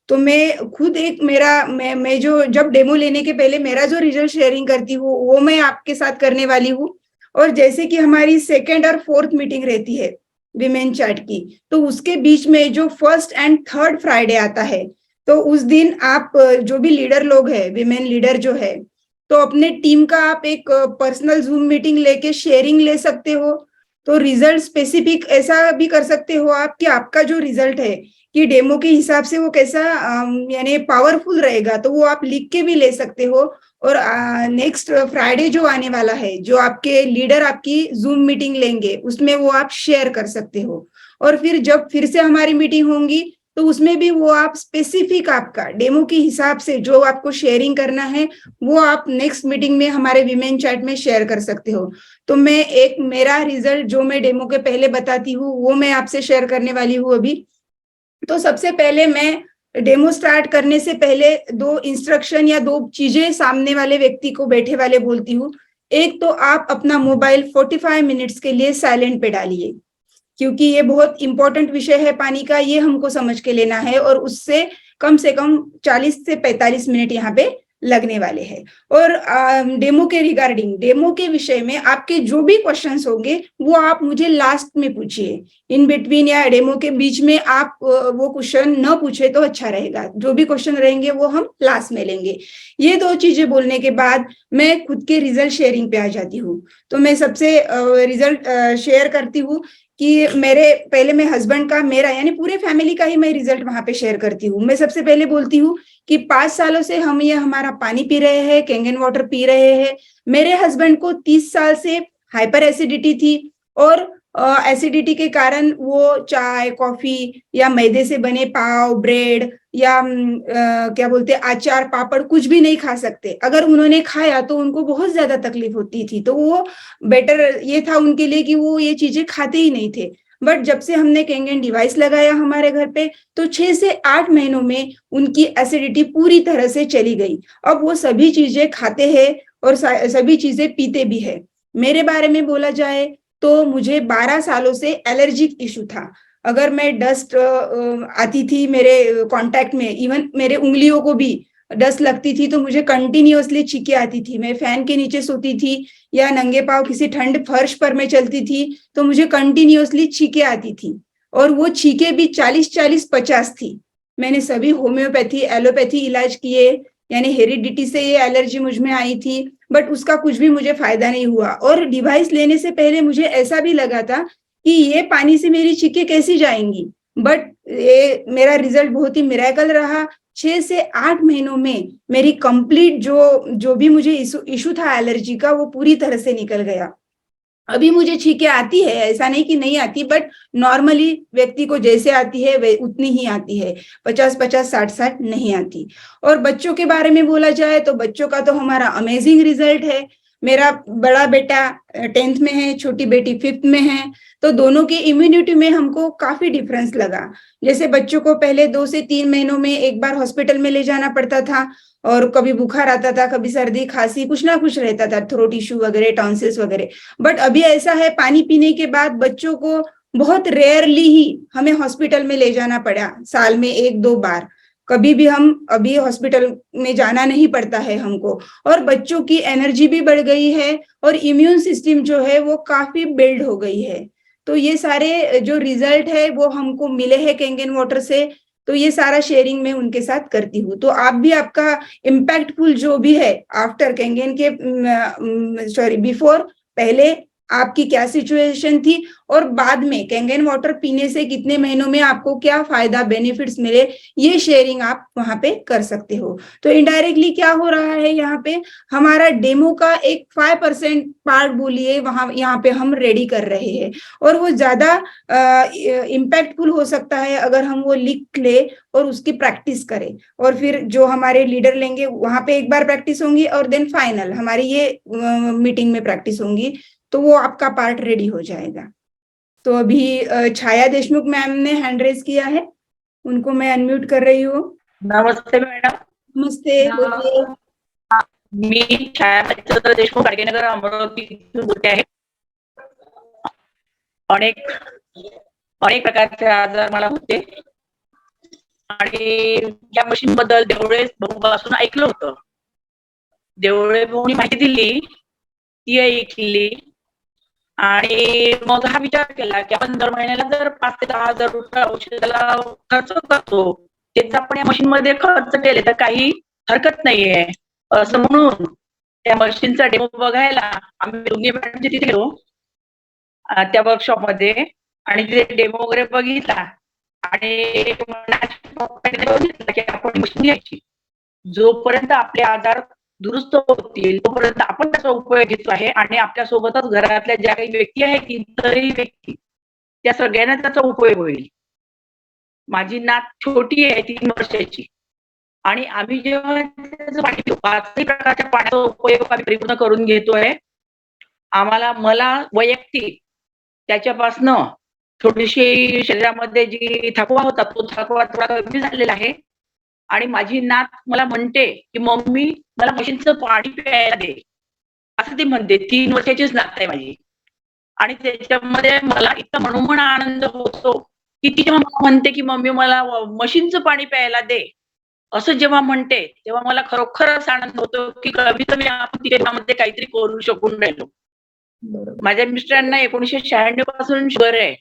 तो मैं खुद मैं जो जब डेमो लेने के पहले मेरा जो रिजल्ट शेयरिंग करती हूँ वो मैं आपके साथ करने वाली हूँ। और जैसे कि हमारी 2nd और 4th मीटिंग रहती है विमेन चैट की, तो उसके बीच में जो 1st एंड 3rd फ्राइडे आता है, तो उस दिन आप जो भी लीडर लोग है, विमेन लीडर जो है, तो अपने टीम का आप एक पर्सनल जूम मीटिंग लेके शेयरिंग ले सकते हो। तो रिजल्ट स्पेसिफिक ऐसा भी कर सकते हो आप कि आपका जो रिजल्ट है कि डेमो के हिसाब से वो कैसा यानी पावरफुल रहेगा, तो वो आप लिख के भी ले सकते हो। और नेक्स्ट फ्राइडे जो आने वाला है, जो आपके लीडर आपकी जूम मीटिंग लेंगे, उसमें वो आप शेयर कर सकते हो। और फिर जब फिर से हमारी मीटिंग होंगी तो उसमें भी वो आप स्पेसिफिक आपका डेमो के हिसाब से जो आपको शेयरिंग करना है वो आप नेक्स्ट मीटिंग में हमारे विमेन चैट में शेयर कर सकते हो। तो मैं मेरा रिजल्ट जो मैं डेमो के पहले बताती हूँ वो मैं आपसे शेयर करने वाली हूँ अभी। तो सबसे पहले मैं डेमो स्टार्ट करने से पहले 2 इंस्ट्रक्शन या 2 चीजें सामने वाले व्यक्ति को बैठे वाले बोलती हूँ। एक तो आप अपना मोबाइल 45 मिनट्स के लिए साइलेंट पे डालिए, क्योंकि ये बहुत इंपॉर्टेंट विषय है पानी का, ये हमको समझ के लेना है, और उससे कम से कम 40 से 45 मिनट यहाँ पे लगने वाले हैं। और डेमो के रिगार्डिंग, डेमो के विषय में आपके जो भी क्वेश्चंस होंगे वो आप मुझे लास्ट में पूछिए, इन बिटवीन या डेमो के बीच में आप वो क्वेश्चन न पूछे तो अच्छा रहेगा। जो भी क्वेश्चन रहेंगे वो हम लास्ट में लेंगे। ये 2 चीजें बोलने के बाद मैं खुद के रिजल्ट शेयरिंग पे आ जाती हूँ। तो मैं सबसे रिजल्ट शेयर करती हूँ कि पहले मैं हस्बैंड का, मेरा यानी पूरे फैमिली का ही मैं रिजल्ट वहां पे शेयर करती हूँ। मैं सबसे पहले बोलती हूँ कि 5 सालों से हम ये हमारा पानी पी रहे हैं, कैंगन वाटर पी रहे हैं। मेरे हस्बैंड को 30 साल से हाइपर एसिडिटी थी, और एसिडिटी के कारण वो चाय, कॉफी या मैदे से बने पाव, ब्रेड या क्या बोलते अचार, पापड़ कुछ भी नहीं खा सकते। अगर उन्होंने खाया तो उनको बहुत ज्यादा तकलीफ होती थी, तो वो बेटर ये था उनके लिए कि वो ये चीजें खाते ही नहीं थे। बट जब से हमने कैंगन डिवाइस लगाया हमारे घर पे, तो 6 से 8 महीनों में उनकी एसिडिटी पूरी तरह से चली गई। अब वो सभी चीजें खाते हैं और सभी चीजें पीते भी है। मेरे बारे में बोला जाए तो मुझे 12 सालों से एलर्जिक इशू था। अगर मैं डस्ट आती थी मेरे कांटेक्ट में, इवन मेरे उंगलियों को भी डस्ट लगती थी तो मुझे कंटिन्यूअसली छींके आती थी। मैं फैन के नीचे सोती थी या नंगे पांव किसी ठंड फर्श पर मैं चलती थी तो मुझे कंटिन्यूअसली छींके आती थी, और वो छींके भी 40-40-50 थी। मैंने सभी होम्योपैथी, एलोपैथी इलाज किए, यानी हेरिडिटी से ये एलर्जी मुझ में आई थी, बट उसका कुछ भी मुझे फायदा नहीं हुआ। और डिवाइस लेने से पहले मुझे ऐसा भी लगा था कि ये पानी से मेरी छींके कैसी जाएंगी, बट ये मेरा रिजल्ट बहुत ही मिरेकल रहा। 6 से 8 महीनों में मेरी कंप्लीट जो भी मुझे इशू था एलर्जी का, वो पूरी तरह से निकल गया। अभी मुझे छींके आती है, ऐसा नहीं कि नहीं आती, बट नॉर्मली व्यक्ति को जैसे आती है वे उतनी ही आती है, 50-50, 60-60 नहीं आती। और बच्चों के बारे में बोला जाए तो बच्चों का तो हमारा अमेजिंग रिजल्ट है। मेरा बड़ा बेटा 10th में है, छोटी बेटी 5th में है, तो दोनों की इम्यूनिटी में हमको काफी डिफरेंस लगा। जैसे बच्चों को पहले 2 से 3 महीनों में एक बार हॉस्पिटल में ले जाना पड़ता था, और कभी बुखार आता था, कभी सर्दी खांसी, कुछ ना कुछ रहता था, थ्रोट इशू वगैरह, टॉन्सिल्स वगैरह। बट अभी ऐसा है, पानी पीने के बाद बच्चों को बहुत रेयरली ही हमें हॉस्पिटल में ले जाना पड़ा, साल में 1-2 बार। कभी भी हम अभी हॉस्पिटल में जाना नहीं पड़ता है हमको, और बच्चों की एनर्जी भी बढ़ गई है और इम्यून सिस्टम जो है वो काफी बिल्ड हो गई है। तो ये सारे जो रिजल्ट है वो हमको मिले हैं कैंगन वाटर से, तो ये सारा शेयरिंग मैं उनके साथ करती हूँ। तो आप भी आपका इम्पैक्टफुल जो भी है आफ्टर कैंगन के बिफोर, पहले आपकी क्या सिचुएशन थी और बाद में कैंगन वाटर पीने से कितने महीनों में आपको क्या फायदा बेनिफिट्स मिले, ये शेयरिंग आप वहां पे कर सकते हो। तो इनडायरेक्टली क्या हो रहा है, यहाँ पे हमारा डेमो का एक 5% पार्ट बोलिए वहां यहाँ पे हम रेडी कर रहे हैं, और वो ज्यादा इम्पैक्टफुल हो सकता है अगर हम वो लिख ले और उसकी प्रैक्टिस करें। और फिर जो हमारे लीडर लेंगे वहां पे एक बार प्रैक्टिस होंगी, और देन फाइनल हमारी ये मीटिंग में प्रैक्टिस होंगी, तो वो आपका पार्ट रेडी हो जाएगा। तो अभी छाया देशमुख मैम ने हैंड रेज किया है, उनको मैं अनम्यूट कर रही हूँ। नमस्ते मॅडम. नमस्ते, बोलिए. मी छाया देशमुख गाडगेनगर अमरावती इथून बोलते आहे. अनेक प्रकारचे आजार मला होते आणि या मशीन बद्दल देवळे भाऊपासून ऐकलं होतं. देवळे भाऊनी माहिती दिली, ती ऐकली आणि मग हा विचार केला की आपण दर महिन्याला जर 5 ते 10 हजार रुपये औषधाला खर्च करतो, तेच आपण या मशीन मध्ये खर्च केले तर काही हरकत नाहीये असं म्हणून त्या मशीनचा डेमो बघायला आम्ही दोन्ही मॅडमच्या तिथे गेलो त्या वर्कशॉप मध्ये, आणि तिथे डेमो वगैरे बघितला आणि बघितलं की आपण मशीन घ्यायची. जोपर्यंत आपले आजार दुरुस्त होतील तोपर्यंत आपण त्याचा उपयोग घेतो आहे, आणि आपल्या सोबतच घरातल्या ज्या काही व्यक्ती आहेत, इतरही व्यक्ती, त्या सगळ्यांना त्याचा उपयोग होईल. माझी नात छोटी आहे, 3 वर्षाची, आणि आम्ही जेव्हा पाणी पितो 5 प्रकारच्या पाण्याचा उपयोग आम्ही परिपूर्ण करून घेतोय. मला वैयक्तिक त्याच्यापासनं थोडीशी शरीरामध्ये जी थकवा होता तो थकवा थोडा कमी झालेला आहे, आणि माझी नात मला म्हणते की मम्मी मला मशीनचं पाणी प्यायला दे, असं ती म्हणते. 3 वर्षाचीच नात आहे माझी, आणि त्याच्यामध्ये मला इतका मनोमन आनंद होतो की ती जेव्हा म्हणते की मम्मी मला मशीनचं पाणी प्यायला दे, असं जेव्हा म्हणते तेव्हा मला खरोखरच आनंद होतो की कमी कमी आपण तिच्यामध्ये काहीतरी करू शकून राहिलो. माझ्या मिस्टरांना 1996 पासून शुगर आहे.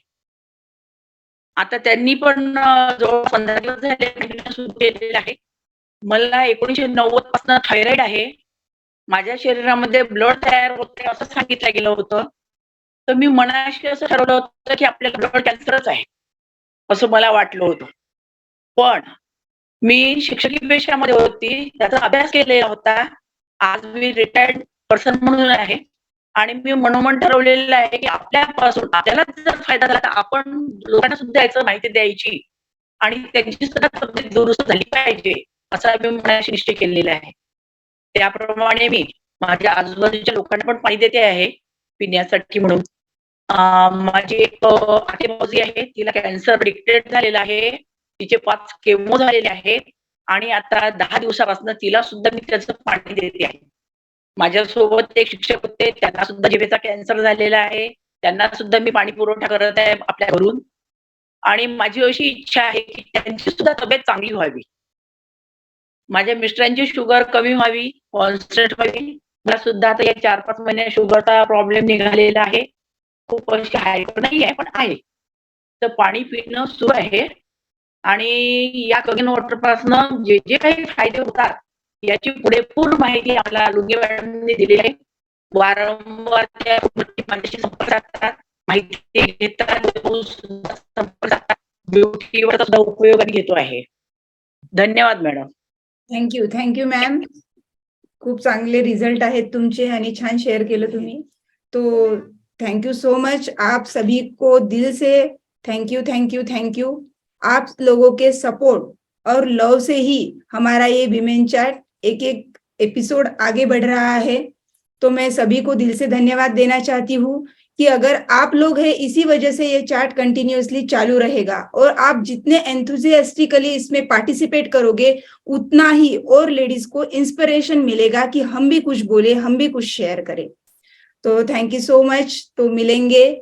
आता त्यांनी पण जवळ 15 दिवस झाले सुरू केलेले आहे. मला 1990 पासून थायरॉइड आहे. माझ्या शरीरामध्ये ब्लड तयार होते असं सांगितलं गेलं होतं. तर मी मनाशी असं ठरवलं होतं की आपल्याला ब्लड कॅन्सरच आहे असं मला वाटलं होतं. पण मी शिक्षकी पेशामध्ये होती, त्याचा अभ्यास केलेला होता. आज मी रिटायर्ड पर्सन म्हणून आहे, आणि मी मनोमन ठरवलेलं आहे की आपल्यापासून आपल्याला जर फायदा झाला तर आपण लोकांना सुद्धा याचं माहिती द्यायची आणि त्यांची सुद्धा तब्येत दुरुस्त झाली पाहिजे असा मी मनाशी निश्चय केलेला आहे. त्याप्रमाणे मी माझ्या आजूबाजूच्या लोकांना पण पाणी देते आहे पिण्यासाठी म्हणून. माझी एक आतेबाजी आहे, तिला कॅन्सर डिटेक्ट झालेला आहे, तिचे 5 केमो झालेले आहेत, आणि आता 10 दिवसापासून तिला सुद्धा मी त्याचं पाणी देते आहे. माझ्यासोबत एक शिक्षक होते, त्यांना सुद्धा जिभेचा कॅन्सर झालेला आहे, त्यांना सुद्धा मी पाणी पुरवठा करत आहे आपल्या घरून. आणि माझी अशी इच्छा आहे की त्यांची सुद्धा तब्येत चांगली व्हावी, माझ्या मिस्टरांची शुगर कमी व्हावी, कॉन्स्टंट व्हावी. मला सुद्धा आता एक 4-5 महिने शुगरचा प्रॉब्लेम निघालेला आहे. खूप अशी हाय नाही आहे पण आहे. तर पाणी पिणं सुरू आहे, आणि या कैगन वॉटर पासून जे जे काही फायदे होतात याची पुरेपूर माहिती आपल्याला लुंगे मॅडमने दिली आहे. वारंवार त्या माझ्याशी संपर्क साधतात, माहिती घेतात, संपर्क साधतात, ब्युटीवर सुद्धा उपयोग घेतो आहे. धन्यवाद मॅडम. Thank you ma'am. खूप चांगले रिझल्ट आहेत तुमचे आणि छान शेअर केलं तुम्ही. तो थैंक सो मच आप सभी को दिल से थैंक यू. आप लोगों के सपोर्ट और लव से ही हमारा ये विमेन चैट एक एपिसोड आगे बढ़ रहा है. तो मैं सभी को दिल से धन्यवाद देना चाहती हूँ कि अगर आप लोग हैं, इसी वजह से ये चैट कंटिन्यूअसली चालू रहेगा और आप जितने एंथुजियास्टिकली इसमें पार्टिसिपेट करोगे उतना ही और लेडीज को इंस्पिरेशन मिलेगा कि हम भी कुछ बोले, हम भी कुछ शेयर करें। तो थैंक यू सो मच। तो मिलेंगे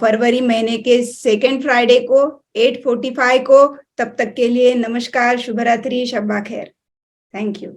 फरवरी महीने के सेकेंड फ्राइडे को 8:45 को। तब तक के लिए नमस्कार, शुभ रात्रि, शब्बा खैर। Thank you.